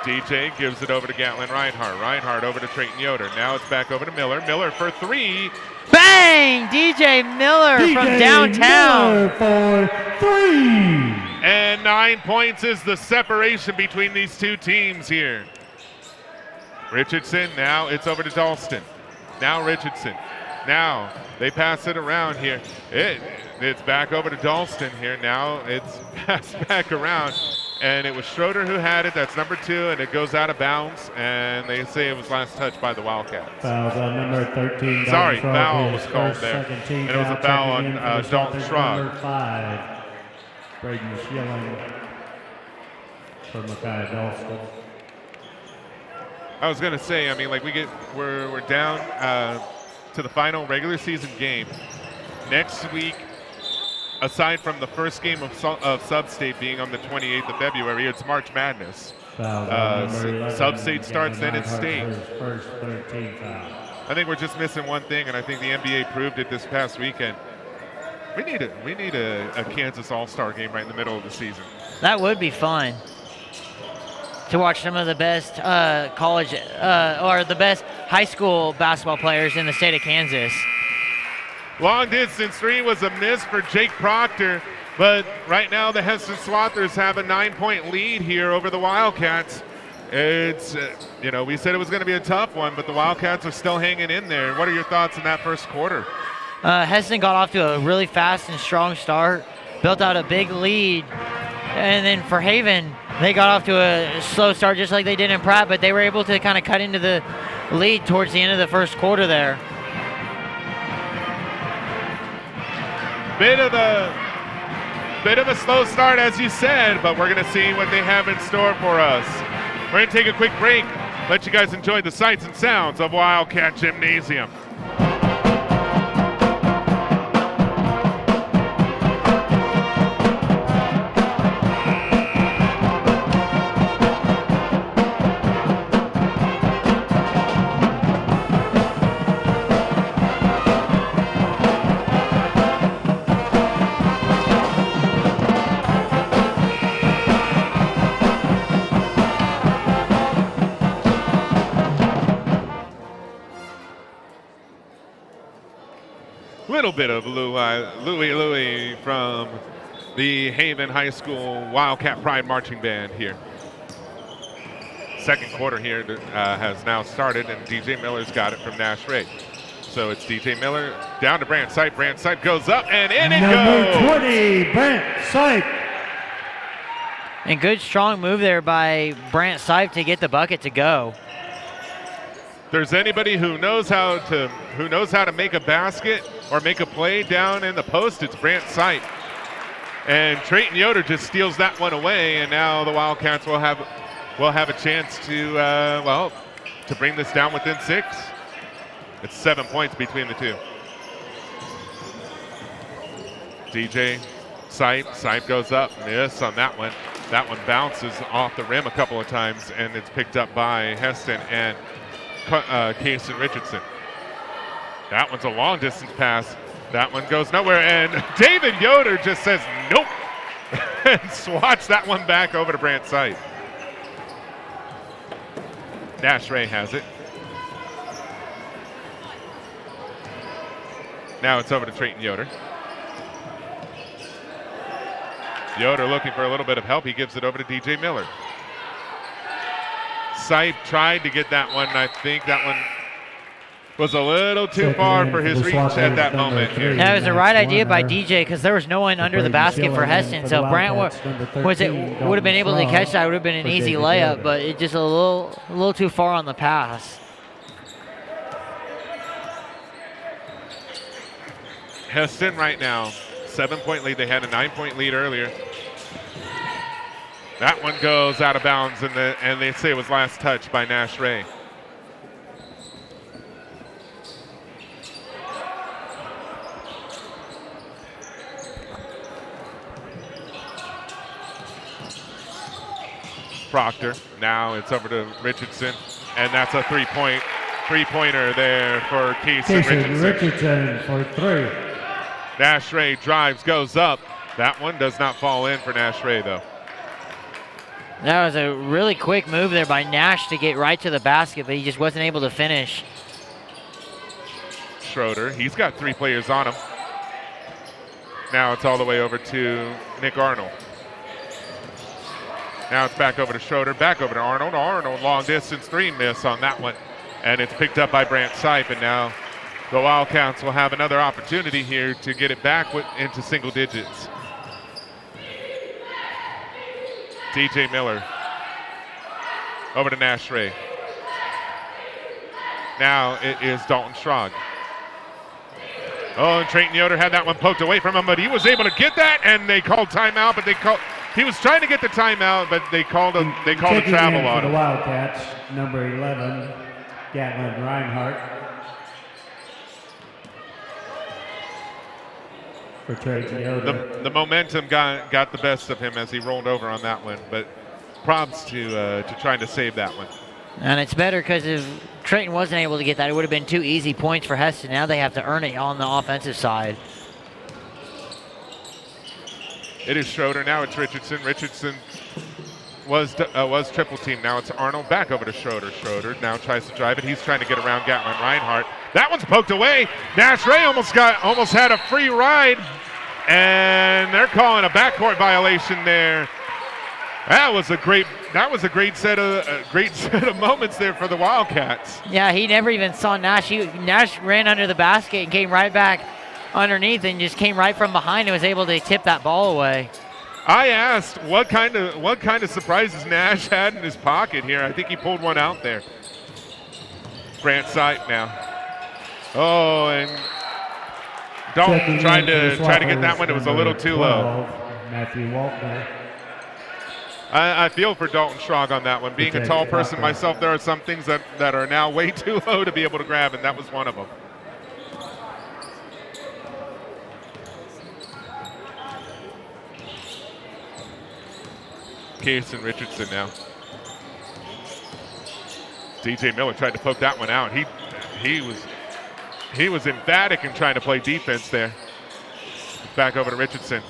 DJ gives it over to Gatlin Reinhardt. Reinhardt over to Trayton Yoder. Now it's back over to Miller. Miller for three. Bang! DJ Miller from downtown. Miller for 3. And 9 points is the separation between these two teams here. Richardson, now it's over to Dalston. Now Richardson. Now they pass it around here. It's back over to Dalston here. Now it's passed back around. And it was Schroeder who had it. That's number 2, and it goes out of bounds. And they say it was last touched by the Wildcats. Fouls on number 13. Sorry, Dalton foul Strog, was his called first, there. second team And it was a foul, foul on checking in for the Dalton Swathers, Strog. Number 5. Braden Schilling for Mackay Dalston. I was gonna say, we're down to the final regular season game. Next week, aside from the first game of Sub-State being on the 28th of February, it's March Madness. Sub-State starts, then it's State. First 13 foul. I think we're just missing one thing, and I think the NBA proved it this past weekend. We need a Kansas All-Star game right in the middle of the season. That would be fun to watch some of the best college or the best high school basketball players in the state of Kansas. Long distance 3 was a miss for Jake Proctor, but right now the Hesston Swathers have a 9-point lead here over the Wildcats. It's, we said it was going to be a tough one, but the Wildcats are still hanging in there. What are your thoughts in that first quarter? Hesston got off to a really fast and strong start, built out a big lead, and then for Haven, they got off to a slow start just like they did in Pratt, but they were able to kind of cut into the lead towards the end of the first quarter there. Bit of a slow start, as you said, but we're going to see what they have in store for us. We're going to take a quick break, let you guys enjoy the sights and sounds of Wildcat Gymnasium. Little bit of Louie from the Haven High School Wildcat Pride Marching Band here. Second quarter here has now started, and DJ Miller's got it from Nash Ray. So it's DJ Miller down to Brant Sipe. Brant Sipe goes up, and in it goes! Number 20, Brant Sipe. And good strong move there by Brant Sipe to get the bucket to go. There's anybody who knows how to make a basket or make a play down in the post, it's Brant Sipe. And Trayton Yoder just steals that one away, and now the Wildcats will have a chance to bring this down within 6. It's 7 points between the two. DJ Sipe goes up, miss on that one. That one bounces off the rim a couple of times, and it's picked up by Hesston and Kason Richardson. That one's a long distance pass. That one goes nowhere, and David Yoder just says nope and swats that one back over to Brant Sipe. Nash Ray has it. Now it's over to Trayton Yoder. Yoder looking for a little bit of help. He gives it over to DJ Miller. Sipe tried to get that one. I think that one was a little too far for his reach at that moment here. That was the right idea by DJ because there was no one under the basket for Hesston. So Brant would have been able to catch that. It would have been an easy layup, but it just a little too far on the pass. Hesston right now, 7-point lead. They had a 9-point lead earlier. That one goes out of bounds, and they say it was last touched by Nash Ray. Proctor. Now it's over to Richardson. And that's a three-pointer there for Keeson Jason Richardson. Richardson for 3. Nash Ray drives, goes up. That one does not fall in for Nash Ray, though. That was a really quick move there by Nash to get right to the basket, but he just wasn't able to finish. Schroeder, he's got 3 players on him. Now it's all the way over to Nick Arnold. Now it's back over to Schroeder, back over to Arnold. Arnold, long distance 3 miss on that one. And it's picked up by Brant Sipe, and now the Wildcats will have another opportunity here to get it back into single digits. DJ Miller over to Nash Ray. Now it is Dalton Schrog. Oh, and Trayton Yoder had that one poked away from him, but he was able to get that, and they called timeout, but he was trying to get the timeout, but they called a travel on for him. the Wildcats, number 11, Gatlin Reinhardt. For Trayton Yoder. The momentum got the best of him as he rolled over on that one, but props to trying to save that one. And it's better because if Trayton wasn't able to get that, it would have been 2 easy points for Hesston. Now they have to earn it on the offensive side. It is Schroeder. Now it's Richardson. Richardson was triple team. Now it's Arnold back over to Schroeder. Schroeder now tries to drive it. He's trying to get around Gatlin Reinhardt. That one's poked away. Nash Ray almost had a free ride, and they're calling a backcourt violation there. That was a great set of moments there for the Wildcats. Yeah, he never even saw Nash. Nash ran under the basket and came right back underneath and just came right from behind and was able to tip that ball away. I asked what kind of surprises Nash had in his pocket here. I think he pulled one out there. Brant Sipe now. Oh, and Dalton trying to get that one. It was a little too low. Matthew Waltner. I feel for Dalton Schrog on that one. Being a tall person myself, there are some things that are now way too low to be able to grab, and that was one of them. Keeson Richardson now. DJ Miller tried to poke that one out. He was emphatic in trying to play defense there. Back over to Richardson.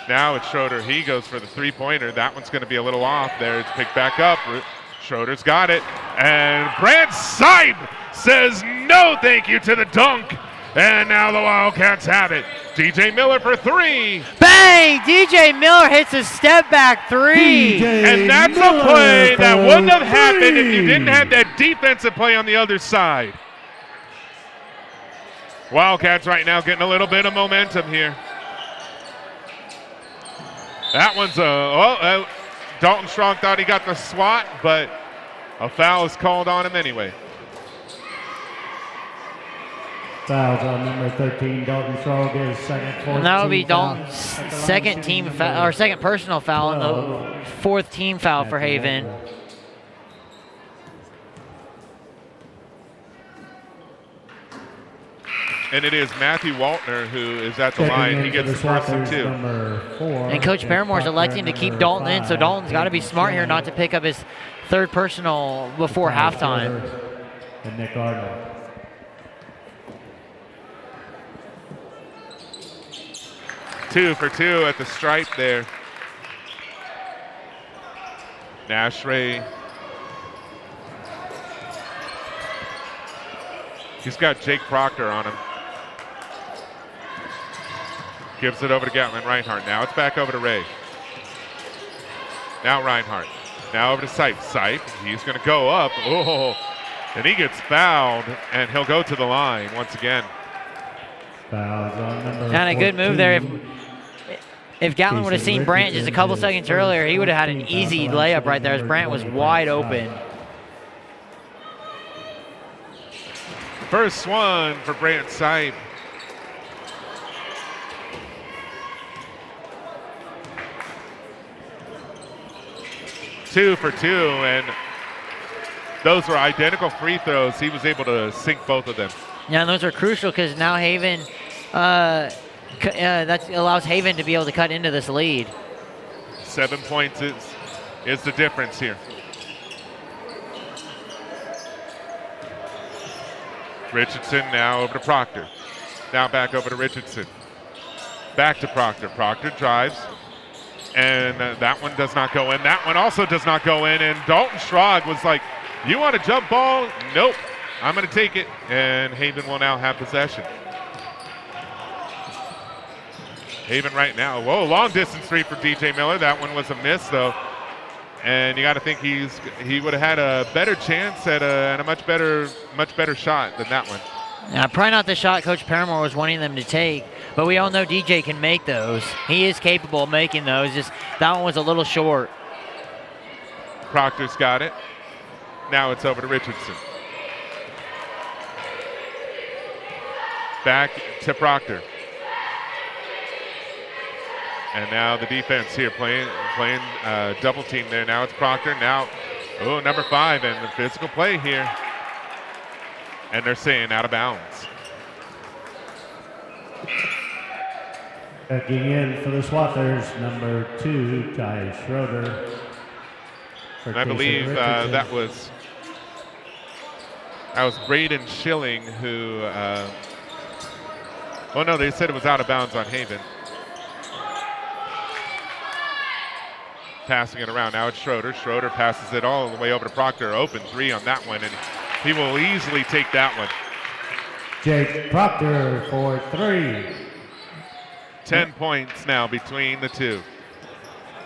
Now it's Schroeder. He goes for the 3-pointer. That one's going to be a little off there. It's picked back up. Schroeder's got it. And Brant Sipe says no thank you to the dunk. And now the Wildcats have it. DJ Miller for 3. Bang! DJ Miller hits a step back 3. And that's a play that wouldn't have happened if you didn't have that defensive play on the other side. Wildcats right now getting a little bit of momentum here. That one's Dalton Strong thought he got the swat, but a foul is called on him anyway. Fouls on number 13, Dalton Strong, his second. And that would be Dalton's second team foul, or second personal foul, and the 4th team foul for Haven. And it is Matthew Waltner who is at the line. He gets the first of 2. And Coach Paramore's electing to keep Dalton in, so Dalton's got to be smart here not to pick up his 3rd personal before halftime. And Nick Arnold. Two for 2 at the stripe there. Nash Ray. He's got Jake Proctor on him. Gives it over to Gatlin Reinhardt. Now it's back over to Ray. Now Reinhardt. Now over to Sipe. Sipe, he's going to go up. Oh, and he gets fouled, and he'll go to the line once again. Fouls on number Kind of good move there. If Gatlin would have seen Brant just a couple seconds earlier, he would have had an easy layup right there as Brant was wide open. First one for Brant Sipe. Two for 2, and those were identical free throws. He was able to sink both of them. Yeah, and those are crucial because now Haven, that allows Haven to be able to cut into this lead. 7 points is the difference here. Richardson now over to Proctor. Now back over to Richardson. Back to Proctor. Proctor drives. And that one does not go in. That one also does not go in. And Dalton Schrog was like, you want a jump ball? Nope. I'm going to take it. And Haven will now have possession. Haven right now. Whoa, long distance three for DJ Miller. That one was a miss, though. And you got to think he would have had a better chance at a much better shot than that one. Yeah, probably not the shot Coach Paramore was wanting them to take, but we all know DJ can make those. He is capable of making those. Just that one was a little short. Proctor's got it. Now it's over to Richardson. Back to Proctor. And now the defense here playing double team there. Now it's Proctor. Now, number 5 and the physical play here. And they're saying out of bounds. Checking in for the Swathers, number 2, Ty Schroeder. And I believe that was Braden Schilling who. No, they said it was out of bounds on Haven. Passing it around. Now it's Schroeder. Schroeder passes it all the way over to Proctor. Open 3 on that one, and he will easily take that one. Jake Proctor for 3. 10 points now between the two.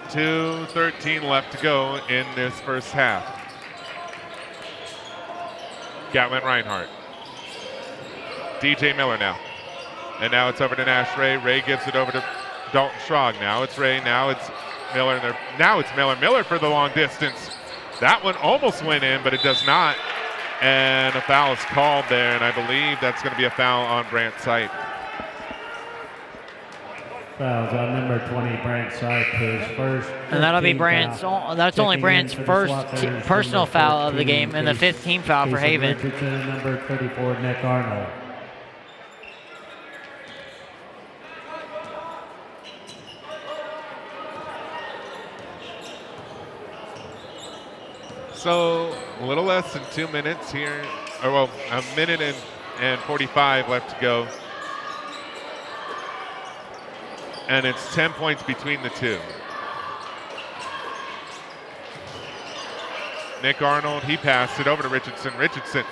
2:13 left to go in this first half. Gatlin Reinhardt. DJ Miller now. And now it's over to Nash Ray. Ray gives it over to Dalton Schrog. Now it's Ray. Now it's Miller. Now it's Miller. Miller for the long distance. That one almost went in, but it does not. And a foul is called there, and I believe that's going to be a foul on Brant Sipe. Fouls on number 20, Brant Sipe, his first. And that'll be Brant's. That's only Brant's first personal foul of the game, and the 15th foul for Haven. Richardson and number 34, Nick Arnold. So a little less than 2 minutes here, or a minute and 45 left to go. And it's 10 points between the two. Nick Arnold, he passed it over to Richardson. Richardson,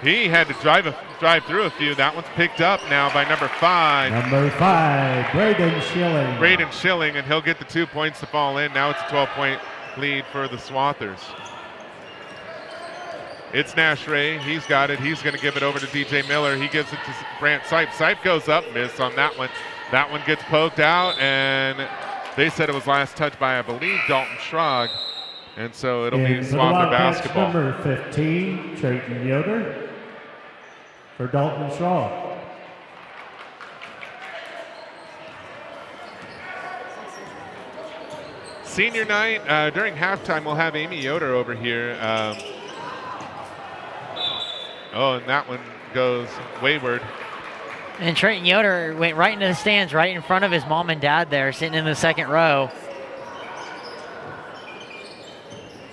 he had to drive through a few. That one's picked up now by number 5. Number 5, Braden Schilling. Braden Schilling, and he'll get the 2 points to fall in. Now it's a 12-point lead for the Swathers. It's Nash Ray. He's got it. He's going to give it over to DJ Miller. He gives it to Brant Sipe. Sipe goes up, miss on that one. That one gets poked out, and they said it was last touched by, I believe, Dalton Schrog. And so it'll be Swather basketball. Number 15, Trayton Yoder for Dalton Schrog. Senior night, during halftime, we'll have Amy Yoder over here. And that one goes wayward. And Trayton Yoder went right into the stands, right in front of his mom and dad there, sitting in the second row.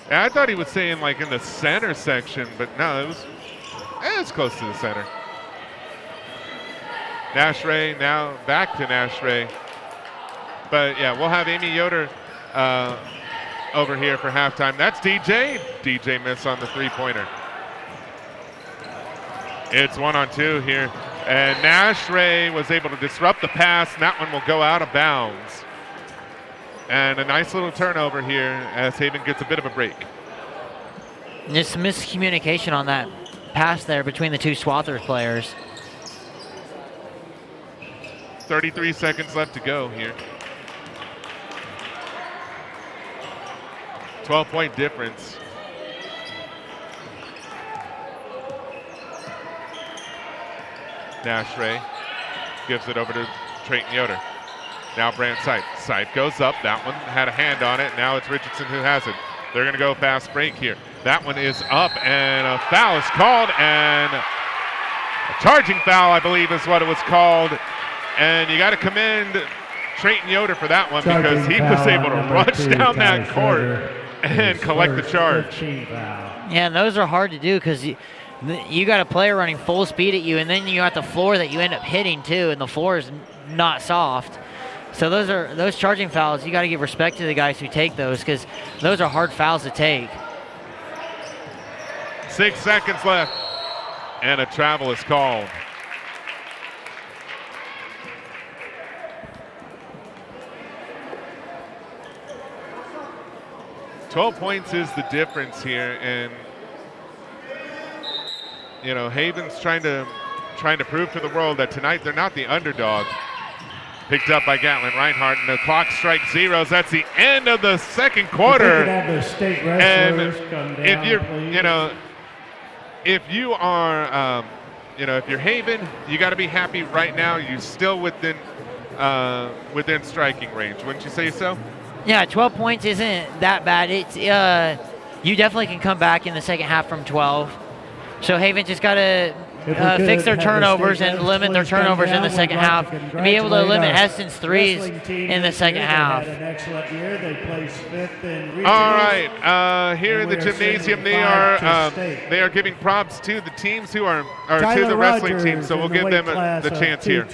Yeah, I thought he was saying like in the center section, but no, it was close to the center. Nash Ray, now back to Nash Ray. But yeah, we'll have Amy Yoder over here for halftime. That's DJ. DJ missed on the three-pointer. It's 1-on-2 here. And Nash Ray was able to disrupt the pass, and that one will go out of bounds. And a nice little turnover here as Haven gets a bit of a break. Just some miscommunication on that pass there between the two Swathers players. 33 seconds left to go here. 12-point difference. Nash Ray gives it over to Trayton Yoder. Now Brant Sipe. Sipe goes up. That one had a hand on it. Now it's Richardson who has it. They're going to go fast break here. That one is up, and a foul is called, and a charging foul, I believe, is what it was called. And you got to commend Trayton Yoder for that one because he was able to rush down that court and collect the charge. Yeah, and those are hard to do because You got a player running full speed at you, and then you got the floor that you end up hitting too, and the floor is not soft. So those charging fouls. You got to give respect to the guys who take those, because those are hard fouls to take. 6 seconds left, and a travel is called. $12 points is the difference here, and you know, Haven's trying to prove to the world that tonight they're not the underdog. Picked up by Gatlin Reinhardt, and the clock strikes zeros. That's the end of the second quarter. And if you're, you know, if you are, you know, if you're Haven, you got to be happy right now. You're still within striking range. Wouldn't you say so? Yeah, 12 points isn't that bad. It's you definitely can come back in the second half from 12. So Haven just got to fix their turnovers and limit their turnovers in the second half, and be able to limit Hesston's threes in the second half. All right, here in the gymnasium, they are giving props to the teams who are, or to the wrestling team. So we'll give them the chance here.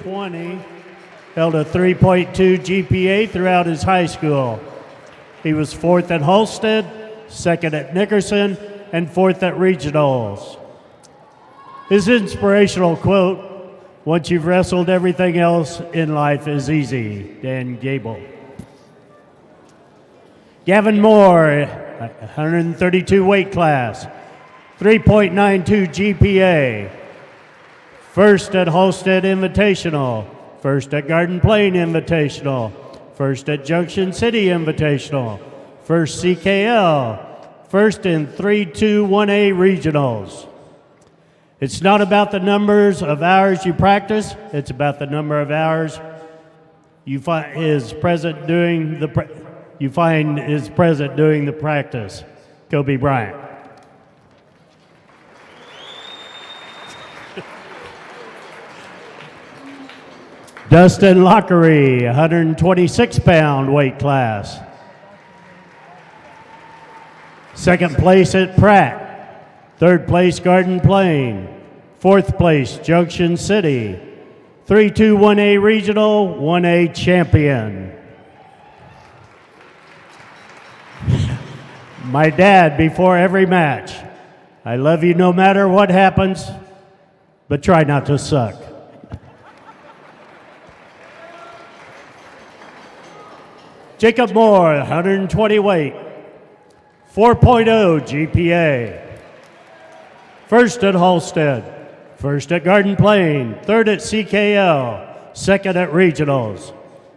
Held a 3.2 GPA throughout his high school. He was 4th at Halstead, 2nd at Nickerson, and 4th at regionals. His inspirational quote, "Once you've wrestled, everything else in life is easy." Dan Gable. Gavin Moore, 132 weight class, 3.92 GPA. 1st at Halstead Invitational, 1st at Garden Plain Invitational, 1st at Junction City Invitational, 1st CKL, 1st in 3-2-1A regionals. It's not about the numbers of hours you practice, it's about the number of hours you find is present during the practice. Kobe Bryant. Dustin Lockery, 126-pound weight class. 2nd place at Pratt. 3rd place, Garden Plain. 4th place, Junction City. 3-2-1A Regional, 1A champion. My dad before every match. I love you no matter what happens, but try not to suck. Jacob Moore, 120 weight, 4.0 GPA. 1st at Halstead, 1st at Garden Plain, 3rd at CKL, 2nd at regionals.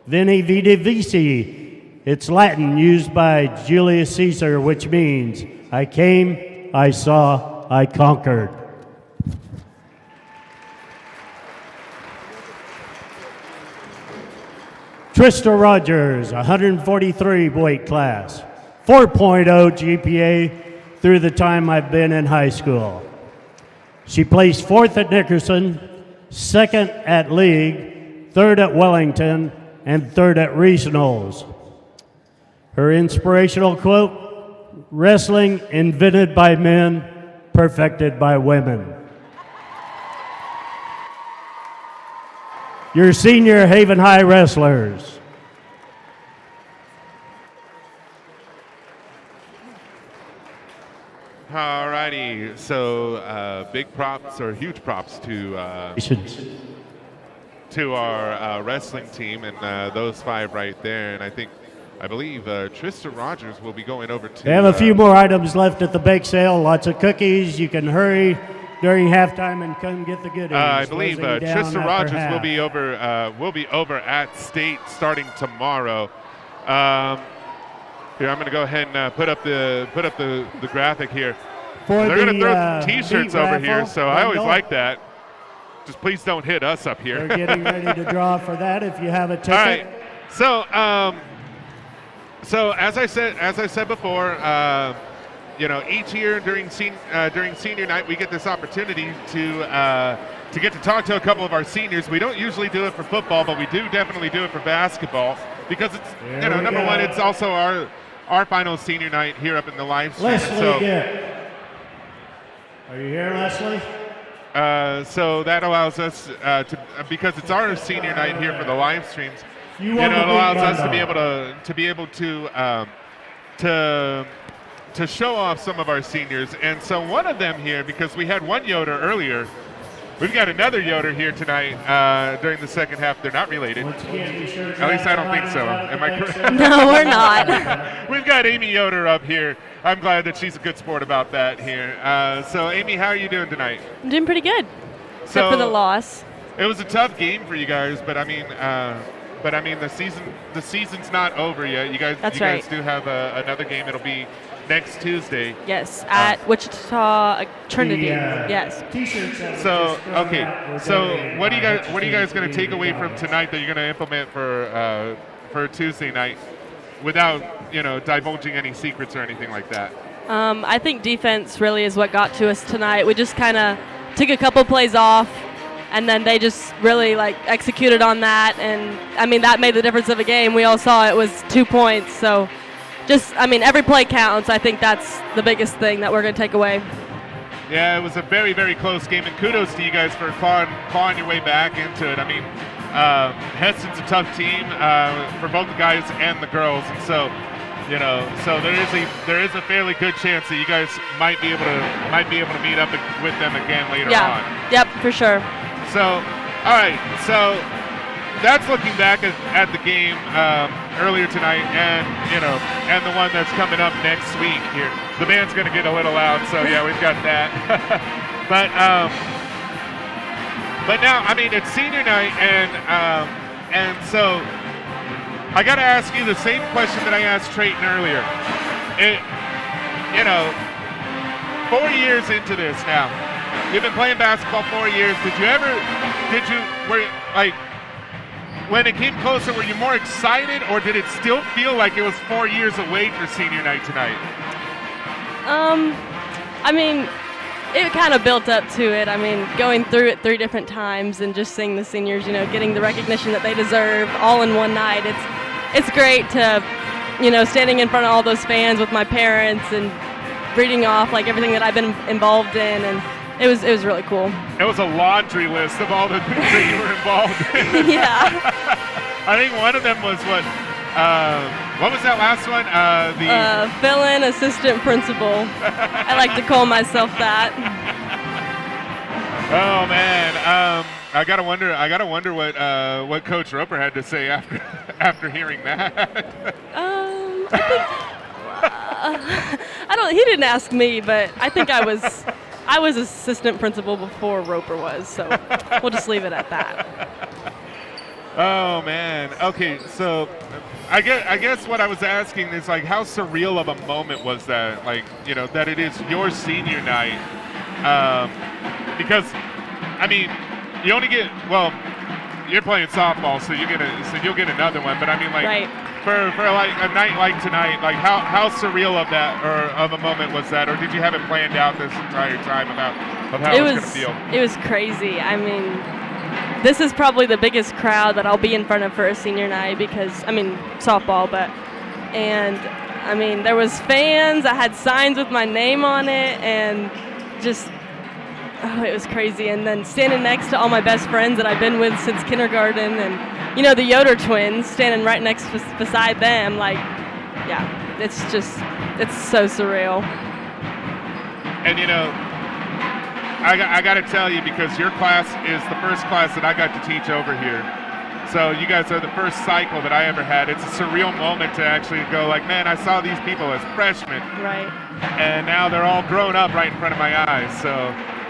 Veni Vidi Vici, it's Latin used by Julius Caesar, which means I came, I saw, I conquered. Trista Rogers, 143 weight class, 4.0 GPA through the time I've been in high school. She placed 4th at Nickerson, 2nd at League, 3rd at Wellington, and 3rd at regionals. Her inspirational quote, "Wrestling invented by men, perfected by women." Your senior Haven High wrestlers. All righty, so big props or huge props to our wrestling team and those 5 right there. And I believe Trista Rogers will be going over to. They have a few more items left at the bake sale. Lots of cookies. You can hurry during halftime and come get the goodies. I believe Trista Rogers will be over at State starting tomorrow. Here, I'm going to go ahead and put up the graphic here. They're going to throw some T-shirts over here, so I always like that. Just please don't hit us up here. They're getting ready to draw for that if you have a ticket. All right. So as I said before, you know, each year during senior night, we get this opportunity to get to talk to a couple of our seniors. We don't usually do it for football, but we do definitely do it for basketball because it's number one, it's also our final senior night here up in the live stream. Are you here, Leslie? So that allows us to, because it's our senior night here for the live streams. You It won the allows big us bundle. to be able to show off some of our seniors. And so one of them here, because we had one Yoder earlier, we've got another Yoder here tonight during the second half. They're not related. Once again, be sure to At least I grab don't think the so. items Am I out of the correct? bag No, we're not. We've got Amy Yoder up here. I'm glad that she's a good sport about that here. So Amy, how are you doing tonight? I'm doing pretty good, except for the loss. It was a tough game for you guys, but I mean, the season's not over yet. You guys, That's you guys right. do have another game. It'll be next Tuesday. Yes, at Wichita Trinity. The, Yes. T-shirts that So were just thrown okay, out were so donated what are you by guys going to take away from $50. tonight that you're going to implement for Tuesday night, without divulging any secrets or anything like that? I think defense really is what got to us tonight. We just kind of took a couple plays off, and then they just really executed on that. And I mean, that made the difference of a game. We all saw it was 2 points. So every play counts. I think that's the biggest thing that we're going to take away. Yeah, it was a very, very close game, and kudos to you guys for clawing your way back into it. I mean, Hesston's a tough team for both the guys and the girls, and so so there is a fairly good chance that you guys might be able to meet up with them again later on. Yep, for sure. So, all right, so that's looking back at the game earlier tonight, and and the one that's coming up next week here. The band's going to get a little loud, so yeah, we've got that. but now, I mean, it's senior night, and so I got to ask you the same question that I asked Trayton earlier. 4 years into this now. You've been playing basketball 4 years. When it came closer, were you more excited, or did it still feel like it was 4 years away for senior night tonight? I mean, it kind of built up to it. I mean, going through it 3 different times and just seeing the seniors, getting the recognition that they deserve all in one night. It's great to, standing in front of all those fans with my parents and reading off everything that I've been involved in, and it was really cool. It was a laundry list of all the things that you were involved in. Yeah. I think one of them was what was that last one? Fill-in assistant principal. I like to call myself that. Oh man, I gotta wonder what Coach Roper had to say after hearing that. He didn't ask me, but I think I was assistant principal before Roper was, so we'll just leave it at that. Oh man. Okay, so I guess what I was asking is how surreal of a moment was that? That it is your senior night, because I mean, you only get you're playing softball, so you'll get another one. But I mean, right. for a night like tonight, how surreal of that or of a moment was that, or did you have it planned out this entire time of how it was going to feel? It was crazy. I mean, this is probably the biggest crowd that I'll be in front of for a senior night because, softball, there was fans. I had signs with my name on it, and just, it was crazy. And then standing next to all my best friends that I've been with since kindergarten, and, the Yoder twins, standing right beside them, it's so surreal. And, I got to tell you, because your class is the first class that I got to teach over here. So you guys are the first cycle that I ever had. It's a surreal moment to actually go man, I saw these people as freshmen. Right. And now they're all grown up right in front of my eyes. So,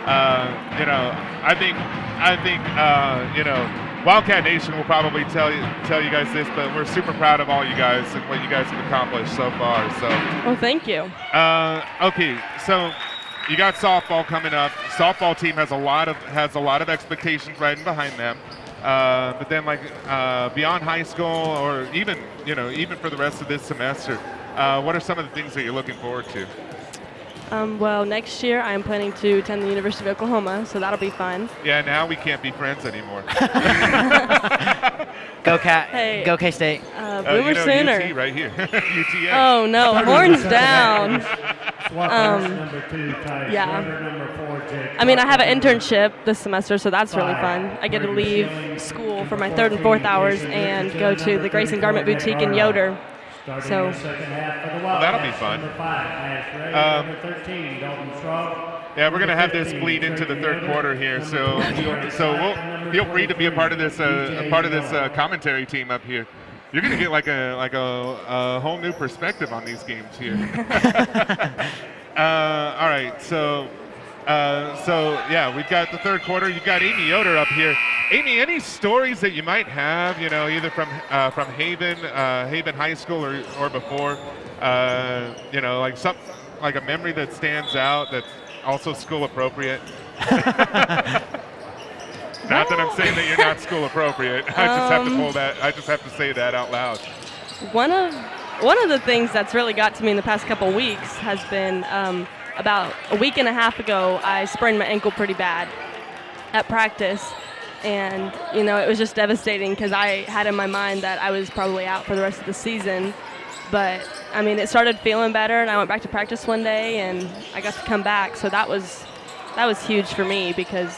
I think Wildcat Nation will probably tell you guys this, but we're super proud of all you guys and what you guys have accomplished so far. So. Well, thank you. Okay, so you got softball coming up. Softball team has a lot of expectations riding behind them. But then beyond high school, or even for the rest of this semester, what are some of the things that you're looking forward to? Well, next year I'm planning to attend the University of Oklahoma, so that'll be fun. Yeah, now we can't be friends anymore. Go Cat. Hey. Go K-State. Boomer Sooner. UT right here. UTA. Oh no, horns down. I mean, I have an internship this semester, so that's really fun. I get to leave school for my 3rd and 4th hours and go to the Grayson Garment Boutique in Yoder. So well, that'll be fun. Yeah, we're going to have this bleed into the 3rd quarter here, so we'll feel free to be a part of this commentary team up here. You're going to get like a whole new perspective on these games here. All right, so yeah, we've got the 3rd quarter. You've got Amy Yoder up here. Amy, any stories that you might have, either from Haven High School or before, like a memory that stands out that's also school appropriate? Not that I'm saying that you're not school appropriate. I just have to pull that. I just have to say that out loud. One of the things that's really got to me in the past couple weeks has been about a week and a half ago, I sprained my ankle pretty bad at practice. And, it was just devastating because I had in my mind that I was probably out for the rest of the season. But, I mean, it started feeling better, and I went back to practice one day, and I got to come back. So that was huge for me because,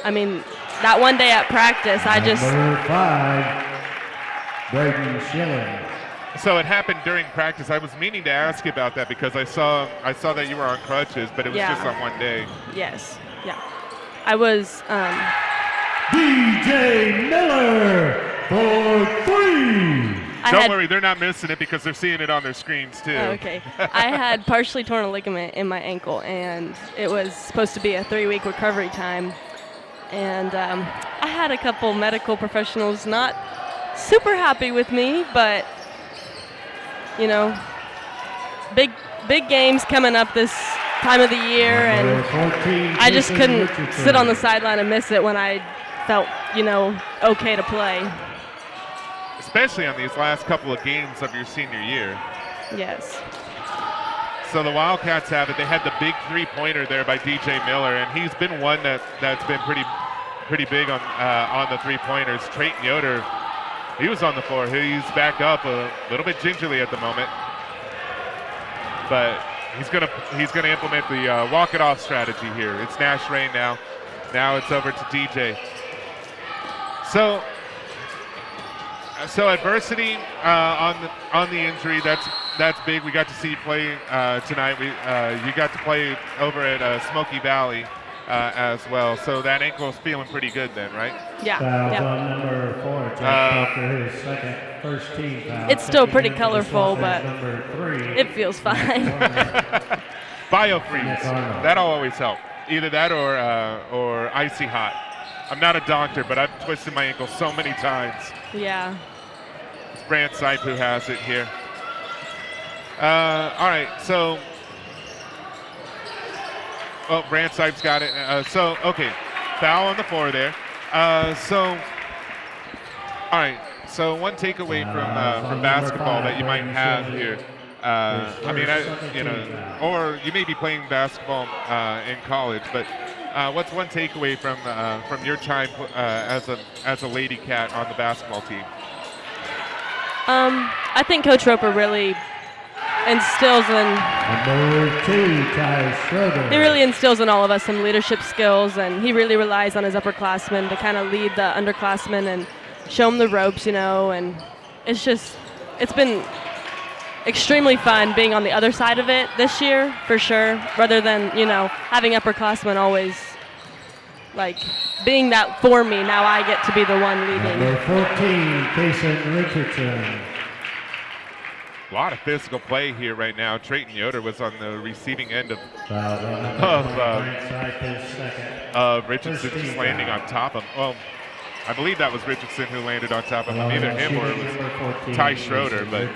I mean, that one day at practice, I just... Number 5, Braden Schilling. So it happened during practice. I was meaning to ask you about that because I saw that you were on crutches, but it was just on one day. Yes, yeah. I was... DJ Miller for 3. Don't worry, they're not missing it because they're seeing it on their screens too. Oh, okay. I had partially torn a ligament in my ankle, and it was supposed to be a 3-week recovery time. And I had a couple medical professionals not super happy with me, but big games coming up this time of the year, and I just couldn't sit on the sideline and miss it when I felt, okay to play. Especially on these last couple of games of your senior year. Yes. So the Wildcats have it. They had the big 3-pointer there by DJ Miller, and he's been one that's been pretty big on the 3-pointers. Trayton Yoder, he was on the floor. He's back up a little bit gingerly at the moment, but he's gonna implement the walk it off strategy here. It's Nash Rain now. Now it's over to DJ. So adversity on the injury, that's big. We got to see you play tonight. You got to play over at Smoky Valley as well. So that ankle is feeling pretty good then, right? Yeah. On number 4, Jack Parker, his first team foul. It's still pretty colorful, but number 3. it feels fine. BioFreeze. That'll always help. Either that or icy hot. I'm not a doctor, but I've twisted my ankle so many times. Yeah. It's Brant Sipe who has it here. All right, so Brant Sipe's got it. Okay, foul on the floor there. All right, so one takeaway from basketball that you might have here. Or you may be playing basketball in college, but what's one takeaway from your time as a Lady Cat on the basketball team? I think Coach Roper really instills in. Number 2, Ty Schroeder. He really instills in all of us some leadership skills, and he really relies on his upperclassmen to kind of lead the underclassmen and show them the ropes, and it's been extremely fun being on the other side of it this year, for sure, rather than, having upperclassmen always, being that for me. Now I get to be the one leading. Number 14, Kason Richardson. A lot of physical play here right now. Trayton Yoder was on the receiving end of Richardson just landing on top of him. Well, I believe that was Richardson who landed on top of him. Either him or it was Ty Schroeder, but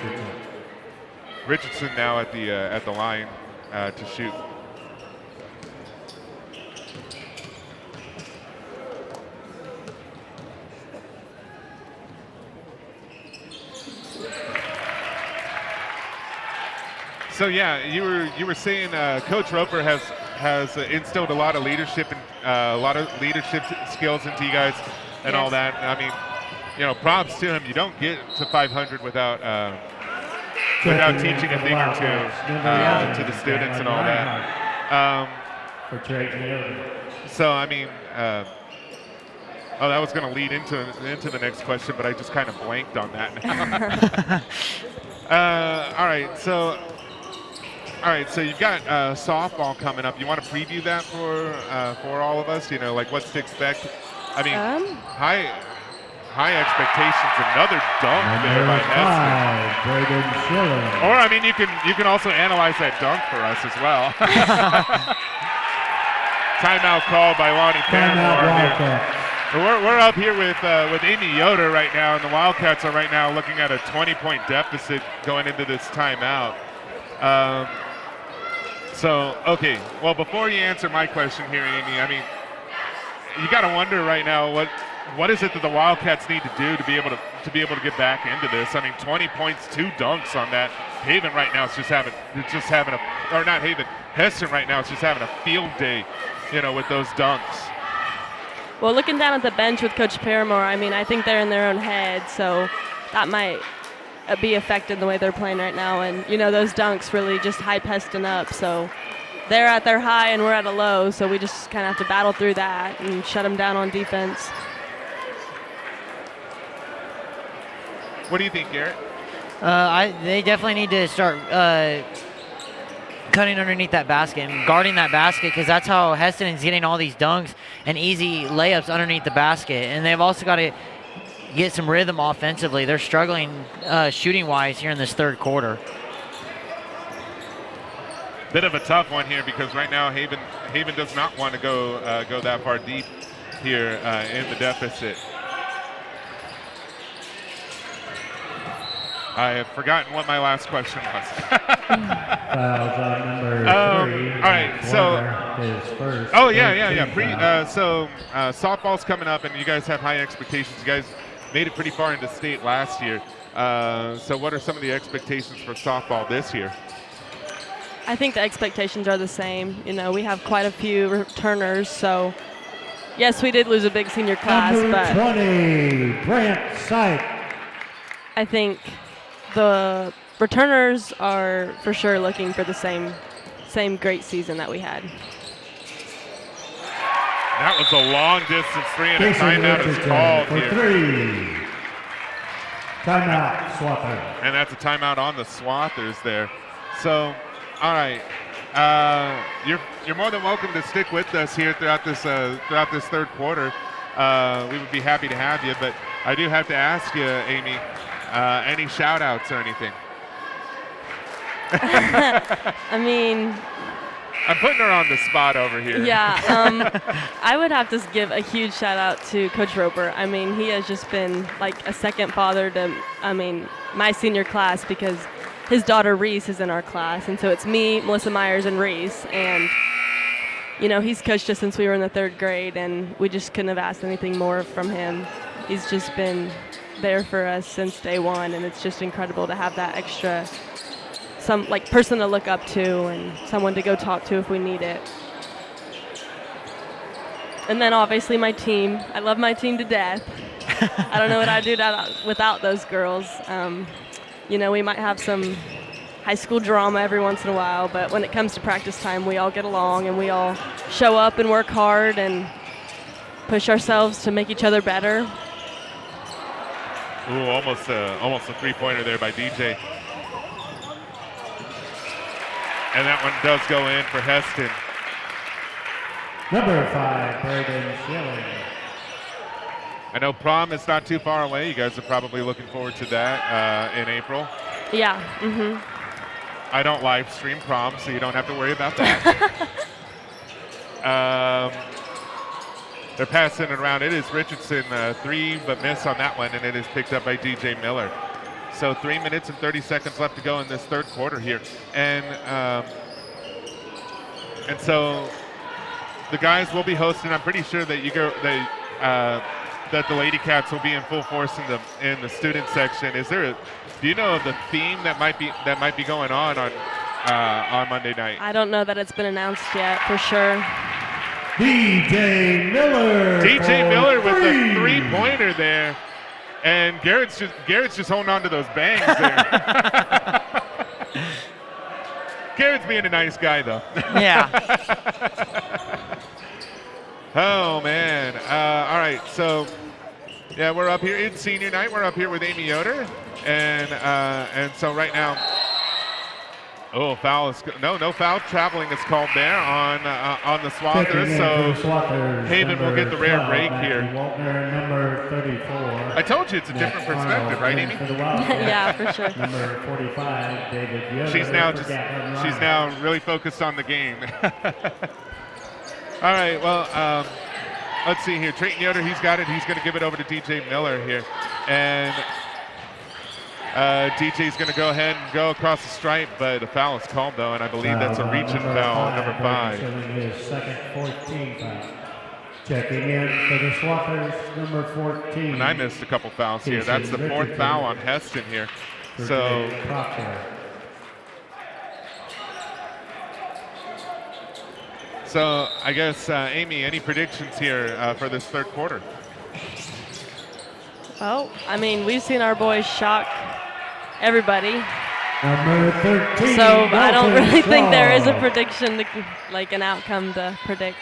Richardson now at the line to shoot. So yeah, you were saying Coach Roper has instilled a lot of leadership and a lot of leadership skills into you guys and all that. I mean, props to him. You don't get to 500 without without teaching a thing or two to the students and all that. So I mean, that was going to lead into the next question, but I just kind of blanked on that now. All right, so you've got softball coming up. You want to preview that for all of us? You know, like what's to expect. I mean, high expectations. Another dunk there by Hesston. Or I mean, you can also analyze that dunk for us as well. Timeout call by Lonnie Paramore. We're up here with Amy Yoder right now, and the Wildcats are right now looking at a 20-point deficit going into this timeout. Okay. Well, before you answer my question here, Amy, I mean, you got to wonder right now what is it that the Wildcats need to do to be able to get back into this? I mean, 20 points, 2 dunks on that. Haven right now is Hesston right now is just having a field day, you know, with those dunks. Well, looking down at the bench with Coach Paramore, I mean, I think they're in their own head, so that might be affected the way they're playing right now. And, you know, those dunks really just hype Hesston up. So they're at their high and we're at a low, so we just kind of have to battle through that and shut them down on defense. What do you think, Garrett? They definitely need to start cutting underneath that basket and guarding that basket, because that's how Hesston is getting all these dunks and easy layups underneath the basket. And they've also got to get some rhythm offensively. They're struggling shooting-wise here in this third quarter. Bit of a tough one here because right now Haven does not want to go that far deep here in the deficit. I have forgotten what my last question was. All right, so. Softball's coming up, and you guys have high expectations. You guys made it pretty far into state last year. So, what are some of the expectations for softball this year? I think the expectations are the same. You know, we have quite a few returners, so yes, we did lose a big senior class, but 20, Grant Syke. I think the returners are for sure looking for the same great season that we had. That was a long distance three, and a timeout is called here. Timeout, Swathers. And that's a timeout on the Swathers there. So, all right, you're more than welcome to stick with us here throughout this third quarter. We would be happy to have you, but I do have to ask you, Amy, any shout outs or anything? I mean, I'm putting her on the spot over here. Yeah, I would have to give a huge shout out to Coach Roper. I mean, he has just been like a second father to, my senior class, because his daughter Reese is in our class, and so it's me, Melissa Myers, and Reese. And, you know, he's coached us since we were in the third grade, and we just couldn't have asked anything more from him. He's just been there for us since day one, and it's just incredible to have that extra person to look up to and someone to go talk to if we need it. And then obviously my team. I love my team to death. I don't know what I'd do without those girls. You know, we might have some high school drama every once in a while, but when it comes to practice time, we all get along and we all show up and work hard and push ourselves to make each other better. Ooh, almost a three-pointer there by DJ. And that one does go in for Hesston. Number 5, Braden Schilling. I know prom is not too far away. You guys are probably looking forward to that in April. Yeah. Mm-hmm. I don't live stream prom, so you don't have to worry about that. They're passing it around. It is Richardson, 3 but miss on that one, and it is picked up by DJ Miller. So 3 minutes and 30 seconds left to go in this third quarter here. And so the guys will be hosting. I'm pretty sure that that the Lady Cats will be in full force in the student section. Do you know of the theme that might be going on Monday night? I don't know that it's been announced yet for sure. DJ Miller. DJ Miller with the 3-pointer there. And Garrett's just holding on to those bangs there. Garrett's being a nice guy, though. Yeah. Oh, man. All right, so, yeah, we're up here. It's senior night. We're up here with Amy Yoder. And so right now, foul is no foul. Traveling is called there on the Swathers. So Haven will get the rare break here. Number 34. I told you it's a different perspective, right, Amy? Yeah, for sure. Number 45, David Yoder. She's now really focused on the game. All right, well, let's see here. Trayton Yoder, he's got it. He's going to give it over to DJ Miller here. And DJ's going to go ahead and go across the stripe, but a foul is called, though, and I believe that's a reaching foul, number 5. His second 14 foul. Checking in for the Swathers, number 14. And I missed a couple fouls here. That's the 4th foul on Hesston here. So I guess, Amy, any predictions here for this third quarter? Well, I mean, we've seen our boys shock everybody. Number 13. So I don't really think there is a prediction, like an outcome to predict.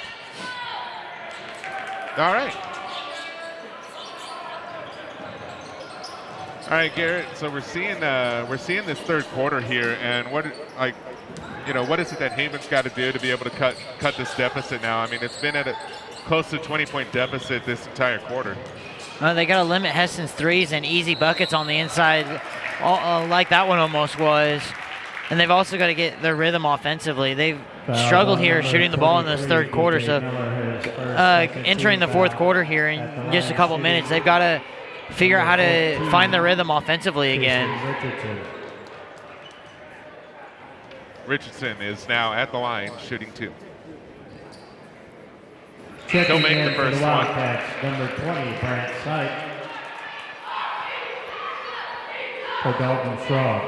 All right. All right, Garrett. So we're seeing this third quarter here, and what is it that Haven's got to do to be able to cut this deficit now? I mean, it's been at a close to 20-point deficit this entire quarter. They got to limit Hesston's threes and easy buckets on the inside, like that one almost was. And they've also got to get their rhythm offensively. They've struggled here shooting the ball in this third quarter. So entering the fourth quarter here in just a couple minutes, they've got to figure out how to find their rhythm offensively again. Richardson is now at the line shooting 2. He'll make the first one. Number 20, Brant Sipe. For Dalton Frog.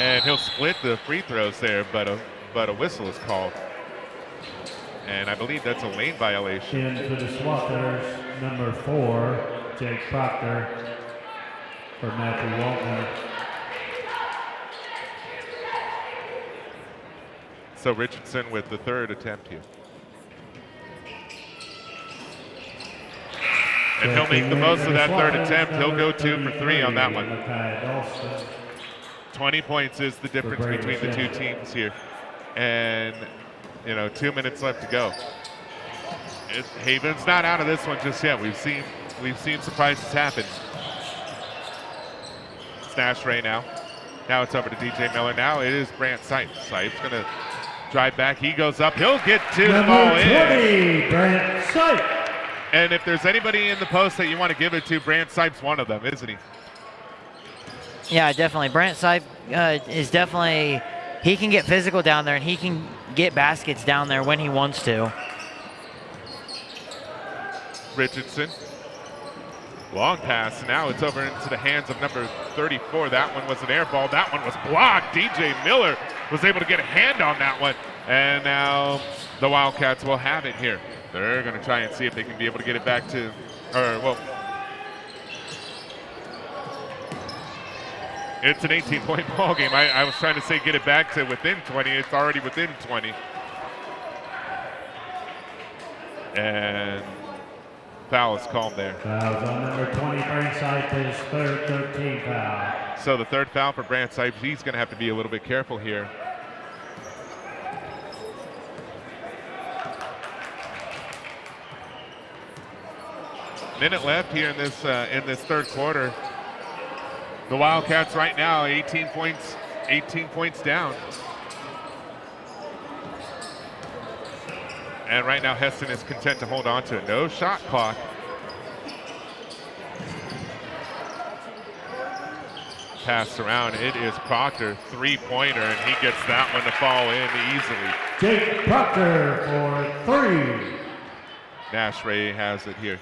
And he'll split the free throws there, but a whistle is called. And I believe that's a lane violation. In for the Swathers, number 4, Jake Proctor. For Matthew Waltner. So Richardson with the third attempt here. And he'll make the most of that third attempt. He'll go 2 for 3 on that one. 20 points is the difference between the two teams here. And, 2 minutes left to go. Haven's not out of this one just yet. We've seen surprises happen. Nash Ray now. Now it's over to DJ Miller. Now it is Brant Sipe. Sipe's going to drive back. He goes up. He'll get to the ball in. Brant Sipe. And if there's anybody in the post that you want to give it to, Brant Sipe's one of them, isn't he? Yeah, definitely. Brant Sipe is definitely, he can get physical down there, and he can get baskets down there when he wants to. Richardson. Long pass. Now it's over into the hands of number 34. That one was an air ball. That one was blocked. DJ Miller was able to get a hand on that one. And now the Wildcats will have it here. They're going to try and see if they can be able to get it back to, it's an 18-point ball game. I was trying to say get it back to within 20. It's already within 20. And foul is called there. Fouls on number 20, Brant Sipe, his third 13 foul. So the third foul for Brant Sipe. He's going to have to be a little bit careful here. Minute left here in this third quarter. The Wildcats right now 18 points down. And right now Hesston is content to hold on to it. No shot clock. Pass around. It is Proctor, three-pointer, and he gets that one to fall in easily. Jake Proctor for 3. Nash Ray has it here.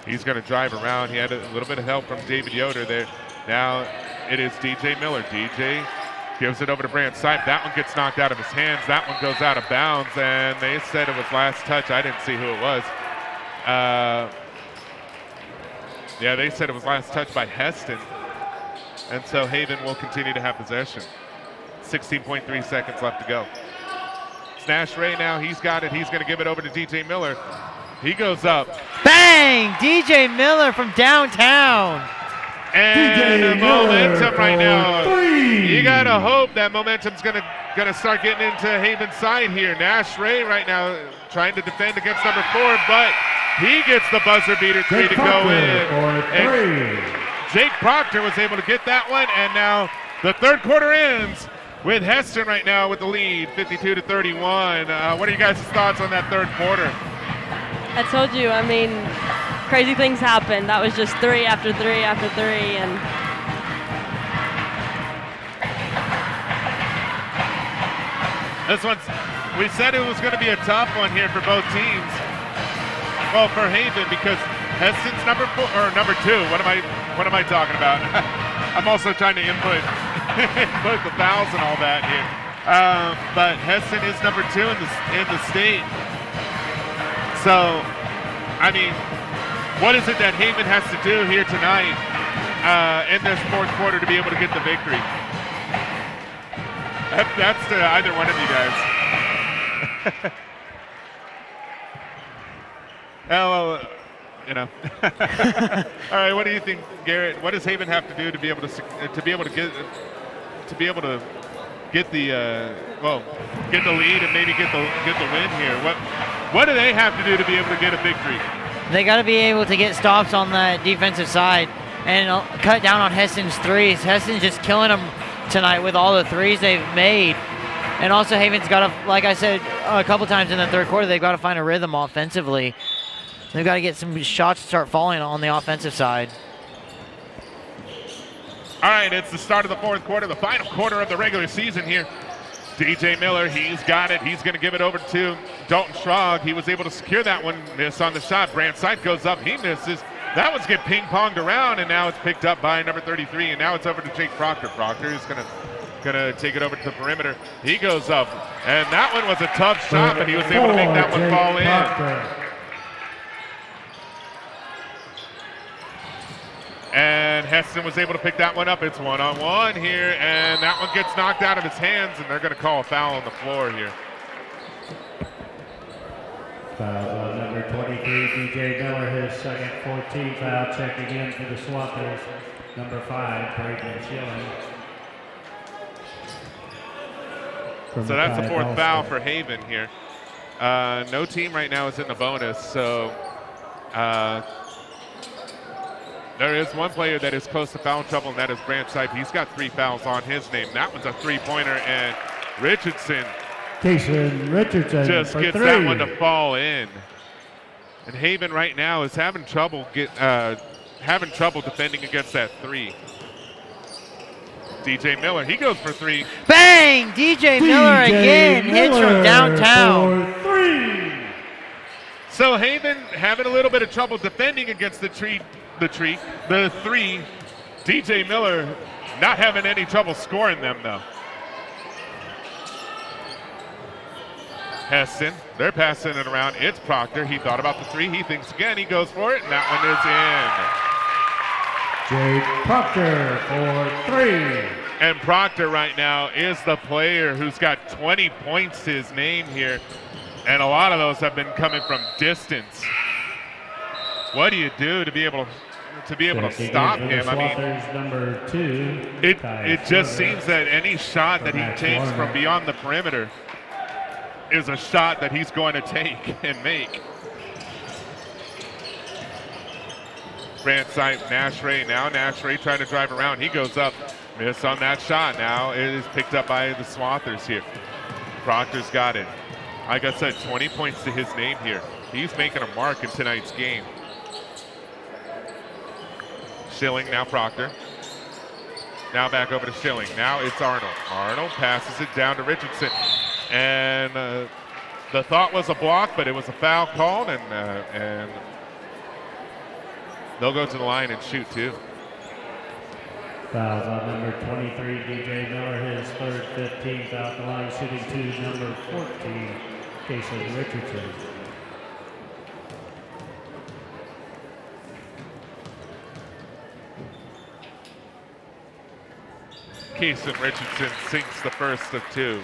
He's going to drive around. He had a little bit of help from David Yoder there. Now it is DJ Miller. DJ gives it over to Brant Sipe. That one gets knocked out of his hands. That one goes out of bounds, and they said it was last touch. I didn't see who it was. Yeah, they said it was last touch by Hesston. And so Haven will continue to have possession. 16.3 seconds left to go. Nash Ray now, he's got it. He's going to give it over to DJ Miller. He goes up. Bang! DJ Miller from downtown. And the momentum right now. Three. You got to hope that momentum's going to start getting into Haven's side here. Nash Ray right now trying to defend against number 4, but he gets the buzzer beater three to go in. And Jake Proctor was able to get that one, and now the third quarter ends with Hesston right now with the lead, 52-31. What are you guys' thoughts on that third quarter? I told you, I mean, crazy things happened. That was just 3 after 3 after 3, and this one's, we said it was going to be a tough one here for both teams. Well, for Haven, because Hesston's number 2. What am I talking about? I'm also trying to input the fouls and all that here. But Hesston is number 2 in the state. So, I mean, what is it that Haven has to do here tonight in this fourth quarter to be able to get the victory? That's to either one of you guys. Well, you know. All right, what do you think, Garrett? What does Haven have to do to be able to get the lead and maybe get the win here? What do they have to do to be able to get a victory? They got to be able to get stops on that defensive side and cut down on Hesston's threes. Hesston's just killing them tonight with all the threes they've made. And also Haven's got to, like I said a couple times in the third quarter, they've got to find a rhythm offensively. They've got to get some shots to start falling on the offensive side. All right, it's the start of the fourth quarter, the final quarter of the regular season here. DJ Miller, he's got it. He's going to give it over to Dalton Schrog. He was able to secure that one, miss on the shot. Brant Sipe goes up, he misses. That one's get ping-ponged around, and now it's picked up by number 33, and now it's over to Jake Proctor. Proctor is going to take it over to the perimeter. He goes up, and that one was a tough shot, but he was able to make that one fall in. And Hesston was able to pick that one up. It's one-on-one here, and that one gets knocked out of his hands, and they're going to call a foul on the floor here. Foul on number 23, DJ Miller, his second 14 foul. Check again for the Swathers. Number 5, Pregame Schilling. So that's the fourth foul for Haven here. No team right now is in the bonus, so there is one player that is close to foul trouble, and that is Brant Sipe. He's got 3 fouls on his name. That one's a three-pointer, and Richardson just gets that one to fall in. And Haven right now is having trouble defending against that 3. DJ Miller, he goes for 3. Bang! DJ Miller again hits from downtown. For 3. So Haven having a little bit of trouble defending against the 3. DJ Miller not having any trouble scoring them, though. Hesston, they're passing it around. It's Proctor. He thought about the 3. He thinks again. He goes for it, and that one is in. Jake Proctor for 3. And Proctor right now is the player who's got 20 points to his name here, and a lot of those have been coming from distance. What do you do to be able to stop him? I mean, number 2. It just seems that any shot that he takes from beyond the perimeter is a shot that he's going to take and make. Brant Sipe, Nash Ray now. Nash Ray trying to drive around. He goes up, miss on that shot. Now it is picked up by the Swathers here. Proctor's got it. Like I said, 20 points to his name here. He's making a mark in tonight's game. Schilling, now Proctor. Now back over to Schilling. Now it's Arnold. Arnold passes it down to Richardson. And the thought was a block, but it was a foul called, and they'll go to the line and shoot too. Fouls on number 23, DJ Miller, his third, 15th out the line, shooting two, number 14, Jason Richardson. Kason Richardson sinks the first of two.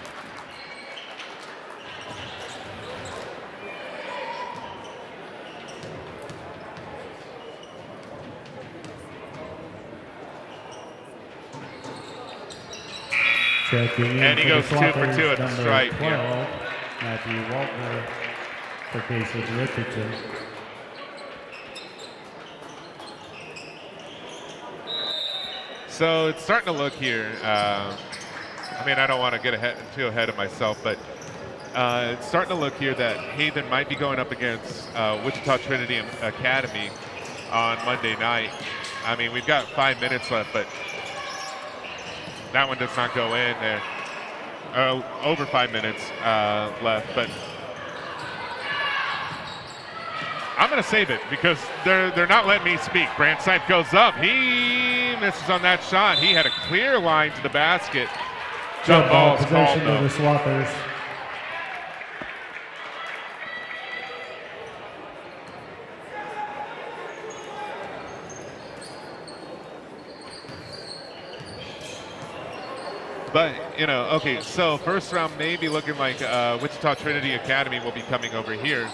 And he goes 2 for 2 at the stripe. 12, Matthew Waltner for Kason Richardson. So it's starting to look here. I mean, I don't want to get too ahead of myself, but it's starting to look here that Haven might be going up against Wichita Trinity Academy on Monday night. I mean, we've got 5 minutes left, but that one does not go in there. Over 5 minutes left, but I'm going to save it because they're not letting me speak. Brant Sipe goes up. He misses on that shot. He had a clear line to the basket. Jump ball's called, though. The Swathers. But, you know, okay, so first round maybe looking like Wichita Trinity Academy will be coming over here.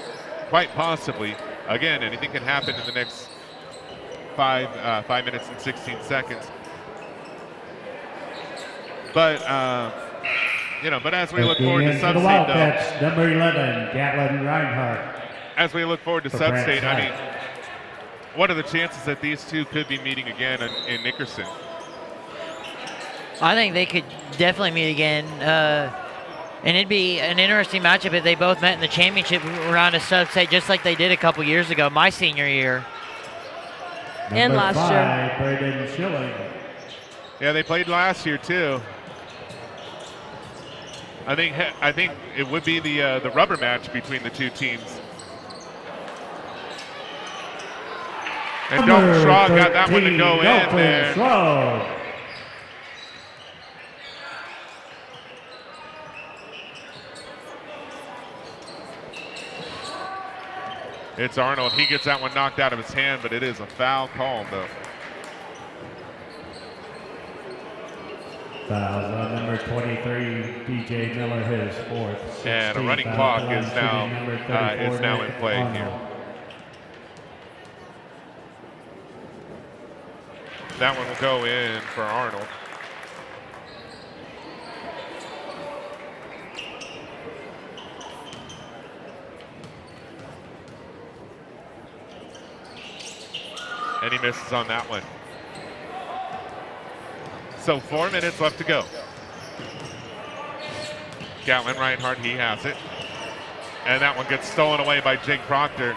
Quite possibly. Again, anything can happen in the next 5 minutes and 16 seconds. But, you know, but as we look forward to Sub-State, Wildcats, number 11, Gatlin Reinhardt. As we look forward to Sub-State, I mean, what are the chances that these two could be meeting again in Nickerson? I think they could definitely meet again. And it'd be an interesting matchup if they both met in the championship round of Sub-State, just like they did a couple years ago, my senior year. And last year. Braden Schilling. Yeah, they played last year too. I think it would be the rubber match between the two teams. And Dalton Schraub got that one to go in there. Schraub. It's Arnold. He gets that one knocked out of his hand, but it is a foul call, though. Fouls on number 23, DJ Miller, his fourth. And a running clock is now in play here. That one will go in for Arnold. And he misses on that one. So 4 minutes left to go. Gatlin Reinhardt, he has it. And that one gets stolen away by Jake Proctor.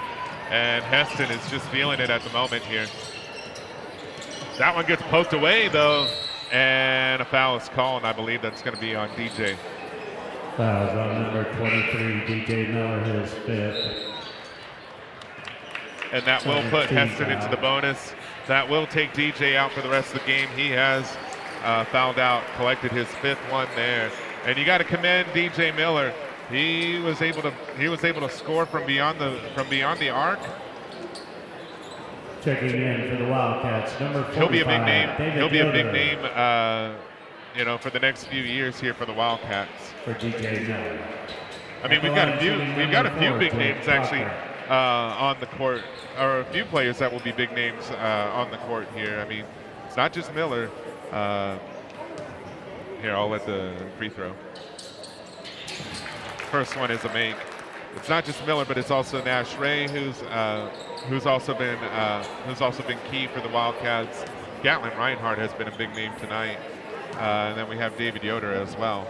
And Hesston is just feeling it at the moment here. That one gets poked away, though. And a foul is called. I believe that's going to be on DJ. Fouls on number 23, DJ Miller, his fifth. And that will put Hesston into the bonus. That will take DJ out for the rest of the game. He has fouled out, collected his fifth one there. And you got to commend DJ Miller. He was able to score from beyond the arc. Checking in for the Wildcats, number 45. He'll be a big name. He'll be a big name, you know, for the next few years here for the Wildcats. For DJ Miller. I mean, we've got a few big names actually on the court, or a few players that will be big names on the court here. I mean, it's not just Miller. Here, I'll let the free throw. First one is a make. It's not just Miller, but it's also Nash Ray, who's also been key for the Wildcats. Gatlin Reinhardt has been a big name tonight, and then we have David Yoder as well.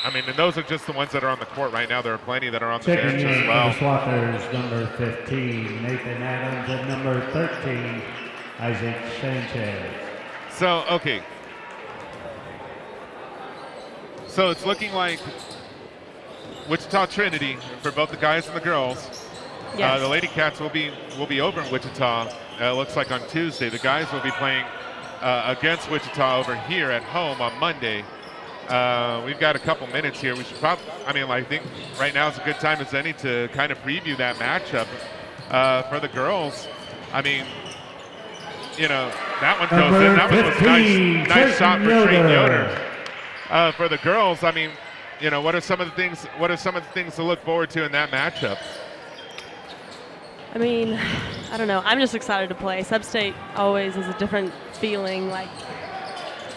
I mean, and those are just the ones that are on the court right now. There are plenty that are on the bench as well. Swathers, number 15, Nathan Adams, and number 13, Isaac Sanchez. So, okay. So it's looking like Wichita Trinity, for both the guys and the girls, Yes. The Lady Cats will be over in Wichita. Looks like on Tuesday. The guys will be playing against Wichita over here at home on Monday. We've got a couple minutes here. We should probably, I think right now is a good time as any to kind of preview that matchup for the girls. That one goes in. That one was a nice shot for Trey Yoder. For the girls, what are some of the things to look forward to in that matchup? I don't know. I'm just excited to play. Sub-State always is a different feeling.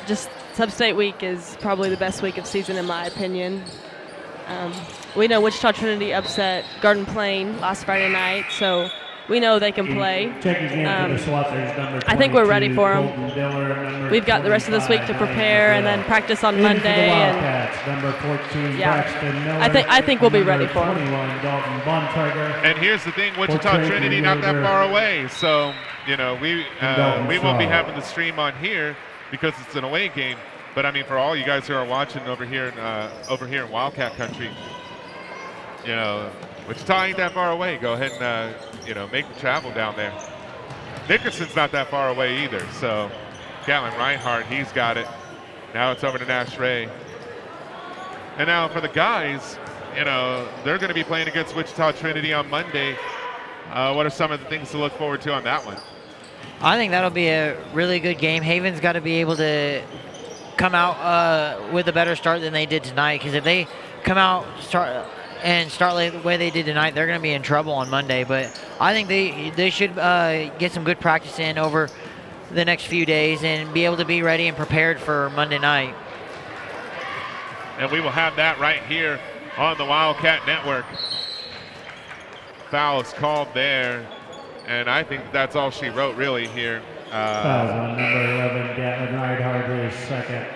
Just Sub-State week is probably the best week of season in my opinion. We know Wichita Trinity upset Garden Plain last Friday night, so we know they can play. I think we're ready for them. We've got the rest of this week to prepare and then practice on Monday. I think we'll be ready for them. And here's the thing, Wichita Trinity not that far away, so we won't be having the stream on here because it's an away game. But for all you guys who are watching over here in Wildcat country, Wichita ain't that far away. Go ahead and make the travel down there. Nickerson's not that far away either. So Gatlin Reinhardt, he's got it. Now it's over to Nash Ray. And now for the guys, they're going to be playing against Wichita Trinity on Monday. What are some of the things to look forward to on that one? I think that'll be a really good game. Haven's got to be able to come out with a better start than they did tonight, because if they come out start like the way they did tonight, they're going to be in trouble on Monday. But I think they should get some good practice in over the next few days and be able to be ready and prepared for Monday night. And we will have that right here on the Wildcat Network. Foul is called there, and I think that's all she wrote really here. Foul on number 11, Gatlin Reinhardt, his second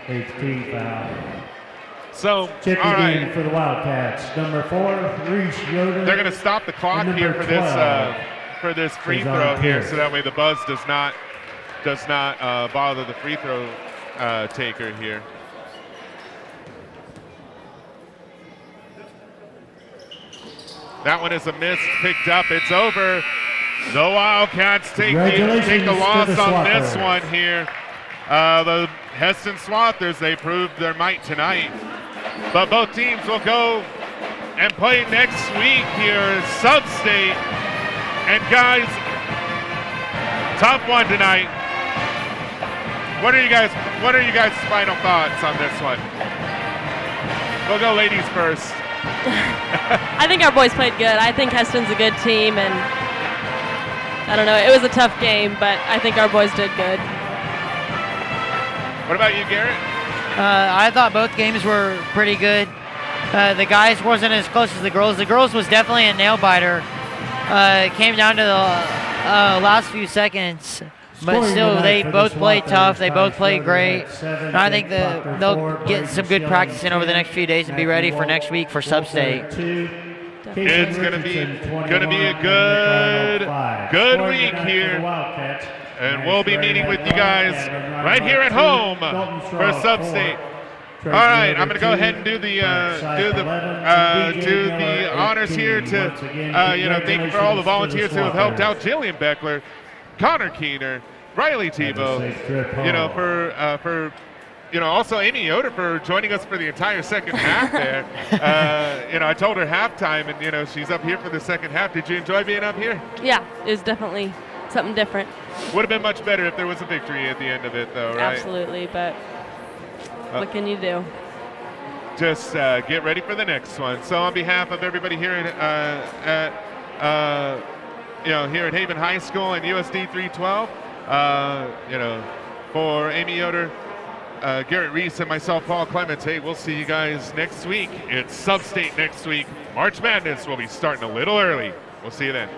18th foul. So, Checking all right. in for the Wildcats, number 4, Reese Yoder. They're going to stop the clock here for this free throw here, so that way the buzz does not bother the free throw taker here. That one is a miss, picked up. It's over. The Wildcats take the loss on this one here. The Hesston Swathers, they proved their might tonight. But both teams will go and play next week here at Sub-State. And guys, tough one tonight. What are you guys' final thoughts on this one? We'll go ladies first. I think our boys played good. I think Hesston's a good team, and I don't know, it was a tough game, but I think our boys did good. What about you, Garrett? I thought both games were pretty good. The guys wasn't as close as the girls. The girls was definitely a nail-biter. It came down to the last few seconds. But still, they both played tough. They both played great. And I think they'll get some good practice in over the next few days and be ready for next week for Sub-State. It's going to be a good week here. And we'll be meeting with you guys right here at home for Sub-State. All right, I'm going to go ahead and do the honors here to thank you for all the volunteers who have helped out. Jillian Beckler, Connor Keener, Riley Tebow, for also Amy Yoder for joining us for the entire second half there. I told her halftime, and she's up here for the second half. Did you enjoy being up here? Yeah, it was definitely something different. Would have been much better if there was a victory at the end of it, though, right? Absolutely, but what can you do? Just get ready for the next one. So on behalf of everybody here here at Haven High School and USD 312, for Amy Yoder, Garrett Reese, and myself, Paul Clements, hey, we'll see you guys next week. It's Sub-State next week. March Madness will be starting a little early. We'll see you then.